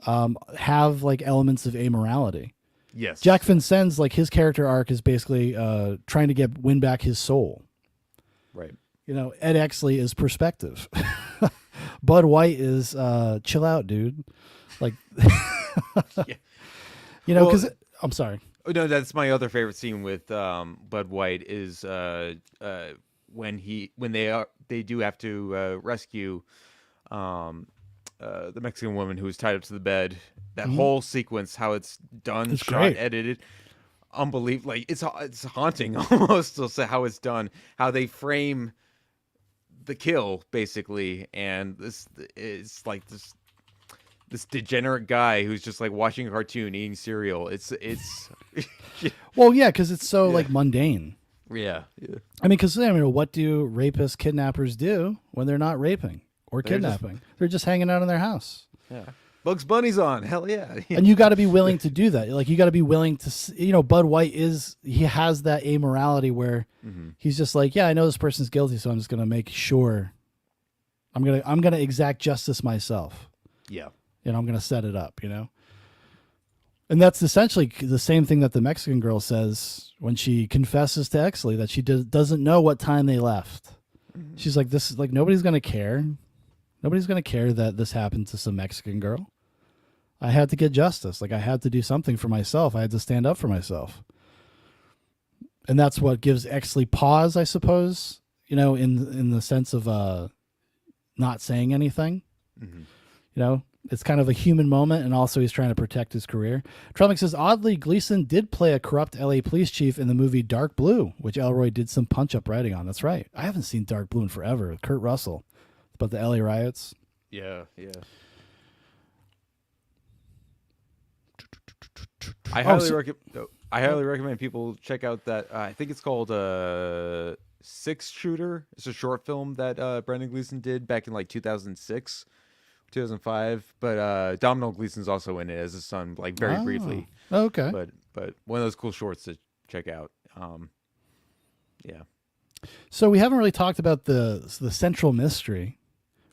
have like elements of amorality. Yes. Jack Vincennes, like his character arc is basically trying to win back his soul. Right. You know, Ed Exley is perspective. Bud White is chill out, dude. Like, you know, because I'm sorry. Oh, no, that's my other favorite scene with Bud White is when they do have to rescue the Mexican woman who was tied up to the bed. That whole sequence, how it's done, it's shot, great. edited, unbelievable. Like it's haunting almost to say how it's done, how they frame the kill basically, and this is like this degenerate guy who's just like watching a cartoon, eating cereal. It's well, yeah, because it's so like mundane. Yeah. I mean, because what do rapists, kidnappers do when they're not raping or kidnapping? They're just hanging out in their house. Yeah. Bugs Bunny's on. Hell yeah. And you got to be willing to do that. Like you got to be willing to, Bud White he has that amorality where he's just like, yeah, I know this person's guilty, so I'm just going to make sure I'm going to exact justice myself. Yeah. And I'm going to set it up, And that's essentially the same thing that the Mexican girl says when she confesses to Exley that she doesn't know what time they left. She's like, this is like, nobody's going to care. Nobody's going to care that this happened to some Mexican girl. I had to get justice. Like I had to do something for myself. I had to stand up for myself. And that's what gives Exley pause, I suppose, in the sense of not saying anything. It's kind of a human moment, and also he's trying to protect his career. Trummick says, oddly, Gleason did play a corrupt LA police chief in the movie Dark Blue, which Elroy did some punch-up writing on. That's right. I haven't seen Dark Blue in forever. Kurt Russell. About the LA riots. Yeah. I highly recommend people check out that. I think it's called Six Shooter. It's a short film that Brendan Gleeson did back in like 2006, 2005. But Domhnall Gleeson's also in it as his son, like very briefly. Okay. But one of those cool shorts to check out. Yeah. So we haven't really talked about the central mystery,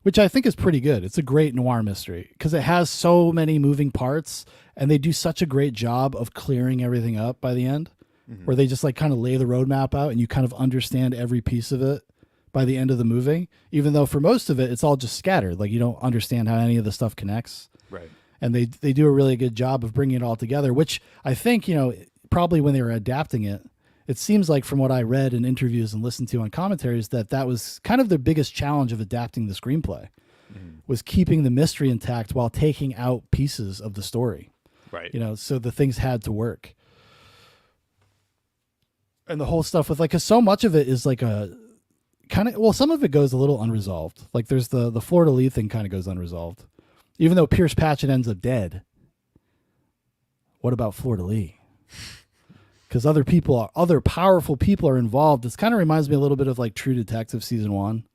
which I think is pretty good. It's a great noir mystery because it has so many moving parts, and they do such a great job of clearing everything up by the end, where they just like kind of lay the roadmap out and you kind of understand every piece of it by the end of the movie, even though for most of it, it's all just scattered. Like you don't understand how any of the stuff connects. Right. And they do a really good job of bringing it all together, which I think, probably when they were adapting it, it seems like from what I read in interviews and listened to on commentaries that was kind of the biggest challenge of adapting the screenplay, was keeping the mystery intact while taking out pieces of the story. Right. So the things had to work. And the whole stuff with because so much of it is like a kind of, some of it goes a little unresolved. Like there's the fleur-de-lis thing kind of goes unresolved. Even though Pierce Patchett ends up dead. What about fleur-de-lis? Because other powerful people are involved. This kind of reminds me a little bit of like True Detective season 1.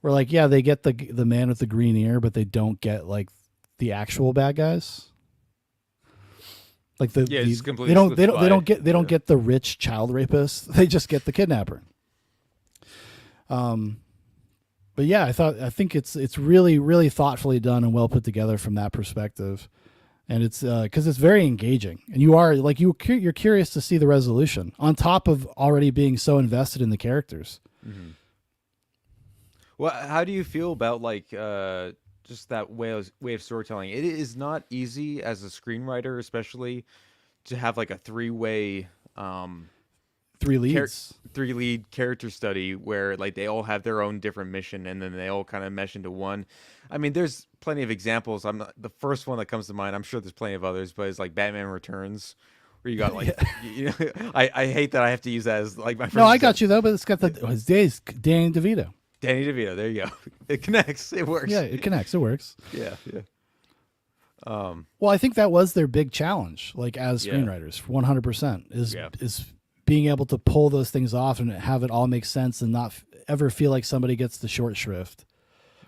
Where they get the man with the green ear, but they don't get like the actual bad guys. Like they don't get the rich child rapist. They just get the kidnapper. But yeah, I think it's really, really thoughtfully done and well put together from that perspective. And it's because it's very engaging, and you're curious to see the resolution on top of already being so invested in the characters. Well, how do you feel about just that way of storytelling? It is not easy as a screenwriter, especially to have like a three-way, three lead character study where like they all have their own different mission and then they all kind of mesh into one. I mean, there's plenty of examples. The first one that comes to mind. I'm sure there's plenty of others, but it's like Batman Returns, where you got like, I hate that I have to use that as like my first. No, I got you though, but it's got his days, Danny DeVito. Danny DeVito, there you go. It connects. It works. Yeah, it connects. It works. Yeah. Well, I think that was their big challenge, like as screenwriters, 100% is being able to pull those things off and have it all make sense and not ever feel like somebody gets the short shrift.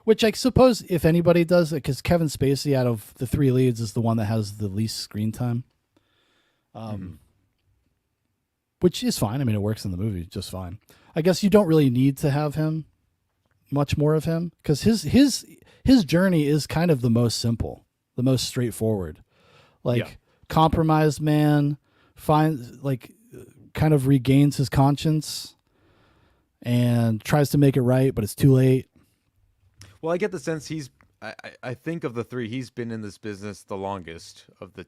Which I suppose if anybody does it, because Kevin Spacey out of the three leads is the one that has the least screen time, which is fine. I mean, it works in the movie just fine. I guess you don't really need to have him, much more of him, because his journey is kind of the most simple, the most straightforward. Compromised man finds kind of regains his conscience and tries to make it right, but it's too late. Well, I get the sense I think of the three, he's been in this business the longest of the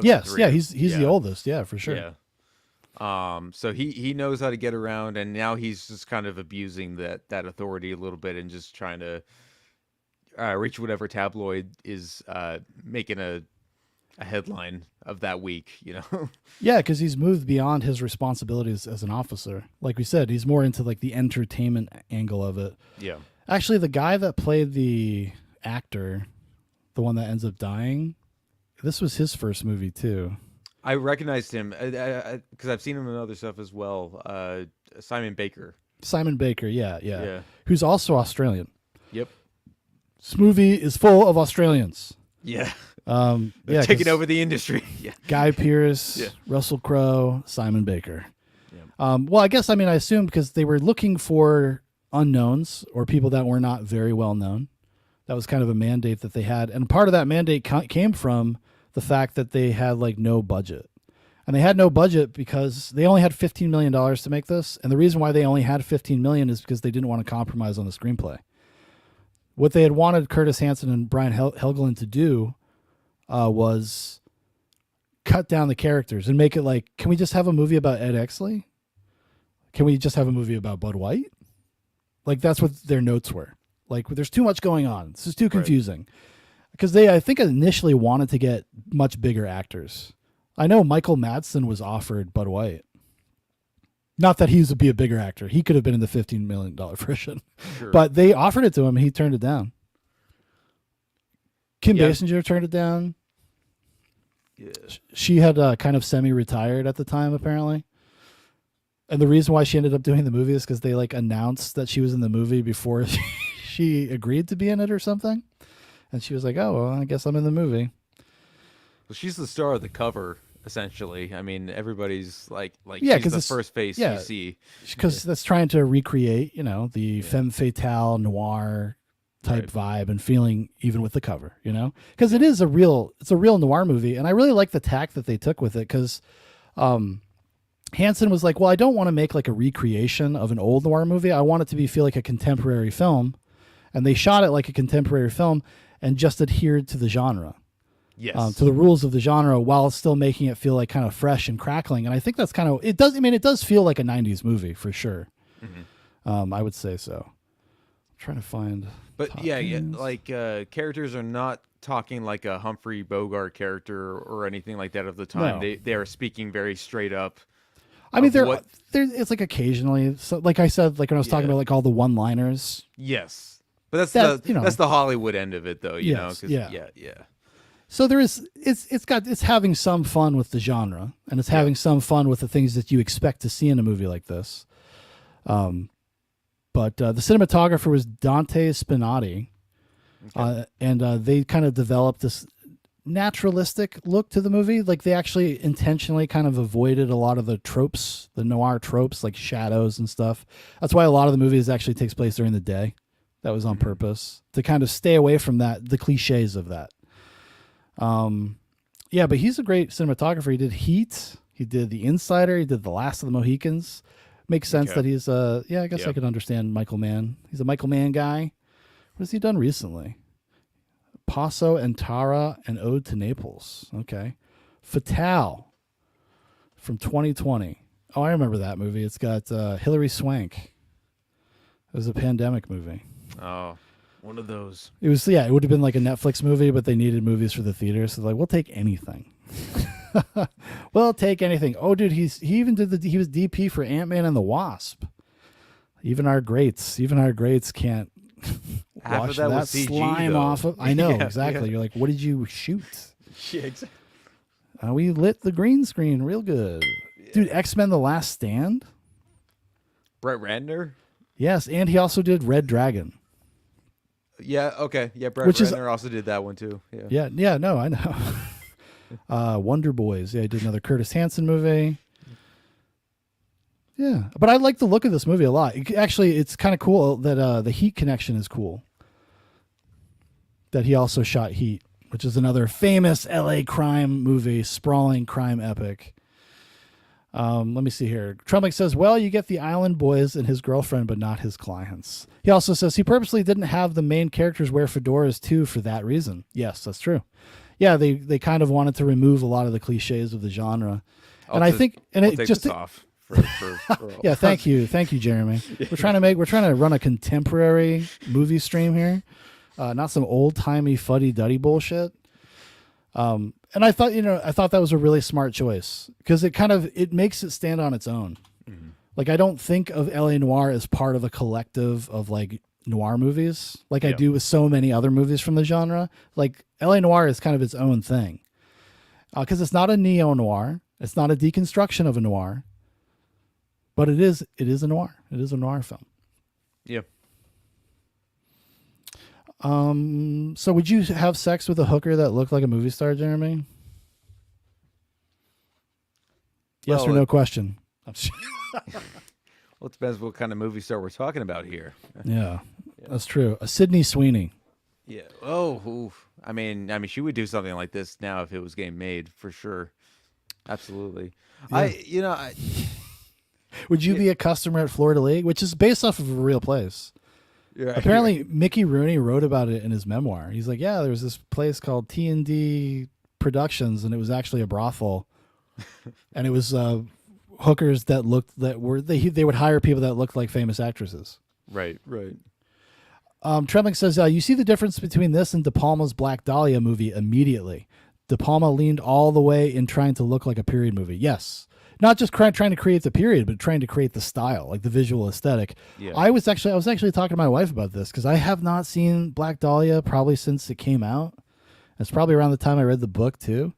three. Yeah, he's the oldest, for sure. Yeah. So he knows how to get around, and now he's just kind of abusing that authority a little bit and just trying to reach whatever tabloid is making a headline of that week, Yeah, because he's moved beyond his responsibilities as an officer. Like we said, he's more into like the entertainment angle of it. Yeah. Actually, the guy that played the actor, the one that ends up dying, this was his first movie too. I recognized him because I've seen him in other stuff as well. Simon Baker. Simon Baker, yeah. Who's also Australian. Yep. This movie is full of Australians. Yeah. They're taking over the industry. Yeah. Guy Pearce, Russell Crowe, Simon Baker. Yeah. Well, I guess, I assume because they were looking for unknowns or people that were not very well known. That was kind of a mandate that they had. And part of that mandate came from the fact that they had no budget. And they had no budget because they only had $15 million to make this. And the reason why they only had $15 million is because they didn't want to compromise on the screenplay. What they had wanted Curtis Hanson and Brian Helgeland to do was cut down the characters and make it can we just have a movie about Ed Exley? Can we just have a movie about Bud White? That's what their notes were. There's too much going on. This is too confusing. Because they, I think, initially wanted to get much bigger actors. I know Michael Madsen was offered Bud White. Not that he would be a bigger actor. He could have been in the $15 million version. Sure. But they offered it to him, and he turned it down. Kim Basinger turned it down. Yeah. She had kind of semi-retired at the time, apparently. And the reason why she ended up doing the movie is because they announced that she was in the movie before she agreed to be in it or something. And she was like, "Oh, well, I guess I'm in the movie." Well, she's the star of the cover, essentially. Everybody's yeah, she's the first face you see. Because that's trying to recreate, the femme fatale noir type vibe and feeling even with the cover, because it is a real noir movie. And I really like the tack that they took with it because Hanson was like, well, I don't want to make a recreation of an old noir movie. I want it to feel like a contemporary film. And they shot it like a contemporary film and just adhered to the genre. Yes. to the rules of the genre, while still making it feel like kind of fresh and crackling. And I think that's kind of it. Does I mean it does feel like a '90s movie for sure. I would say so. I'm trying to find. But yeah, like characters are not talking like a Humphrey Bogart character or anything like that of the time. No. They are speaking very straight up. I mean, there it's like occasionally. So, like I said, like when I was talking about like all the one-liners. Yes, but that's that's the Hollywood end of it, though. You know, 'cause, yeah. So there is it's having some fun with the genre, and it's having some fun with the things that you expect to see in a movie like this. But the cinematographer was Dante Spinati, and they kind of developed this naturalistic look to the movie. Like they actually intentionally kind of avoided a lot of the tropes, the noir tropes, like shadows and stuff. That's why a lot of the movies actually takes place during the day. That was on purpose to kind of stay away from the cliches of that. Yeah, but he's a great cinematographer. He did Heat. He did The Insider. He did The Last of the Mohicans. Makes sense that he's I guess I could understand Michael Mann. He's a Michael Mann guy. What has he done recently? Paso and Tara and Ode to Naples. Okay. Fatale from 2020. Oh, I remember that movie. It's got Hilary Swank. It was a pandemic movie. Oh, one of those. It was, it would have been like a Netflix movie, but they needed movies for the theater. So we'll take anything. We'll take anything. Oh, dude, he was DP for Ant-Man and the Wasp. Even our greats can't Half wash of that was CG, slime though. off of. I know, Yeah, exactly. yeah. You're like, what did you shoot? Yeah, exactly. We lit the green screen real good. Dude, X-Men The Last Stand? Brett Ratner? Yes, and he also did Red Dragon. Yeah, okay. Yeah, Brett Ratner also did that one too. Yeah. Yeah, no, I know. Wonder Boys. Yeah, he did another Curtis Hanson movie. Yeah, but I like the look of this movie a lot. Actually, it's kind of cool that the Heat connection is cool. That he also shot Heat, which is another famous LA crime movie, sprawling crime epic. Let me see here. Trumlick says, well, you get the Island Boys and his girlfriend, but not his clients. He also says he purposely didn't have the main characters wear fedoras too for that reason. Yes, that's true. Yeah, they kind of wanted to remove a lot of the cliches of the genre. I'll take this off. Yeah, thank you, Jeremy. We're trying to run a contemporary movie stream here, not some old timey fuddy duddy bullshit. And I thought that was a really smart choice because it makes it stand on its own. Mm-hmm. Like I don't think of LA Noir as part of a collective of like noir movies, like I do with so many other movies from the genre. Like LA Noir is kind of its own thing because it's not a neo noir, it's not a deconstruction of a noir. But it is a noir. It is a noir film. Yeah. So would you have sex with a hooker that looked like a movie star, Jeremy? Yes or no question. Well, it depends what kind of movie star we're talking about here. Yeah, that's true. A Sydney Sweeney. Yeah. Oh, oof. I mean, she would do something like this now if it was getting made for sure. Absolutely. Yeah. Would you be a customer at Florida League, which is based off of a real place? Yeah. Apparently, Mickey Rooney wrote about it in his memoir. He's like, yeah, there was this place called T&D Productions, and it was actually a brothel, and it was hookers that they would hire people that looked like famous actresses. Right. Right. Treming says, you see the difference between this and De Palma's Black Dahlia movie immediately. De Palma leaned all the way in trying to look like a period movie. Yes. Not just trying to create the period, but trying to create the style, like the visual aesthetic. Yeah. I was actually talking to my wife about this because I have not seen Black Dahlia probably since it came out. It's probably around the time I read the book too.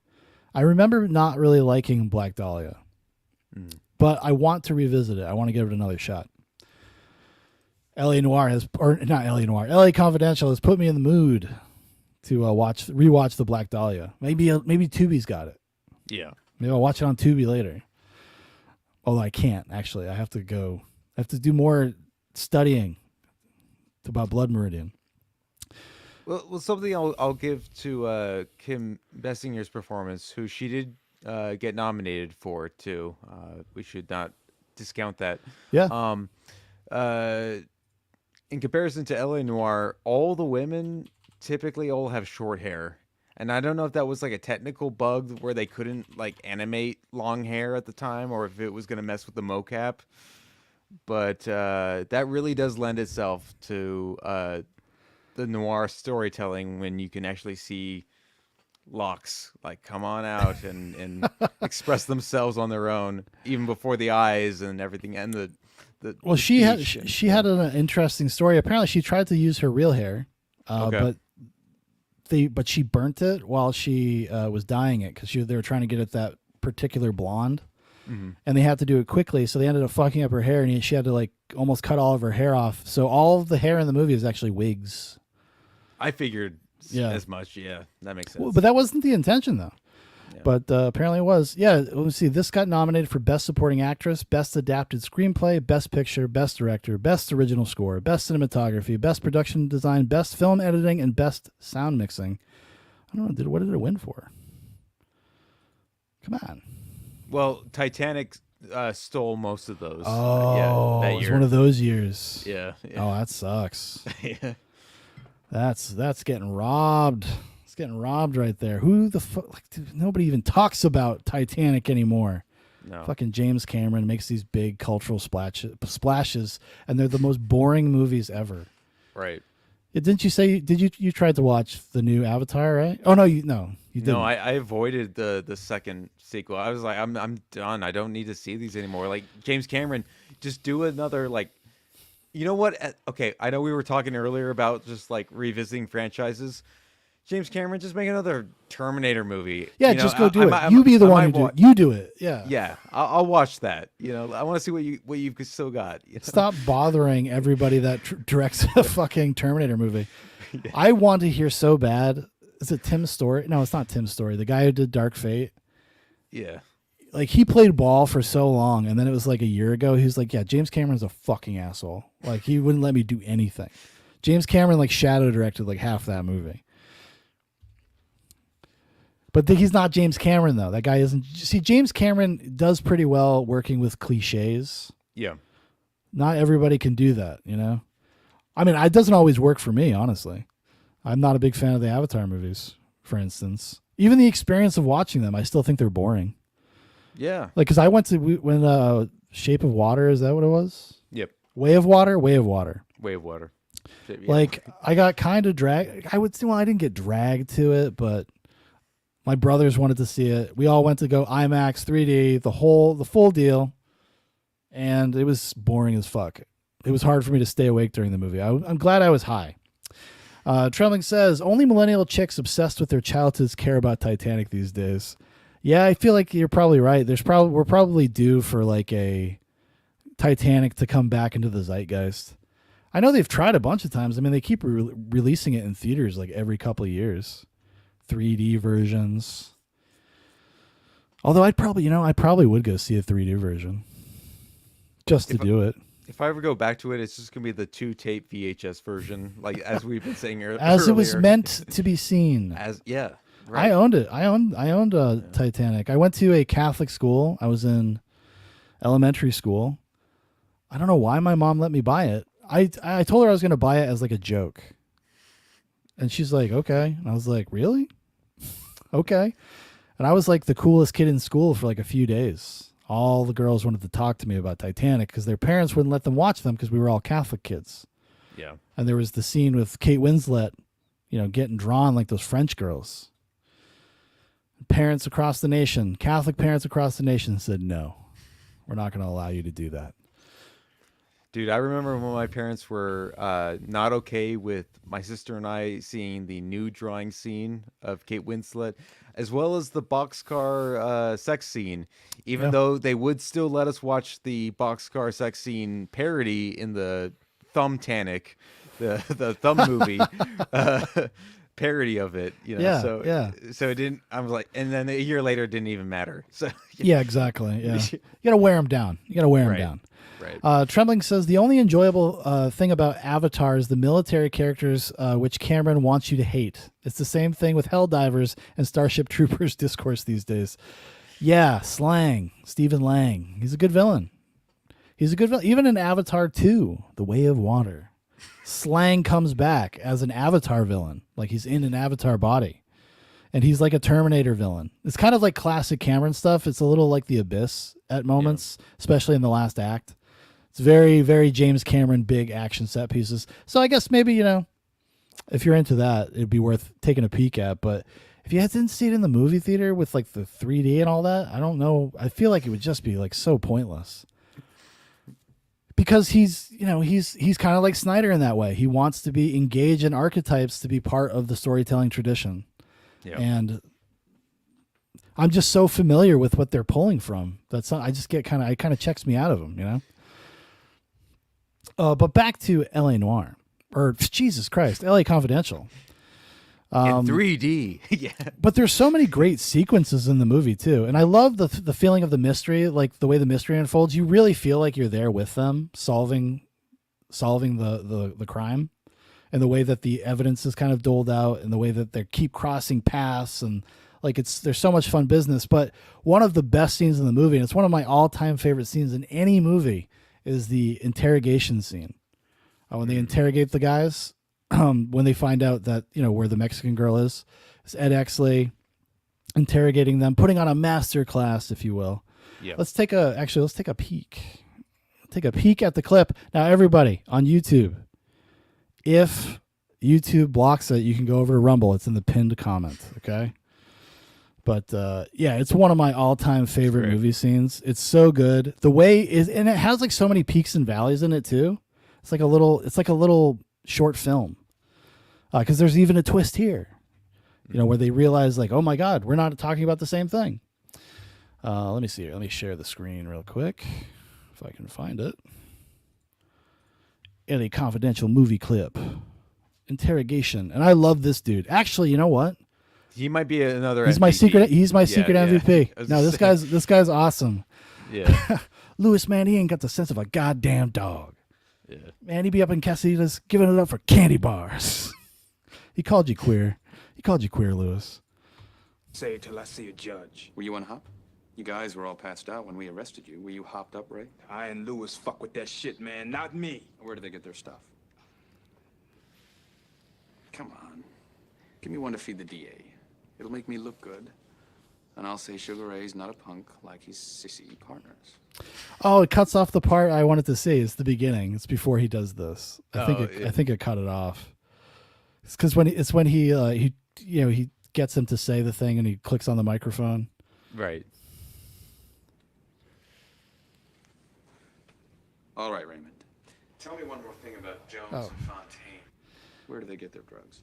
I remember not really liking Black Dahlia, but I want to revisit it. I want to give it another shot. LA Confidential has put me in the mood to rewatch the Black Dahlia. Maybe Tubi's got it. Yeah. Maybe I'll watch it on Tubi later. Although I can't, actually. I have to do more studying about Blood Meridian. Well, something I'll give to Kim Basinger's performance, who she did get nominated for too. We should not discount that. Yeah. In comparison to LA Noir, all the women typically all have short hair. And I don't know if that was like a technical bug where they couldn't like animate long hair at the time, or if it was going to mess with the mocap. But that really does lend itself to the noir storytelling when you can actually see locks like come on out and express themselves on their own, even before the eyes and everything, and the well, she had an interesting story. Apparently, she tried to use her real hair, but she burnt it while she was dyeing it because they were trying to get at that particular blonde, and they had to do it quickly. So they ended up fucking up her hair, and she had to like almost cut all of her hair off. So all of the hair in the movie is actually wigs. I figured as much. Yeah, that makes sense. Well, but that wasn't the intention, though. Yeah. But apparently it was. Yeah, let me see. This got nominated for Best Supporting Actress, Best Adapted Screenplay, Best Picture, Best Director, Best Original Score, Best Cinematography, Best Production Design, Best Film Editing, and Best Sound Mixing. I don't know. What did it win for? Come on. Well, Titanic stole most of those. Oh, that it was year. one of those years. Yeah. Oh, that sucks. Yeah. That's getting robbed. It's getting robbed right there. Who the fuck? Like, dude, nobody even talks about Titanic anymore. No. Fucking James Cameron makes these big cultural splashes, and they're the most boring movies ever. Right. Yeah, didn't you say? Did you tried to watch the new Avatar? Right? Oh no, you didn't. No, I avoided the second sequel. I was like, I'm done. I don't need to see these anymore. Like James Cameron, just do another like. You know what? Okay, I know we were talking earlier about just like revisiting franchises. James Cameron, just make another Terminator movie. Yeah, just go do it. You be the one who do it. You do it. Yeah. Yeah, I'll watch that. You know, I want to see what you've still got. You know? Stop bothering everybody that directs a fucking Terminator movie. Yeah. I want to hear so bad. Is it Tim Story? No, it's not Tim Story. The guy who did Dark Fate. Yeah. Like, he played ball for so long, and then it was like a year ago. He was like, yeah, James Cameron's a fucking asshole. Like, he wouldn't let me do anything. James Cameron, like, shadow directed, like, half that movie. But he's not James Cameron, though. That guy isn't... See, James Cameron does pretty well working with cliches. Yeah. Not everybody can do that, you know? I mean, it doesn't always work for me, honestly. I'm not a big fan of the Avatar movies, for instance. Even the experience of watching them, I still think they're boring. Yeah. Like, because I went to when Shape of Water, is that what it was? Yep. Way of Water. Yeah. Like, I got kind of dragged. I didn't get dragged to it, but my brothers wanted to see it. We all went to go IMAX 3D, the full deal, and it was boring as fuck. It was hard for me to stay awake during the movie. I'm glad I was high. Trembling says, only millennial chicks obsessed with their childhoods care about Titanic these days. Yeah, I feel like you're probably right. We're probably due for like a Titanic to come back into the zeitgeist. I know they've tried a bunch of times. I mean, they keep releasing it in theaters like every couple of years, 3D versions. Although I probably would go see a 3D version just to do it. If I ever go back to it, it's just gonna be the 2-tape VHS version, like as we've been saying earlier. As it was meant to be seen. Right. I owned it. I owned Titanic. I went to a Catholic school. I was in elementary school. I don't know why my mom let me buy it. I told her I was going to buy it as like a joke. And she's like, okay. And I was like, really? Okay. And I was like the coolest kid in school for like a few days. All the girls wanted to talk to me about Titanic because their parents wouldn't let them watch them because we were all Catholic kids. Yeah. And there was the scene with Kate Winslet, getting drawn like those French girls. Parents across the nation, Catholic parents across the nation said, no, we're not going to allow you to do that. Dude, I remember when my parents were not okay with my sister and I seeing the nude drawing scene of Kate Winslet, as well as the boxcar sex scene, even though they would still let us watch the boxcar sex scene parody in the Thumbtanic, the Thumb movie. Parody of it, so it didn't. I was like, and then a year later, it didn't even matter. So yeah, exactly. Yeah, you gotta wear them down. Down. Right. Trembling says the only enjoyable thing about Avatar is the military characters, which Cameron wants you to hate. It's the same thing with Helldivers and Starship Troopers discourse these days. Yeah, slang. Stephen Lang. He's a good villain. Even in Avatar 2, The Way of Water. Slang comes back as an Avatar villain, like he's in an Avatar body, and he's like a Terminator villain. It's kind of like classic Cameron stuff. It's a little like The Abyss at moments, especially in the last act. It's very, very James Cameron, big action set pieces. So I guess maybe, if you're into that, it'd be worth taking a peek at. But if you didn't see it in the movie theater with like the 3D and all that, I don't know. I feel like it would just be like so pointless. Because he's kind of like Snyder in that way. He wants to be engaged in archetypes to be part of the storytelling tradition. Yep. And I'm just so familiar with what they're pulling from. That's not, I just get it kind of checks me out of them, But back to L.A. Noir, or Jesus Christ, L.A. Confidential. In 3D, yeah. But there's so many great sequences in the movie too, and I love the feeling of the mystery, like the way the mystery unfolds. You really feel like you're there with them, solving the crime, and the way that the evidence is kind of doled out, and the way that they keep crossing paths, and like there's so much fun business. But one of the best scenes in the movie, and it's one of my all-time favorite scenes in any movie, is the interrogation scene. When they interrogate the guys. When they find out that, where the Mexican girl is, it's Ed Exley interrogating them, putting on a master class, if you will. Yep. Let's take a peek. Take a peek at the clip. Now, everybody on YouTube, if YouTube blocks it, you can go over to Rumble. It's in the pinned comment. Okay. But it's one of my all-time favorite movie scenes. It's so good. The way is, and it has like so many peaks and valleys in it too. It's like a little short film, because there's even a twist here, where they realize like, oh my God, we're not talking about the same thing. Let me see here. Let me share the screen real quick if I can find it. In a confidential movie clip, interrogation, and I love this dude. Actually, you know what? He might be another. He's MVP. He's my secret MVP. No, this guy's awesome. Yeah, Lewis, man, he ain't got the sense of a goddamn dog. Yeah. Man, he'd be up in Casitas giving it up for candy bars. He called you queer. He called you queer, Lewis. Say it till I see a judge. Were you on hop? You guys were all passed out when we arrested you. Were you hopped up, Ray? I and Lewis fuck with that shit, man, not me. Where did they get their stuff? Come on. Give me one to feed the DA. It'll make me look good. And I'll say Sugar Ray's not a punk like his sissy partners. Oh, it cuts off the part I wanted to say. It's the beginning. It's before he does this. I think it cut it off. It's because when he gets him to say the thing and he clicks on the microphone. Right. All right, Raymond. Tell me one more thing about Jones and Fontaine. Where do they get their drugs?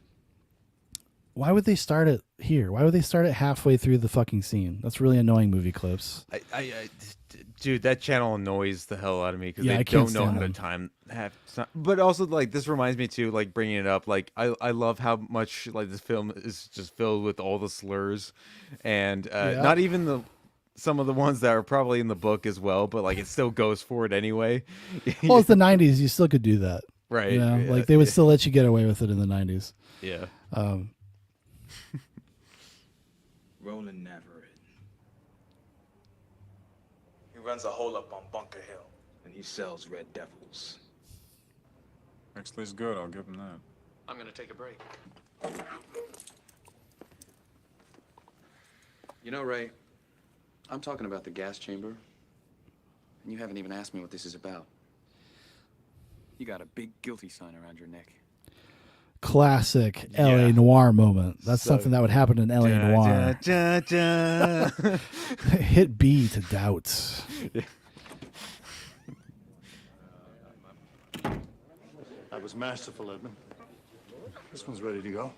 Why would they start it here? Why would they start it halfway through the fucking scene? That's really annoying movie clips. Dude, that channel annoys the hell out of me because they I don't can't know how stand to them. time. But also, like, this reminds me too, like, bringing it up. Like, I love how much like this film is just filled with all the slurs, and not even some of the ones that are probably in the book as well. But like, it still goes for it anyway. Well, it's the '90s. You still could do that, right? Like they would still let you get away with it in the '90s. Yeah. Roland Navarrete. He runs a hole up on Bunker Hill, and he sells Red Devils. Exley's good, I'll give him that. I'm gonna take a break. You know, Ray, I'm talking about the gas chamber, and you haven't even asked me what this is about. You got a big guilty sign around your neck. Classic LA Noir moment. That's something that would happen in LA Noir. Hit B to doubt. That was masterful, Edmund. This one's ready to go.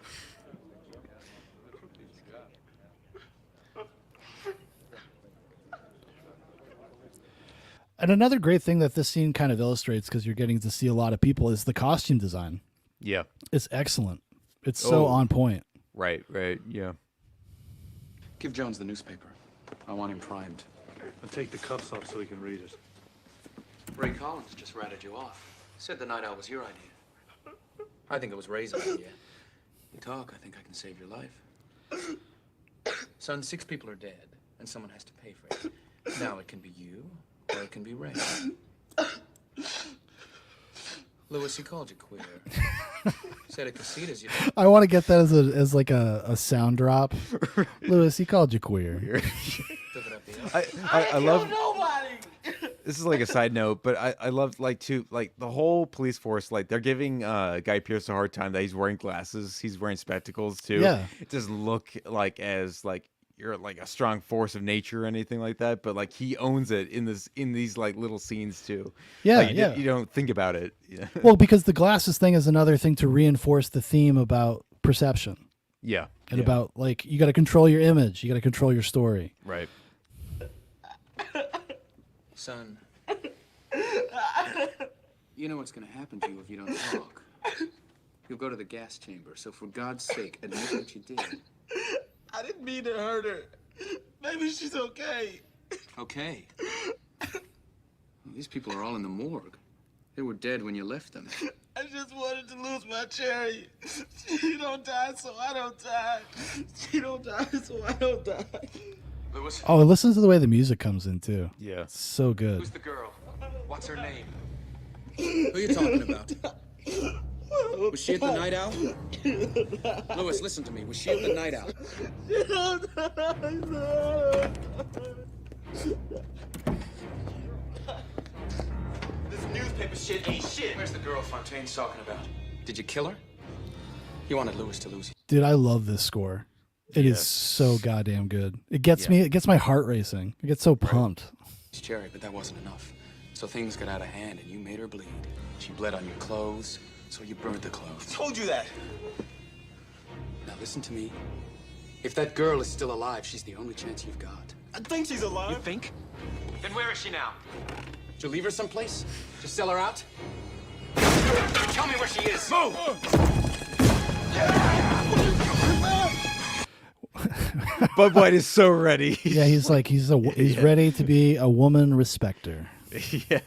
And another great thing that this scene kind of illustrates, because you're getting to see a lot of people, is the costume design. Yeah. It's excellent. It's so on point. Right, yeah. Give Jones the newspaper. I want him primed. And take the cuffs off so he can read it. Ray Collins just ratted you off. Said the night out was your idea. I think it was Ray's idea. You talk, I think I can save your life. Son, 6 people are dead, and someone has to pay for it. Now it can be you, or it can be Ray. Louis, he called you queer. Said at casitas you I want to get that as like a sound drop. Louis, he called you queer. I love nobody. This is like a side note, but I love like the whole police force, like they're giving Guy Pearce a hard time that he's wearing glasses, he's wearing spectacles too. Yeah. It doesn't look like as like you're like a strong force of nature or anything like that, but like he owns it in these like little scenes too. Yeah, Like, yeah. You don't think about it. Yeah. Well, because the glasses thing is another thing to reinforce the theme about perception. Yeah. And about like you got to control your image, you got to control your story. Right. Son, you know what's going to happen to you if you don't talk. You'll go to the gas chamber, so for God's sake, admit what you did. I didn't mean to hurt her. Maybe she's okay. Okay. Well, these people are all in the morgue. They were dead when you left them. I just wanted to lose my cherry. She don't die, so I don't die. She don't die, so I don't die. Louis? Oh, listen to the way the music comes in too. Yeah. It's so good. Who's the girl? What's her name? Who are you talking about? Was she at the night out? Louis, listen to me. Was she at the night out? She don't die, This newspaper shit ain't shit. Where's the girl Fontaine's talking about? Did you kill her? You wanted Louis to lose you. Dude, I love this score. It is so goddamn good. It gets me. It gets my heart racing. I get so pumped. It's Jerry, but that wasn't enough. So things got out of hand and you made her bleed. She bled on your clothes, so you burned the clothes. Told you that. Now listen to me. If that girl is still alive, she's the only chance you've got. I think she's alive. You think? Then where is she now? Did you leave her someplace? Just sell her out? Tell me where she is. Move! Bud White is so ready. Yeah, he's like he's ready to be a woman respecter. Yeah.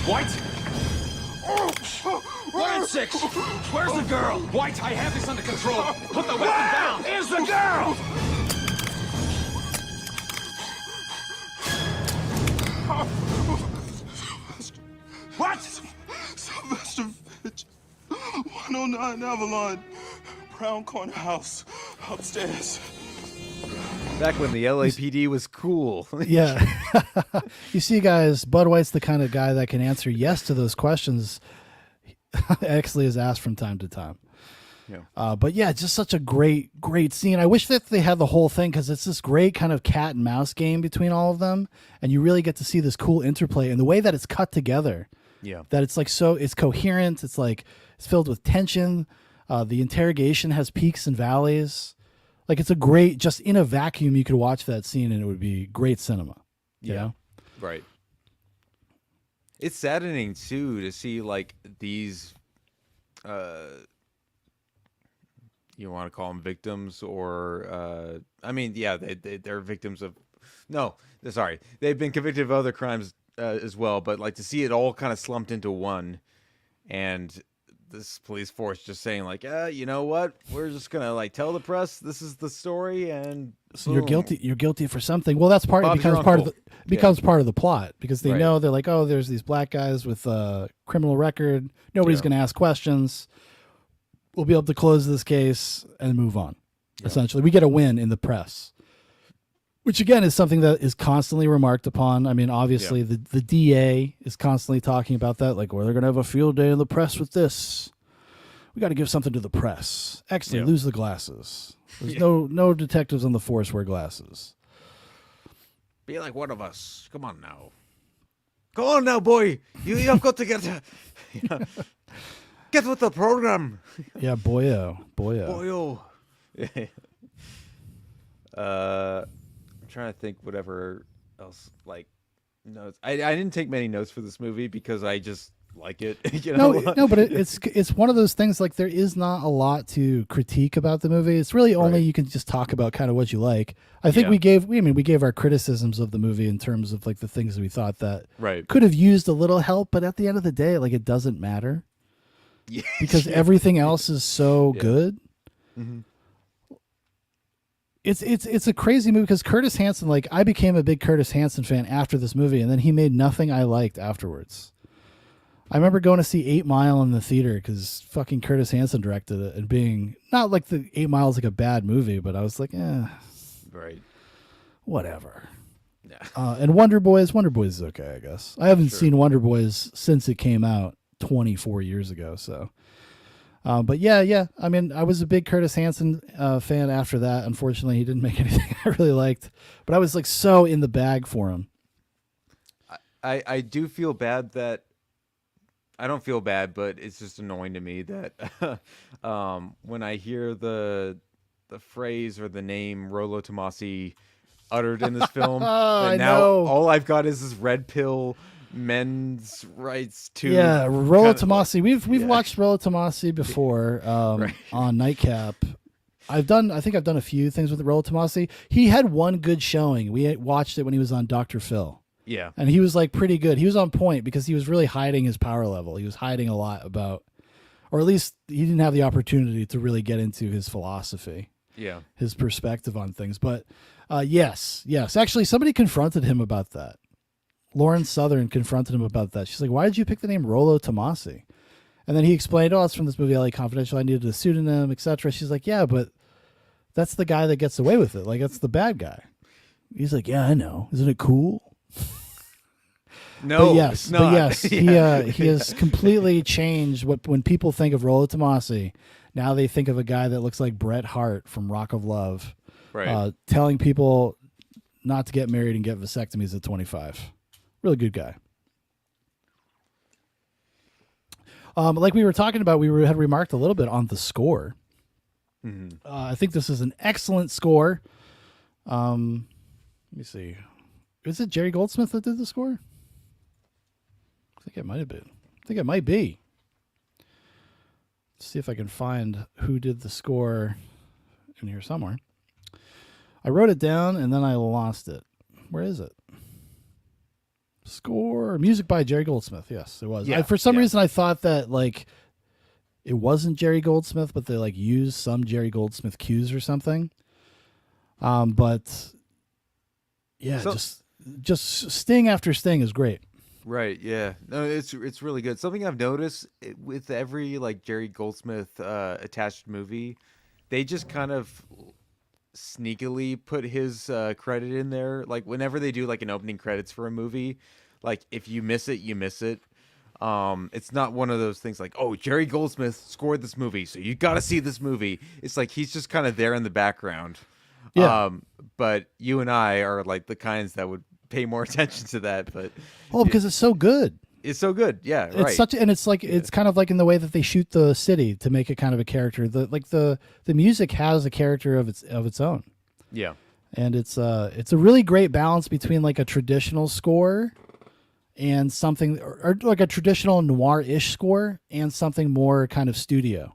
White? 1 and 6. Where's the girl? White, I have this under control. Put the weapon Where down. is the girl? What? Sylvester Fitch. 109 Avalon. Brown Corner House. Upstairs. Back when the LAPD was cool. Yeah. You see, guys, Bud White's the kind of guy that can answer yes to those questions Exley is asked from time to time. Yeah. But yeah, just such a great scene. I wish that they had the whole thing because it's this great kind of cat and mouse game between all of them. And you really get to see this cool interplay and the way that it's cut together. Yeah. That it's like it's coherent. It's like it's filled with tension. The interrogation has peaks and valleys. Like it's a great, just in a vacuum, you could watch that scene and it would be great cinema. You know? Right. It's saddening too to see like these, you want to call them victims or, I mean, yeah, they're victims of, no, sorry. They've been convicted of other crimes as well, but like to see it all kind of slumped into one and this police force just saying like, you know what? We're just going to like tell the press this is the story and so you're guilty for something. Well, that's part. It becomes part of the plot because they know they're like, oh, there's these black guys with a criminal record. Nobody's going to ask questions. We'll be able to close this case and move on. Yeah. Essentially, we get a win in the press, which again is something that is constantly remarked upon. I mean, obviously the DA is constantly talking about that, like, well, they're going to have a field day in the press with this. We got to give something to the press. Actually, lose the glasses. There's no detectives on the force wear glasses. Be like one of us. Come on now. Go on now, boy. You've got to get get with the program. Yeah, boyo. Boyo. I'm trying to think whatever else like notes. I didn't take many notes for this movie because I just like it. You know? No, but it's one of those things like there is not a lot to critique about the movie. It's really only you can just talk about kind of what you like. I think we gave our criticisms of the movie in terms of like the things that we thought that could have used a little help, but at the end of the day, like it doesn't matter. Yeah. Because everything else is so good. Mm-hmm. It's a crazy movie because Curtis Hanson, like I became a big Curtis Hanson fan after this movie, and then he made nothing I liked afterwards. I remember going to see 8 Mile in the theater because fucking Curtis Hanson directed it, and being not like the 8 Mile is like a bad movie, but I was like, Right. Whatever. Yeah. And Wonder Boys is okay, I guess. I haven't seen Wonder Boys since it came out 24 years ago, so. But yeah. I mean, I was a big Curtis Hanson fan after that. Unfortunately, he didn't make anything I really liked. But I was like so in the bag for him. I do feel bad that I don't feel bad, but it's just annoying to me that when I hear the phrase or the name Rollo Tomassi uttered in this film, I now know. all I've got is this red pill men's rights to Rollo Tomassi. We've watched Rollo Tomassi before Right. on Nightcap. I think I've done a few things with Rollo Tomassi. He had one good showing. We watched it when he was on Dr. Phil. Yeah. And he was like pretty good. He was on point because he was really hiding his power level. He was hiding a lot about, or at least he didn't have the opportunity to really get into his philosophy. Yeah. His perspective on things. But yes. Actually, somebody confronted him about that. Lauren Southern confronted him about that. She's like, why did you pick the name Rollo Tomassi? And then he explained, it's from this movie, LA Confidential. I needed a pseudonym, etc. She's like, yeah, but that's the guy that gets away with it. Like, that's the bad guy. He's like, yeah, I know. Isn't it cool? No, but yes, it's not. He has completely changed when people think of Rollo Tomassi. Now they think of a guy that looks like Bret Hart from Rock of Love, Right. Telling people not to get married and get vasectomies at 25. Really good guy. Like we were talking about, had remarked a little bit on the score. Mm-hmm. I think this is an excellent score. Let me see. Is it Jerry Goldsmith that did the score? I think it might have been. I think it might be. Let's see if I can find who did the score in here somewhere. I wrote it down and then I lost it. Where is it? Score, music by Jerry Goldsmith. Yes, it was. Yeah, For some reason, I thought that like it wasn't Jerry Goldsmith, but they like used some Jerry Goldsmith cues or something. But yeah, So- just sting after sting is great. Right. Yeah. No, it's really good. Something I've noticed with every like Jerry Goldsmith attached movie, they just kind of sneakily put his credit in there. Like whenever they do like an opening credits for a movie, like if you miss it, you miss it. It's not one of those things like, oh, Jerry Goldsmith scored this movie, so you got to see this movie. It's like he's just kind of there in the background. Yeah. But you and I are like the kinds that would pay more attention to that. But Because it's so good. it's so good. Yeah. It's Right. it's kind of like in the way that they shoot the city to make it kind of a character. The music has a character of its own. Yeah. And it's a really great balance between like a traditional score and something or like a traditional noir-ish score and something more kind of studio.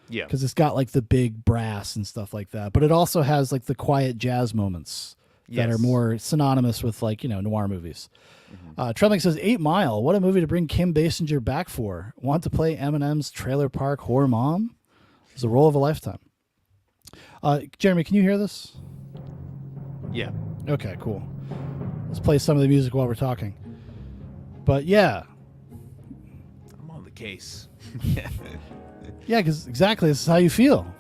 Yeah. Because it's got like the big brass and stuff like that, but it also has like the quiet jazz moments that are Yes. more synonymous with like, noir movies. Trembling says 8 Mile. What a movie to bring Kim Basinger back for. Want to play Eminem's Trailer Park Whore Mom? It's the role of a lifetime. Jeremy, can you hear this? Yeah. Okay, cool. Let's play some of the music while we're talking. But yeah. I'm on the case. Yeah, because exactly, this is how you feel.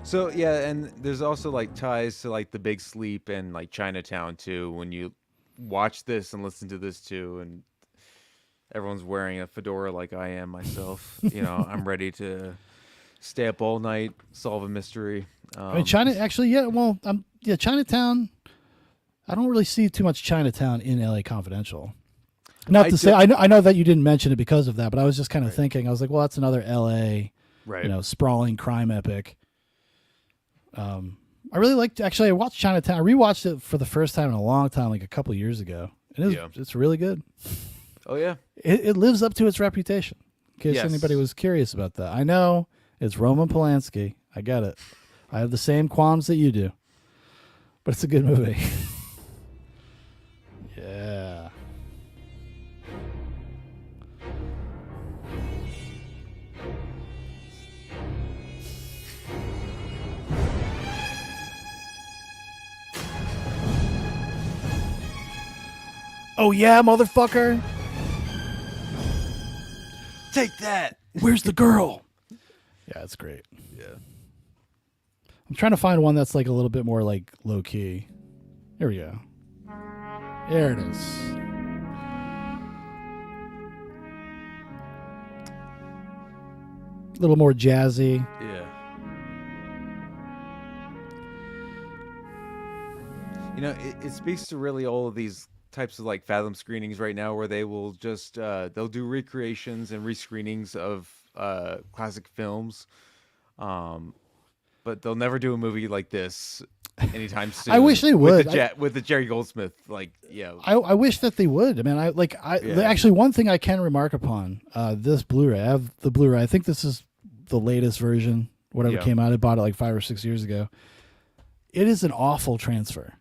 So yeah, and there's also like ties to like The Big Sleep and like Chinatown too. When you watch this and listen to this too, and everyone's wearing a fedora like I am myself, I'm ready to stay up all night, solve a mystery. I mean, Chinatown. I don't really see too much Chinatown in LA Confidential. Not to say I know that you didn't mention it because of that, but I was just kind of thinking. I was like, well, that's another LA, Right. sprawling crime epic. I really liked. Actually, I watched Chinatown. I rewatched it for the first time in a long time, like a couple years ago, and it's really good. Oh yeah, it lives up to its reputation. In case Yes. anybody was curious about that, I know it's Roman Polanski. I get it. I have the same qualms that you do, but it's a good movie. Yeah. Oh yeah, motherfucker. Take that. Where's the girl? Yeah, it's great. Yeah. I'm trying to find one that's like a little bit more like low key. Here we go. There it is. A little more jazzy. Yeah. You know, it speaks to really all of these types of like Fathom screenings right now, where they will just they'll do recreations and rescreenings of classic films, but they'll never do a movie like this anytime soon. I wish they would. With the Jerry Goldsmith, like, yeah. I wish that they would. I mean, actually, one thing I can remark upon this Blu-ray. I have the Blu-ray. I think this is the latest version, whatever came out. I bought it like 5 or 6 years ago. It is an awful transfer.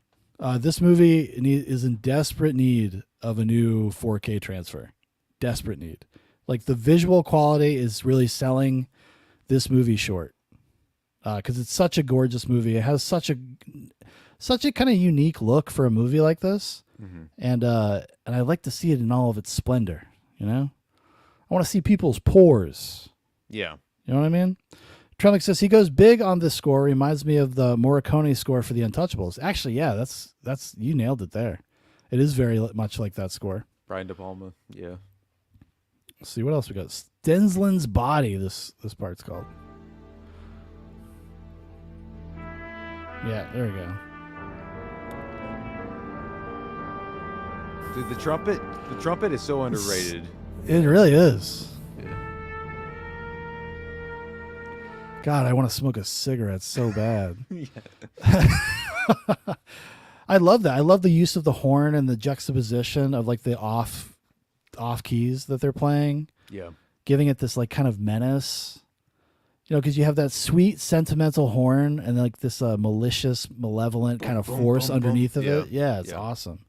This movie is in desperate need of a new 4K transfer. Desperate need. Like, the visual quality is really selling this movie short. Because it's such a gorgeous movie. It has such a kind of unique look for a movie like this. Mm-hmm. And I like to see it in all of its splendor, you know? I want to see people's pores. Yeah. You know what I mean? Tremlick says he goes big on this score. Reminds me of the Morricone score for The Untouchables. Actually, yeah, that's you nailed it there. It is very much like that score. Brian De Palma, yeah. Let's see what else we got. Stensland's Body. This part's called. Yeah, there we go. Dude, the trumpet is so underrated. It really is. Yeah. God, I want to smoke a cigarette so bad. Yeah. I love that. I love the use of the horn and the juxtaposition of like the off keys that they're playing. Yeah. Giving it this like kind of menace. You know, because you have that sweet sentimental horn and like this malicious, malevolent kind of force underneath of it. Yeah, it's awesome.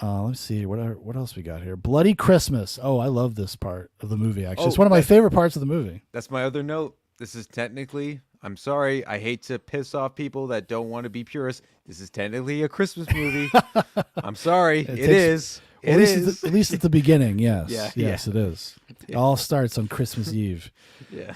Let's see what else we got here. Bloody Christmas. Oh, I love this part of the movie. Actually, it's one of my favorite parts of the movie. That's my other note. This is technically, I'm sorry, I hate to piss off people that don't want to be purists. This is technically a Christmas movie. I'm sorry, it is. Well, at least at the beginning, yes. Yes, it is. It all starts on Christmas Eve. Yeah.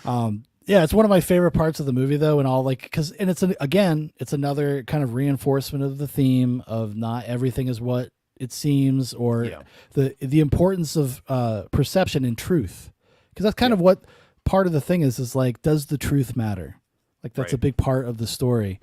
Yeah, it's one of my favorite parts of the movie, though, and all it's another kind of reinforcement of the theme of not everything is what it seems, or the importance of perception and truth, because that's kind of what part of the thing is like, does the truth matter? Like, that's a big part of the story.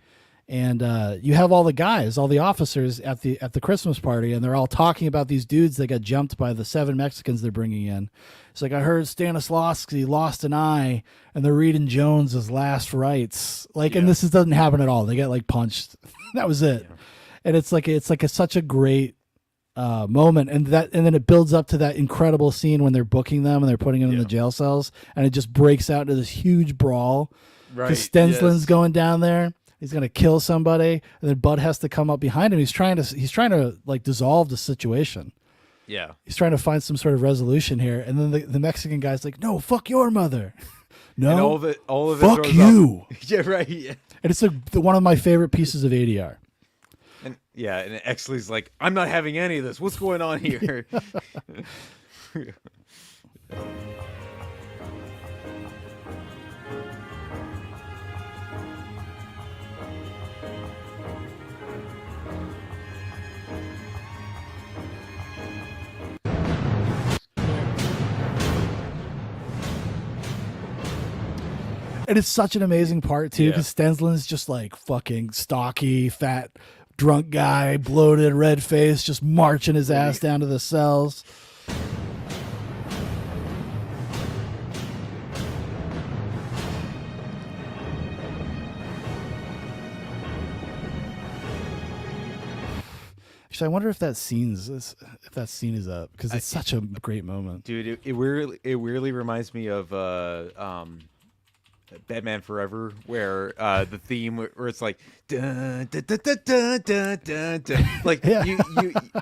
And you have all the guys, all the officers at the Christmas party, and they're all talking about these dudes that got jumped by the 7 Mexicans they're bringing in. It's like, I heard Stanislavski lost an eye, and they're reading Jones's last rites. Like, and this doesn't happen at all. They get like punched. That was it. Yeah. And it's like such a great moment, and then it builds up to that incredible scene when they're booking them and they're putting them in the jail cells, and it just breaks out into this huge brawl. Right. Because Stensland's going down there. He's gonna kill somebody, and then Bud has to come up behind him. He's trying to like dissolve the situation. Yeah. He's trying to find some sort of resolution here, and then the Mexican guy's like, "No, fuck your mother." No, and all of it. Fuck you. Yeah, right. Yeah. And it's one of my favorite pieces of ADR. And Exley's like, I'm not having any of this. What's going on here? And it's such an amazing part too, because Stensland's just like fucking stocky, fat, drunk guy, bloated, red face, just marching his ass down to the cells. Actually, I wonder if that scene is up, because it's such a great moment, dude. It weirdly reminds me of Batman Forever, where the theme where it's like dun, dun, dun, dun, dun, dun, dun, dun. Like you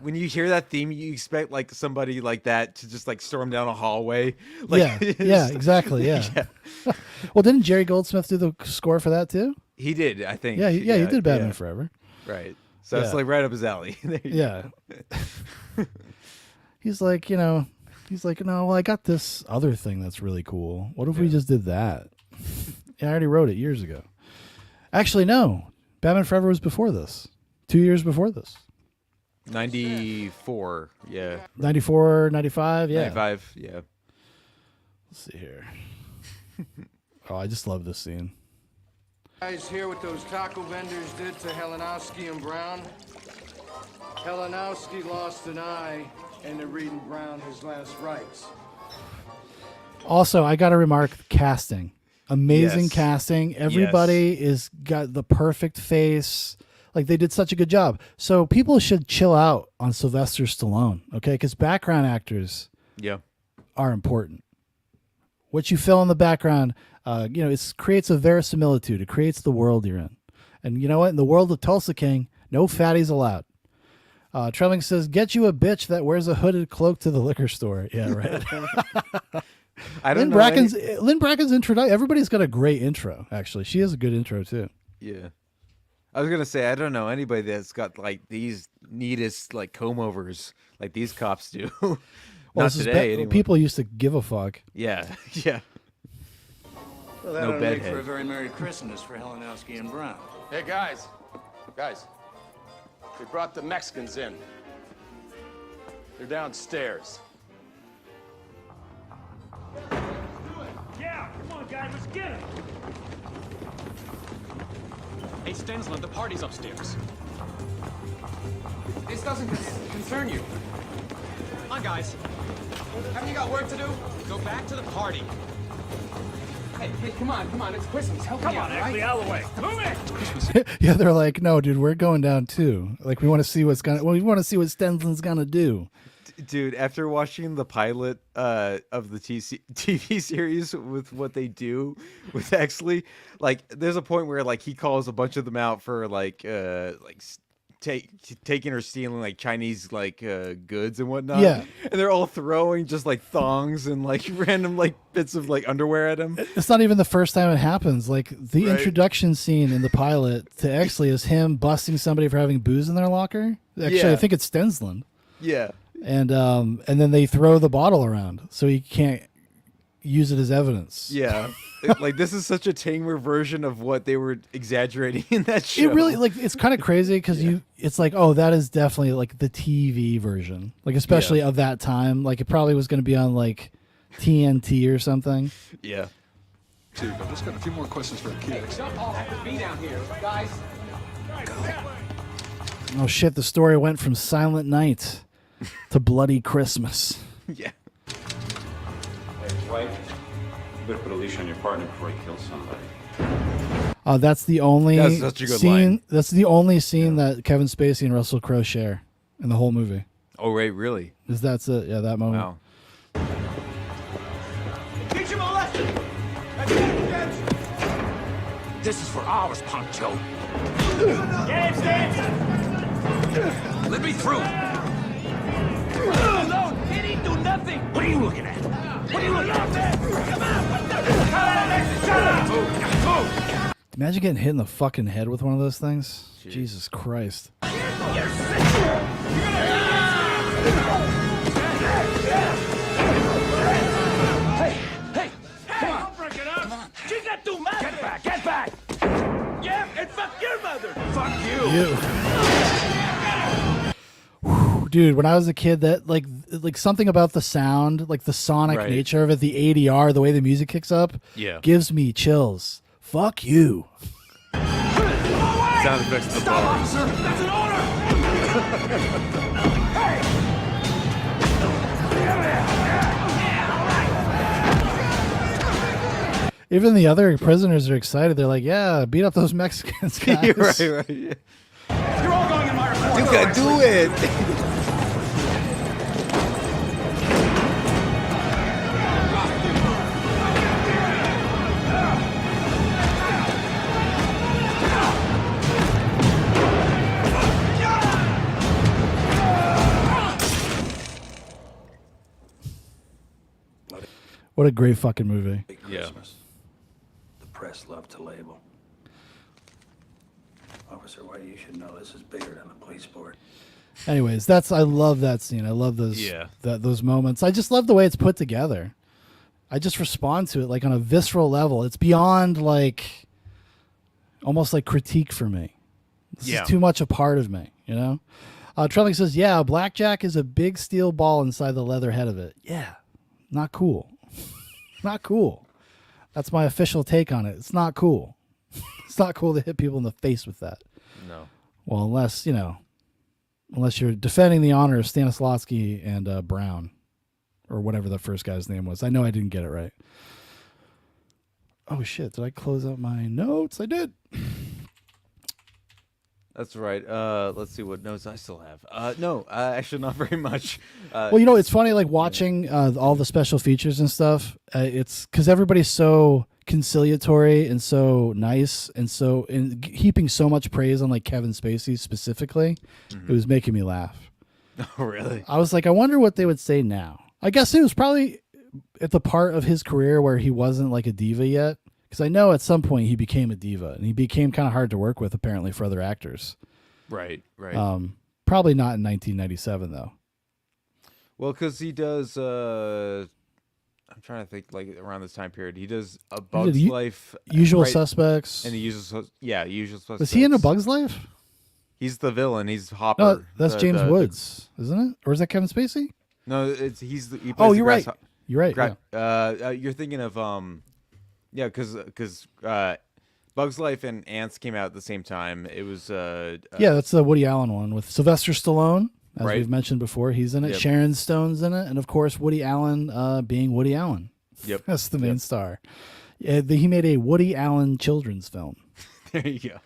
when you hear that theme, you expect like somebody like that to just like storm down a hallway. Like, yeah, exactly. Yeah. Well, didn't Jerry Goldsmith do the score for that too? He did, I think. Yeah, he did Batman Forever. Right. So it's like right up his alley. Yeah. He's like, you know, He's like, no, well, I got this other thing that's really cool. What if we just did that? Yeah, I already wrote it years ago. Actually, no. Batman Forever was before this. 2 years before this. 94, yeah. 94, 95, yeah. 95, yeah. Let's see here. Oh, I just love this scene. Guys, hear what those taco vendors did to Helenowski and Brown? Helenowski lost an eye, and they're reading Brown his last rites. Also, I got to remark casting. Amazing Yes. casting. Everybody is got the perfect face. Like, they did such a good job. So people should chill out on Sylvester Stallone, okay? Because background actors are important. What you fill in the background, it creates a verisimilitude. It creates the world you're in. And you know what? In the world of Tulsa King, no fatties allowed. Trelling says, get you a bitch that wears a hooded cloak to the liquor store. Yeah, right. I don't Lynn know. Lynn Bracken's intro. Everybody's got a great intro, actually. She has a good intro, too. Yeah. I was going to say, I don't know anybody that's got like these neatest like comb overs like these cops do. Not today. Anyway. People used to give a fuck. Yeah. Yeah. Well, that No ought to make for a bedhead. very Merry Christmas for Helenowski and Brown. Hey, guys. Guys. We brought the Mexicans in. They're downstairs. Yeah, come on, guys, let's get him. Hey, Stensland, the party's upstairs. This doesn't concern you. Come on, guys. Haven't you got work to do? Go back to the party. Hey, come on, it's Christmas. Help Come me on, out, Ashley, right? out of the way. Move it! Yeah, they're like, no, dude, we're going down too. Like, we want to see we want to see what Stensland's gonna do. Dude, after watching the pilot of the TV series with what they do with Exley, like there's a point where like he calls a bunch of them out for taking or stealing like Chinese like goods and whatnot. Yeah. And they're all throwing just like thongs and like random like bits of like underwear at him. It's not even the first time it happens. Like, the Right. introduction scene in the pilot to Exley is him busting somebody for having booze in their locker. Actually, Yeah. I think it's Stensland. Yeah. And then they throw the bottle around so he can't use it as evidence. Yeah. Like this is such a tamer version of what they were exaggerating in that show. It really, like, it's kind of crazy because it's like, oh, that is definitely like the TV version, like especially of that time. Like, it probably was going to be on like TNT or something. Yeah. See, I've just got a few more questions for the kids. Don't all have to be down here, guys. Oh shit! The story went from Silent Night to Bloody Christmas. Yeah. Hey, White, you better put a leash on your partner before he kills somebody. That's the only That's such a good scene. line. That's the only scene that Kevin Spacey and Russell Crowe share in the whole movie. Oh, right, really? That's it. Yeah, that moment. Wow. Teach him a lesson! This is for ours, Poncho. Get him, Stance! Let me through. Alone! He didn't do nothing! What are you looking at? What are you looking at? Come on! What the? Shut up! Move. Imagine getting hit in the fucking head with one of those things. Jesus Christ. Hey! Don't break it up! Come on! You got to matter! Get back! Get back! Yeah, and fuck your mother! Fuck you! Dude, when I was a kid, that like something about the sound, like the sonic Right. nature of it, the ADR, the way the music kicks up, Yeah. gives me chills. Fuck you. Sound effects of the Stop, bar. officer! That's an order! Even the other prisoners are excited. They're like, yeah, beat up those Mexicans, guys. right. Yeah. You're all going in my report! You can do it. What a great fucking movie. Yeah. The press love to label. Officer White, you should know this is bigger than the police board. Anyways, I love that scene. I love those moments. I just love the way it's put together. I just respond to it like on a visceral level. It's beyond like almost like critique for me. This is too much a part of me, you know? Trelling says, yeah, blackjack is a big steel ball inside the leather head of it. Yeah. Not cool. Not cool. That's my official take on it. It's not cool. It's not cool to hit people in the face with that. No. Well, unless you're defending the honor of Stanislavski and Brown, or whatever the first guy's name was. I know I didn't get it right. Oh, shit. Did I close out my notes? I did. That's right. Let's see what notes I still have. No, actually not very much. Well, you know, it's funny, like watching all the special features and stuff. It's because everybody's so conciliatory and so nice and so heaping so much praise on like Kevin Spacey specifically. It was making me laugh. Oh, really? I was like, I wonder what they would say now. I guess it was probably at the part of his career where he wasn't like a diva yet. Because I know at some point he became a diva, and he became kind of hard to work with apparently for other actors. Right. Probably not in 1997 though. Well, because he does. I'm trying to think, like around this time period, he does A Bug's Life, Usual Suspects, and he uses Usual Suspects. Was he in A Bug's Life? He's the villain. He's Hopper. No, that's James Woods, isn't it? Or is that Kevin Spacey? No, he you're right. You're right. You're thinking of because Bug's Life and Ants came out at the same time. It was that's the Woody Allen one with Sylvester Stallone, as we've mentioned before. He's in it. Yep. Sharon Stone's in it, and of course Woody Allen being Woody Allen. Yep, that's the main star. He made a Woody Allen children's film. There you go.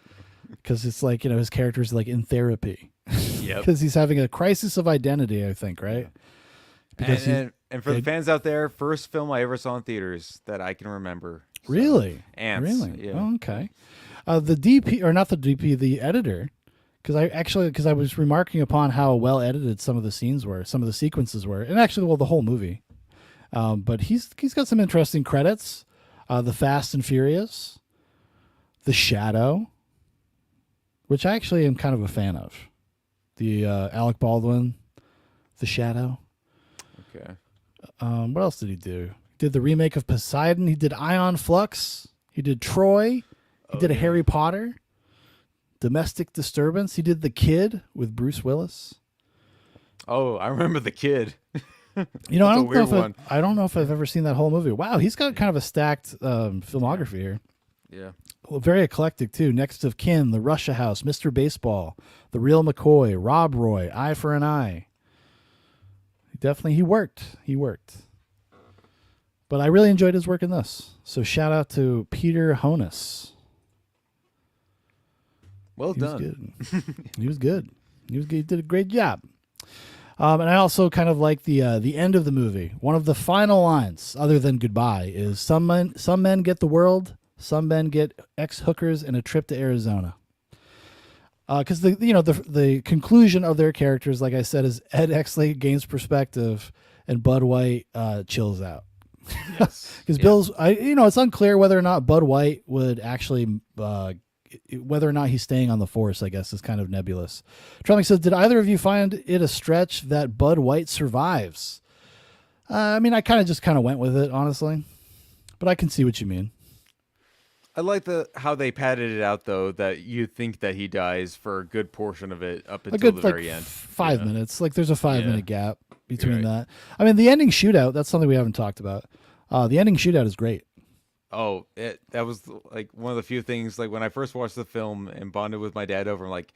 Because it's like, you know, his character's like in therapy. Yep. Because he's having a crisis of identity, I think, right? Because and for the fans out there, first film I ever saw in theaters that I can remember. So, really? Ants. Really? Yeah. Oh, okay. The DP, or not the DP, the editor, because I was remarking upon how well edited some of the scenes were, some of the sequences were, and actually, well, the whole movie. But he's got some interesting credits. The Fast and Furious, The Shadow, which I actually am kind of a fan of. The Alec Baldwin, The Shadow. Okay. What else did he do? He did the remake of Poseidon. He did Ion Flux. He did Troy. He did a Harry Potter. Domestic Disturbance. He did The Kid with Bruce Willis. Oh, I remember The Kid. You know, I don't know if I've ever seen that whole movie. Wow, he's got kind of a stacked filmography here. Yeah. Well, very eclectic too. Next of Kin, The Russia House, Mr. Baseball, The Real McCoy, Rob Roy, Eye for an Eye. He worked. But I really enjoyed his work in this. So shout out to Peter Honus. Well done. He was good. He did a great job. And I also kind of like the end of the movie. One of the final lines, other than goodbye, is some men get the world, some men get ex-hookers and a trip to Arizona. Because the conclusion of their characters, like I said, is Ed Exley gains perspective and Bud White chills out. Because Bill's, it's unclear whether or not Bud White would actually, whether or not he's staying on the force, I guess, is kind of nebulous. Trump says, did either of you find it a stretch that Bud White survives? I mean, I kind of went with it, honestly, but I can see what you mean. I like how they padded it out, though, that you think that he dies for a good portion of it up until the very end. 5 minutes. Like, there's a 5-minute gap between that. I mean, the ending shootout, that's something we haven't talked about. The ending shootout is great. Oh, that was like one of the few things, like when I first watched the film and bonded with my dad over, I'm like,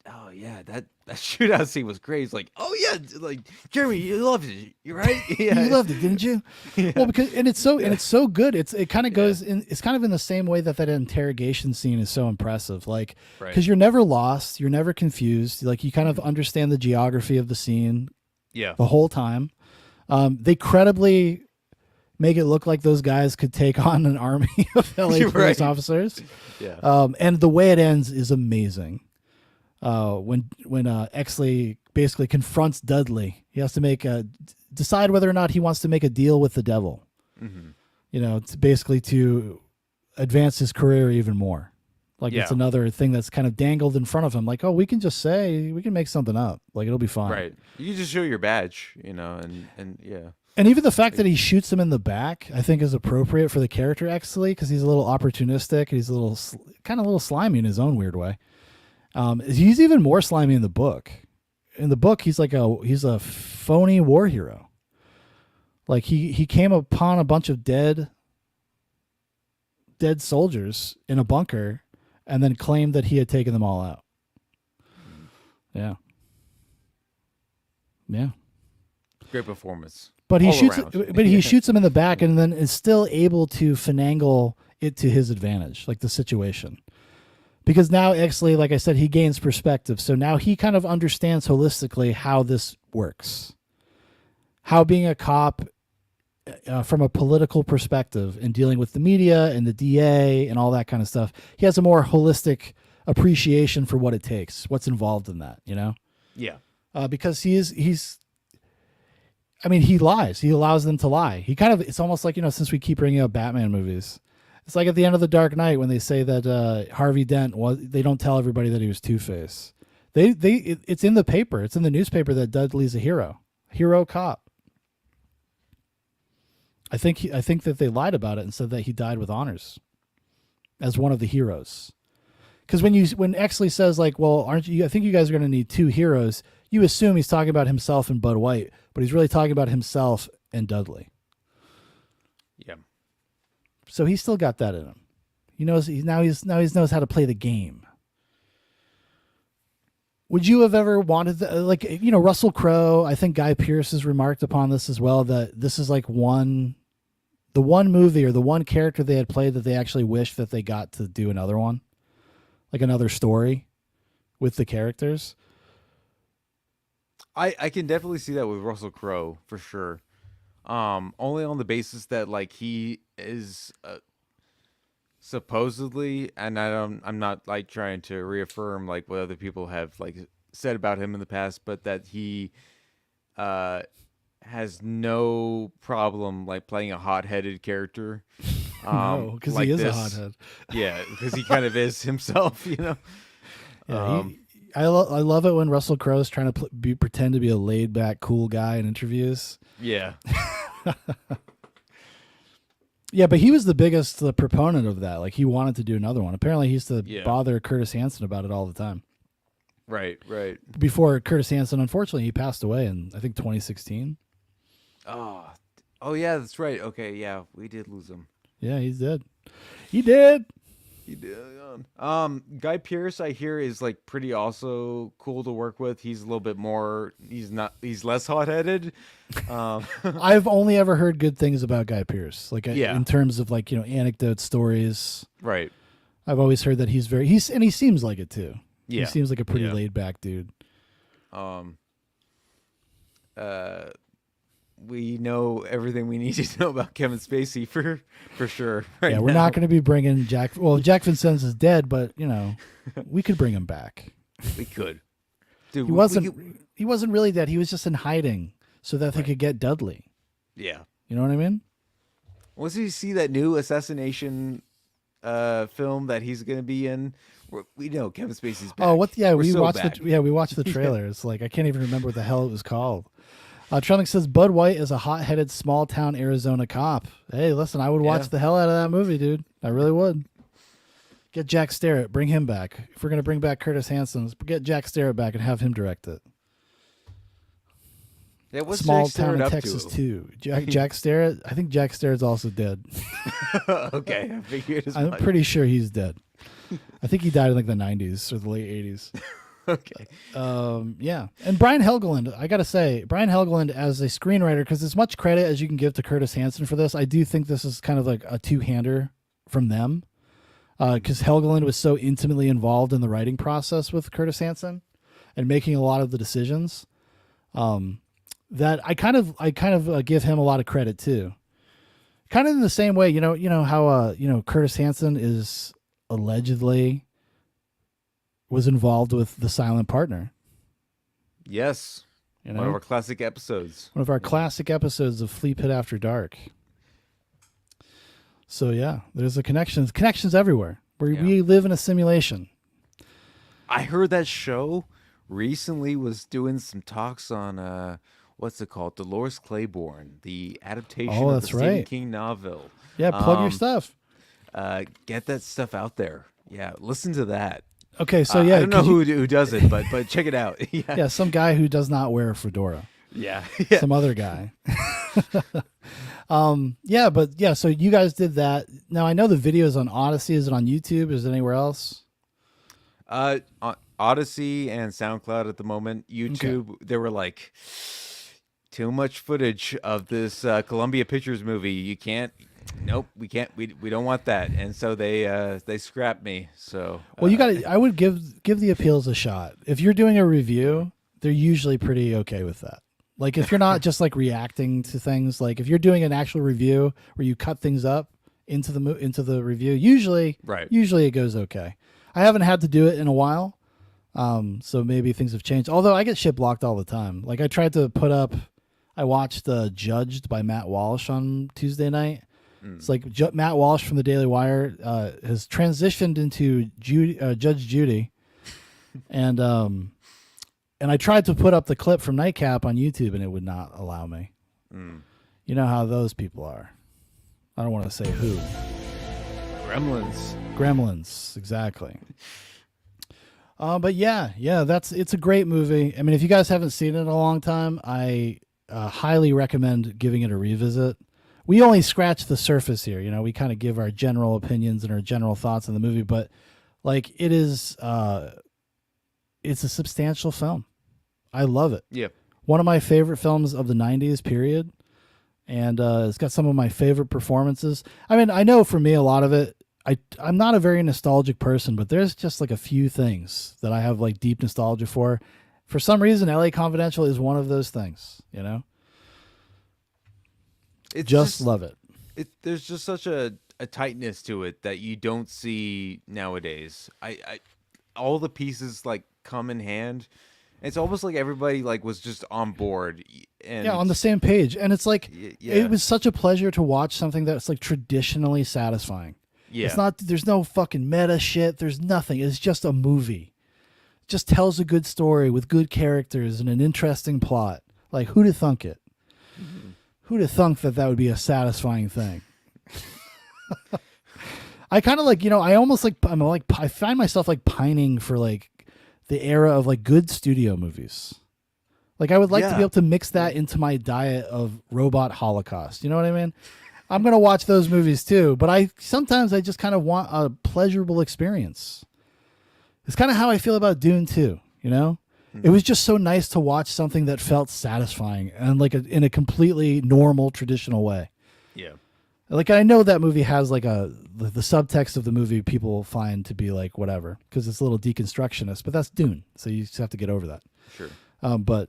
oh yeah, that shootout scene was great. It's like, oh yeah, like Jeremy, you loved it, you right? Yeah. You loved it, didn't you? Yeah. Well, because it's so good. It kind of goes in. It's kind of in the same way that interrogation scene is so impressive. Like, because you're never lost, you're never confused. Like, you kind of understand the geography of the scene. Yeah. The whole time, they credibly make it look like those guys could take on an army of LA police officers. Yeah. And the way it ends is amazing. When Exley basically confronts Dudley, he has to decide whether or not he wants to make a deal with the devil. Mm-hmm. To advance his career even more. Like Yeah. it's another thing that's kind of dangled in front of him. Like, oh, we can make something up. Like it'll be fine. Right. You can just show your badge, and yeah. And even the fact that he shoots him in the back, I think, is appropriate for the character, actually, because he's a little opportunistic. He's a little, kind of a little slimy in his own weird way. He's even more slimy in the book. In the book, he's a phony war hero. Like he came upon a bunch of dead soldiers in a bunker, and then claimed that he had taken them all out. Yeah. Yeah. Great performance. But he all shoots, around. but he shoots him in the back, and then is still able to finagle it to his advantage, like the situation. Because now, actually, like I said, he gains perspective. So now he kind of understands holistically how this works. How being a cop, from a political perspective, and dealing with the media and the DA and all that kind of stuff, he has a more holistic appreciation for what it takes, what's involved in that, Yeah. Because he lies. He allows them to lie. It's almost like, since we keep bringing up Batman movies, it's like at the end of The Dark Knight when they say that Harvey Dent they don't tell everybody that he was Two-Face. It's in the paper. It's in the newspaper that Dudley's a hero cop. I think that they lied about it and said that he died with honors as one of the heroes. Because when Exley says like, well, aren't you? I think you guys are going to need two heroes. You assume he's talking about himself and Bud White, but he's really talking about himself and Dudley. Yeah. So he's still got that in him. He knows he knows how to play the game. Would you have ever wanted Russell Crowe? I think Guy Pearce has remarked upon this as well, that this is like the one movie or the one character they had played that they actually wish that they got to do another one, like another story with the characters. I can definitely see that with Russell Crowe for sure. Only on the basis that like he is supposedly, and I'm not like trying to reaffirm like what other people have like said about him in the past, but that he has no problem like playing a hot-headed character. No, because like he is this. a hothead. Yeah, because he kind of is himself, Yeah, I love it when Russell Crowe is trying to pretend to be a laid back, cool guy in interviews. Yeah. Yeah, but he was the biggest proponent of that. Like he wanted to do another one. Apparently, he used to bother Curtis Hanson about it all the time. Right. Before Curtis Hanson, unfortunately, he passed away in I think 2016. Oh yeah, that's right. Okay, yeah, we did lose him. Yeah, he's dead. He did. Guy Pearce, I hear, is like pretty also cool to work with. He's a little bit more. He's less hot-headed. I've only ever heard good things about Guy Pearce, in terms of anecdote stories. Right. I've always heard that and he seems like it too. Yeah. He seems like a pretty laid back dude. We know everything we need to know about Kevin Spacey for sure. Yeah, we're not going to be bringing Jack. Well, Jack Vincennes is dead, but we could bring him back. We could. Dude, he wasn't really dead. He was just in hiding so that they could get Dudley. Yeah. You know what I mean? Once you see that new assassination film that he's going to be in, we know Kevin Spacey's back. Oh, what? Yeah, we watched the trailer. It's like I can't even remember what the hell it was called. Trellick says Bud White is a hot-headed small-town Arizona cop. Hey, listen, I would watch the hell out of that movie, dude. I really would. Get Jack Starrett. Bring him back. If we're going to bring back Curtis Hanson, get Jack Starrett back and have him direct it. Yeah, what's Small Jack Starrett town in up Texas, to? too. Jack Starrett? I think Jack Starrett's also dead. Okay, I figured as I'm much. pretty sure he's dead. I think he died in like the 90s or the late 80s. Okay. Yeah. And Brian Helgeland, I got to say, Brian Helgeland as a screenwriter, because as much credit as you can give to Curtis Hanson for this, I do think this is kind of like a two-hander from them. Because Helgeland was so intimately involved in the writing process with Curtis Hanson and making a lot of the decisions, that I kind of give him a lot of credit too. Kind of in the same way, you know how Curtis Hanson is allegedly was involved with The Silent Partner. Yes. One of our classic episodes. One of our classic episodes of Flea Pit After Dark. So yeah, there's connections everywhere. where we live in a simulation. I heard that show recently was doing some talks on what's it called? Dolores Claiborne, the adaptation of the Stephen King novel. Yeah, plug your stuff. Get that stuff out there. Yeah, listen to that. Okay, so I don't know who does it, but check it out. Yeah, some guy who does not wear a fedora. Yeah. Some other guy. So you guys did that. Now I know the video is on Odyssey. Is it on YouTube? Is it anywhere else? On Odyssey and SoundCloud at the moment. YouTube, There were like too much footage of this Columbia Pictures movie. You can't. Nope, we can't. We don't want that, and so they scrapped me. So well, you got to. I would give the appeals a shot. If you're doing a review, they're usually pretty okay with that. Like if you're not just like reacting to things, like if you're doing an actual review where you cut things up into the review, usually it goes okay. I haven't had to do it in a while, so maybe things have changed. Although I get shit blocked all the time. Like I tried to put up. I watched Judged by Matt Walsh on Tuesday night. It's like Matt Walsh from the Daily Wire has transitioned into Judge Judy, and I tried to put up the clip from Nightcap on YouTube, and it would not allow me. You know how those people are. I don't want to say who. Gremlins, exactly. But yeah, it's a great movie. I mean, if you guys haven't seen it in a long time, I highly recommend giving it a revisit. We only scratch the surface here, you know. We kind of give our general opinions and our general thoughts on the movie, but like it is, it's a substantial film. I love it. Yeah, one of my favorite films of the '90s period, and it's got some of my favorite performances. I mean, I know for me, a lot of it, I'm not a very nostalgic person, but there's just like a few things that I have like deep nostalgia for. For some reason, LA Confidential is one of those things, you know. It's just love it. There's just such a tightness to it that you don't see nowadays. I all the pieces like come in hand. It's almost like everybody like was just on board and on the same page. And it's like it was such a pleasure to watch something that's like traditionally satisfying. Yeah, it's not. There's no fucking meta shit. There's nothing. It's just a movie. It just tells a good story with good characters and an interesting plot. Like who'd have thunk it? Who'd have thunk that would be a satisfying thing? I kind of like, you know, I find myself like pining for like the era of like good studio movies. Like I would like to be able to mix that into my diet of robot holocaust. You know what I mean? I'm going to watch those movies too, but sometimes I just kind of want a pleasurable experience. It's kind of how I feel about Dune 2, you know? It was just so nice to watch something that felt satisfying and like in a completely normal, traditional way. Yeah. Like I know that movie has like the subtext of the movie people find to be like whatever because it's a little deconstructionist, but that's Dune, so you just have to get over that. Sure. But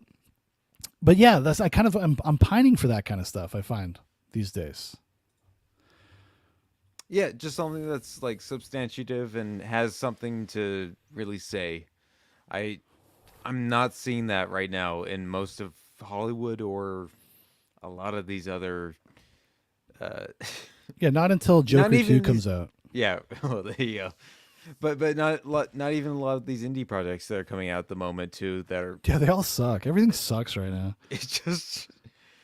yeah, I'm pining for that kind of stuff. I find these days. Yeah, just something that's like substantive and has something to really say. I'm not seeing that right now in most of Hollywood or a lot of these other. Not until Joker 2 comes out. Yeah, well, there you go. But not even a lot of these indie projects that are coming out at the moment too. That are they all suck. Everything sucks right now. It's just.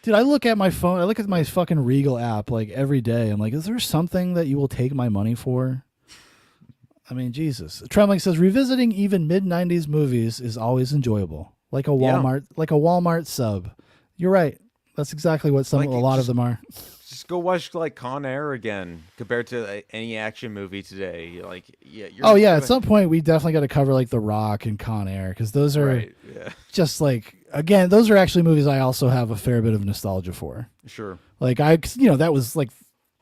Dude, I look at my phone. I look at my fucking Regal app like every day. I'm like, is there something that you will take my money for? I mean, Jesus. Trembling says revisiting even mid-90s movies is always enjoyable, like a Walmart sub. You're right. That's exactly what a lot of them are. Just go watch like Con Air again compared to any action movie today. Like, at some point we definitely got to cover like The Rock and Con Air because those are just like again, those are actually movies I also have a fair bit of nostalgia for. Sure. Like that was like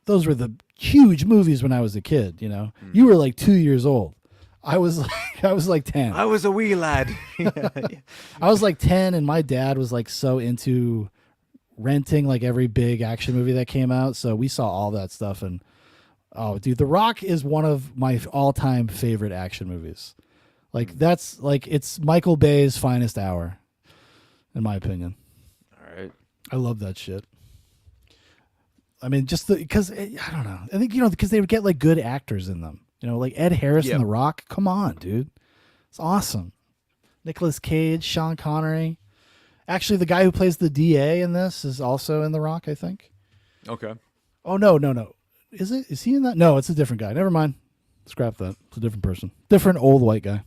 those were the huge movies when I was a kid, you know. You were like 2 years old. I was like 10. I was a wee lad. I was like 10 and my dad was like so into renting like every big action movie that came out, so we saw all that stuff. And oh dude, The Rock is one of my all-time favorite action movies. Like that's like it's Michael Bay's finest hour in my opinion. All right. I love that shit. I mean, just because I don't know. I think because they would get like good actors in them. You know, like Ed Harris in Yep. The Rock. Come on, dude. It's awesome. Nicolas Cage, Sean Connery. Actually, the guy who plays the DA in this is also in The Rock, I think. Okay. Oh, no. Is it? Is he in that? No, it's a different guy. Never mind. Scrap that. It's a different person. Different old white guy.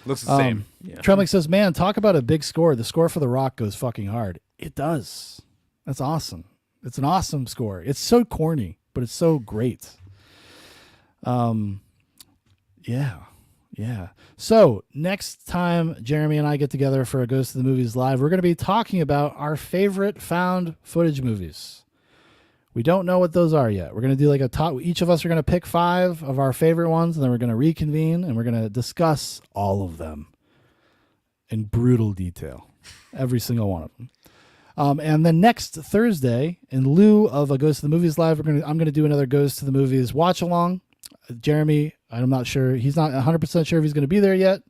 Looks the same. Yeah. Trembling says, man, talk about a big score. The score for The Rock goes fucking hard. It does. That's awesome. It's an awesome score. It's so corny, but it's so great. Yeah. So next time Jeremy and I get together for a Goes to the Movies Live, we're going to be talking about our favorite found footage movies. We don't know what those are yet. We're going to do like a top. Each of us are going to pick 5 of our favorite ones, and then we're going to reconvene and we're going to discuss all of them in brutal detail, every single one of them. And then next Thursday, in lieu of a Goes to the Movies Live, I'm going to do another Goes to the Movies watch along. Jeremy, I'm not sure. He's not 100% sure if he's going to be there yet,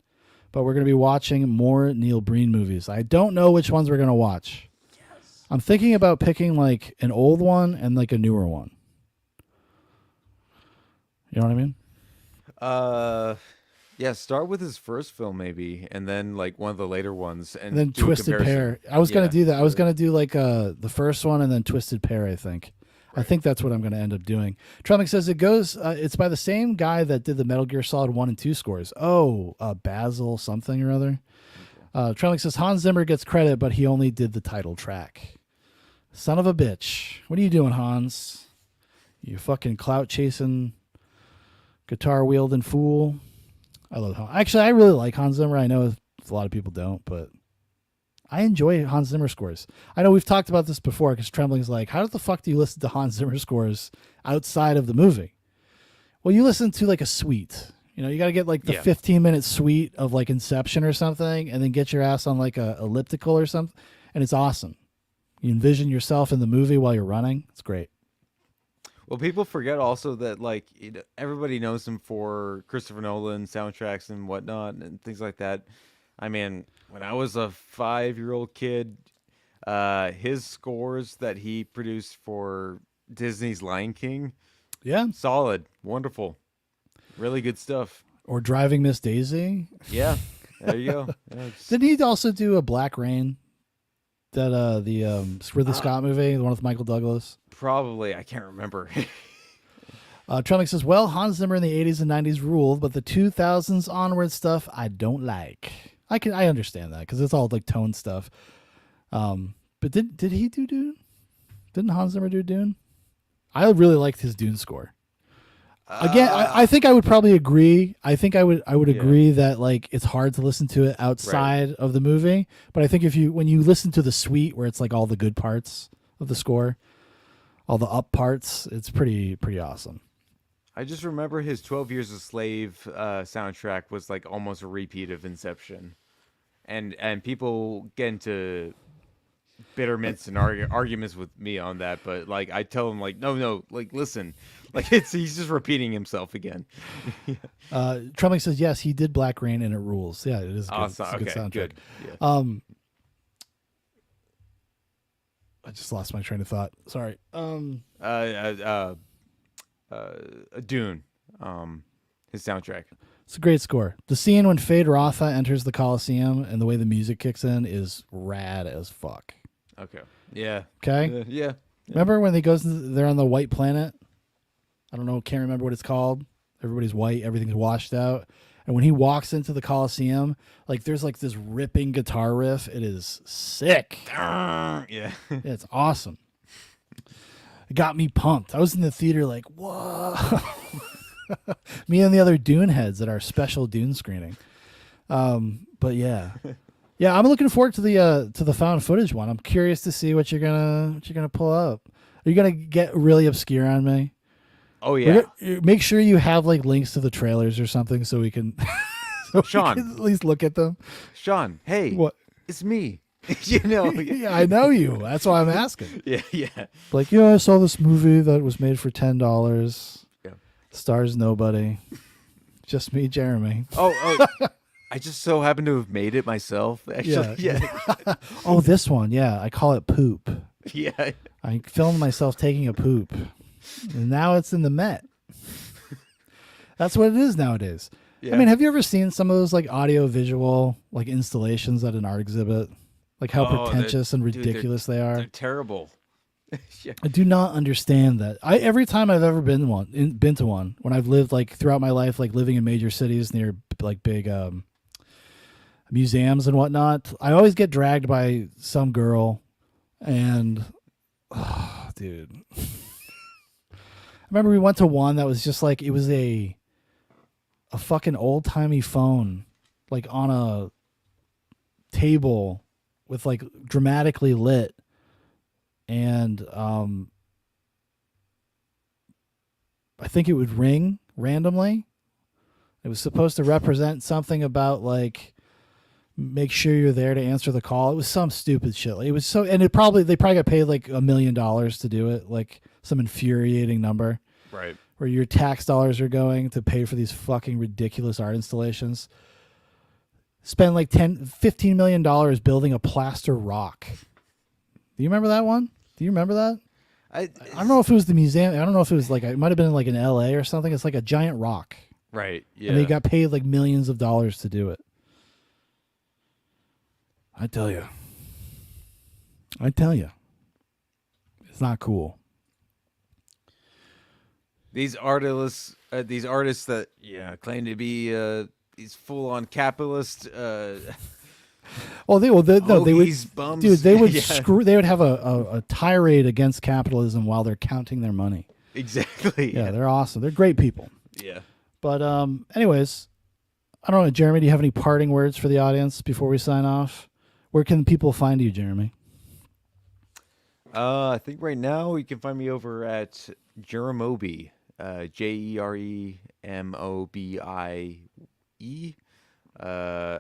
but we're going to be watching more Neil Breen movies. I don't know which ones we're going to watch. Yes. I'm thinking about picking like an old one and like a newer one. You know what I mean? Yeah, start with his first film maybe, and then like one of the later ones, and then do a Twisted comparison. Pair. I was going to do that. I was going to do like the first one and then Twisted Pair, I think. I think that's what I'm going to end up doing. Trummick says it's by the same guy that did the Metal Gear Solid 1 and 2 scores. Basil something or other. Trummick says Hans Zimmer gets credit, but he only did the title track. Son of a bitch. What are you doing, Hans? You fucking clout chasing, guitar wielding fool. I love Hans. Actually, I really like Hans Zimmer. I know a lot of people don't, but I enjoy Hans Zimmer scores. I know we've talked about this before because Trembling's like, how the fuck do you listen to Hans Zimmer scores outside of the movie? Well, you listen to like a suite. You know, you got to get like the 15-minute suite of like Inception or something, and then get your ass on like a elliptical or something, and it's awesome. You envision yourself in the movie while you're running. It's great. Well, people forget also that like everybody knows him for Christopher Nolan soundtracks and whatnot and things like that. I mean, when I was a 5-year-old kid, his scores that he produced for Disney's Lion King, solid, wonderful, really good stuff. Or Driving Miss Daisy. Yeah, there you go. Yeah, Didn't he also do a Black Rain? That the Ridley Scott movie, the one with Michael Douglas. Probably, I can't remember. Trummick says, well, Hans Zimmer in the 80s and 90s ruled, but the 2000s onward stuff I don't like. I understand that because it's all like tone stuff. But did he do Dune? Didn't Hans Zimmer do Dune? I really liked his Dune score. Again, I think I would probably agree. I think I would agree that like it's hard to listen to it outside of the movie. But I think when you listen to the suite where it's like all the good parts of the score, all the up parts, it's pretty awesome. I just remember his 12 Years a Slave soundtrack was like almost a repeat of Inception, and people get into bitterments and arguments with me on that, but like I tell them like no, like listen, like he's just repeating himself again. Trummick says yes, he did Black Rain and it rules. Yeah, it is good. It's a good soundtrack. Good. Yeah. I just lost my train of thought. Sorry. Dune, his soundtrack. It's a great score. The scene when Fade Rotha enters the Coliseum and the way the music kicks in is rad as fuck. Okay. Yeah. Okay. Yeah. Remember when they're on the white planet? I don't know. Can't remember what it's called. Everybody's white. Everything's washed out. And when he walks into the Coliseum, like there's like this ripping guitar riff. It is sick. Yeah. It's awesome. It got me pumped. I was in the theater like, whoa. Me and the other Dune heads at our special Dune screening. But yeah. Yeah, I'm looking forward to the found footage one. I'm curious to see what you're gonna pull up. Are you gonna get really obscure on me? Oh yeah. Make sure you have like links to the trailers or something so we can, Sean, at least look at them. Sean, hey, what? It's me. You know. Yeah, I know you. That's why I'm asking. Yeah. Like, I saw this movie that was made for $10. Yeah. Stars nobody. Just me, Jeremy. Oh. I just so happen to have made it myself. Actually, yeah. Oh, this one, yeah. I call it Poop. Yeah. I filmed myself taking a poop, and now it's in the Met. That's what it is nowadays. Yeah. I mean, have you ever seen some of those like audio visual like installations at an art exhibit? Like how pretentious and ridiculous they are. They're terrible. Yeah. I do not understand that. Every time I've ever been to one, when I've lived like throughout my life, like living in major cities near like big museums and whatnot, I always get dragged by some girl, and dude, I remember we went to one that was just like it was a fucking old timey phone, like on a table with like dramatically lit. And I think it would ring randomly. It was supposed to represent something about like make sure you're there to answer the call. It was some stupid shit. It was so, and they probably got paid like $1 million to do it, like some infuriating number. Right. Where your tax dollars are going to pay for these fucking ridiculous art installations. Spend like $15 million building a plaster rock. Do you remember that one? Do you remember that? I don't know if it was the museum. I don't know if it was like, it might have been like in LA or something. It's like a giant rock. Right. Yeah. And they got paid like millions of dollars to do it. I tell you. It's not cool. These artists that claim to be these full-on capitalist. Well, they would, bums. dude. They would Yeah. They would have a tirade against capitalism while they're counting their money. Exactly. Yeah, they're awesome. They're great people. Yeah. But anyways, I don't know, Jeremy. Do you have any parting words for the audience before we sign off? Where can people find you, Jeremy? I think right now you can find me over at Jeremobie, JEREMOBIE.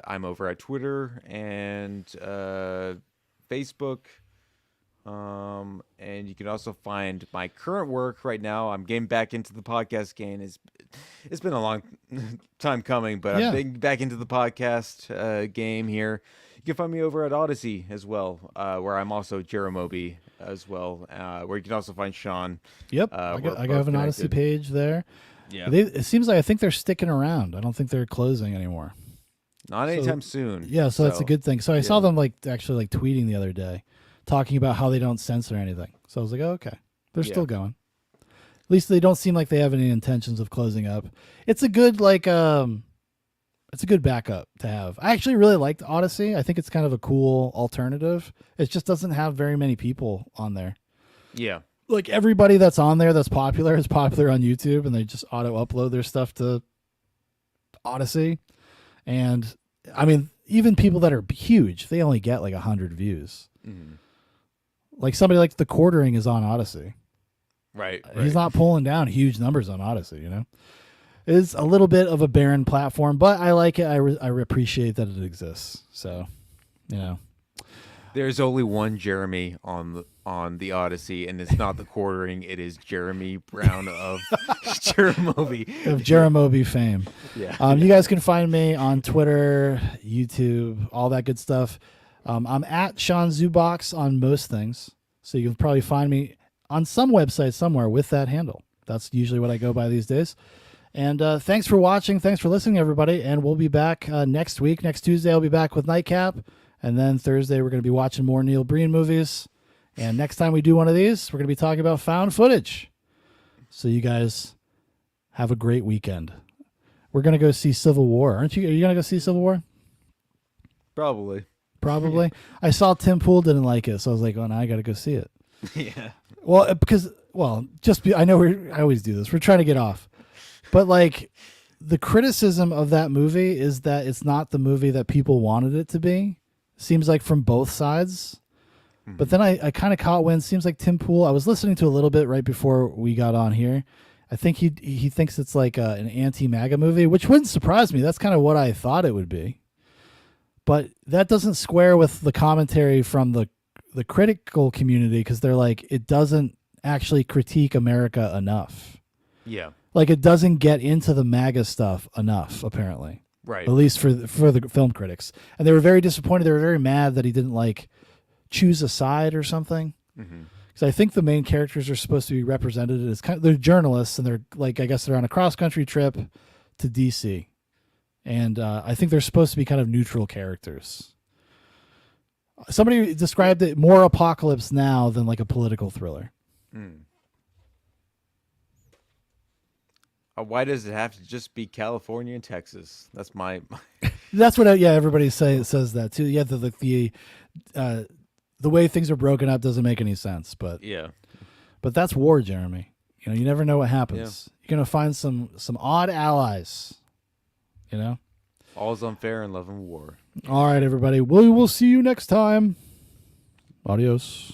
I'm over at Twitter and Facebook. And you can also find my current work right now. I'm getting back into the podcast game. It's been a long time coming, but I'm getting back into the podcast game here. You can find me over at Odyssey as well, where I'm also Jeremobie as well, where you can also find Shaun. Yep, I have an Odyssey page there. Yeah, it seems like I think they're sticking around. I don't think they're closing anymore. Not anytime soon. Yeah, so that's a good thing. So I saw them actually tweeting the other day, talking about how they don't censor anything. So I was like, oh, okay, they're still going. At least they don't seem like they have any intentions of closing up. It's a good it's a good backup to have. I actually really liked Odyssey. I think it's kind of a cool alternative. It just doesn't have very many people on there. Yeah. Like everybody that's on there that's popular is popular on YouTube, and they just auto upload their stuff to Odyssey. And I mean, even people that are huge, they only get like 100 views. Mm-hmm. Like somebody like The Quartering is on Odyssey. Right. He's not pulling down huge numbers on Odyssey, you know? It's a little bit of a barren platform, but I like it. I appreciate that it exists. So, you know. There's only one Jeremy on the Odyssey, and it's not The Quartering. It is Jeremy Brown of Jeremobie. Of Jeremobie fame. Yeah. You guys can find me on Twitter, YouTube, all that good stuff. I'm at Shaun Zubox on most things. So you can probably find me on some website somewhere with that handle. That's usually what I go by these days. And thanks for watching. Thanks for listening, everybody. And we'll be back next week. Next Tuesday, I'll be back with Nightcap. And then Thursday, we're going to be watching more Neil Breen movies. And next time we do one of these, we're going to be talking about found footage. So you guys have a great weekend. We're going to go see Civil War. Aren't you? Are you going to go see Civil War? Probably. Probably. I saw Tim Pool didn't like it, so I was like, oh, now I got to go see it. Yeah. Well, I know I always do this. We're trying to get off. But like the criticism of that movie is that it's not the movie that people wanted it to be. Seems like from both sides. Mm-hmm. But then I kind of caught wind. Seems like Tim Pool, I was listening to a little bit right before we got on here. I think he thinks it's like an anti-MAGA movie, which wouldn't surprise me. That's kind of what I thought it would be. But that doesn't square with the commentary from the critical community, because they're like, it doesn't actually critique America enough. Yeah. Like it doesn't get into the MAGA stuff enough, apparently. Right. At least for the film critics. And they were very disappointed. They were very mad that he didn't like choose a side or something. Because So I think the main characters are supposed to be represented as they're journalists, and they're like, I guess they're on a cross country trip to DC, and I think they're supposed to be kind of neutral characters. Somebody described it more Apocalypse Now than like a political thriller. Why does it have to just be California and Texas? That's my. That's what everybody says that too. Yeah, the way things are broken up doesn't make any sense. But yeah, but that's war, Jeremy. You know, you never know what happens. Yeah. You're gonna find some odd allies. You know, all's unfair in love and war. All right, everybody. We will see you next time. Adios.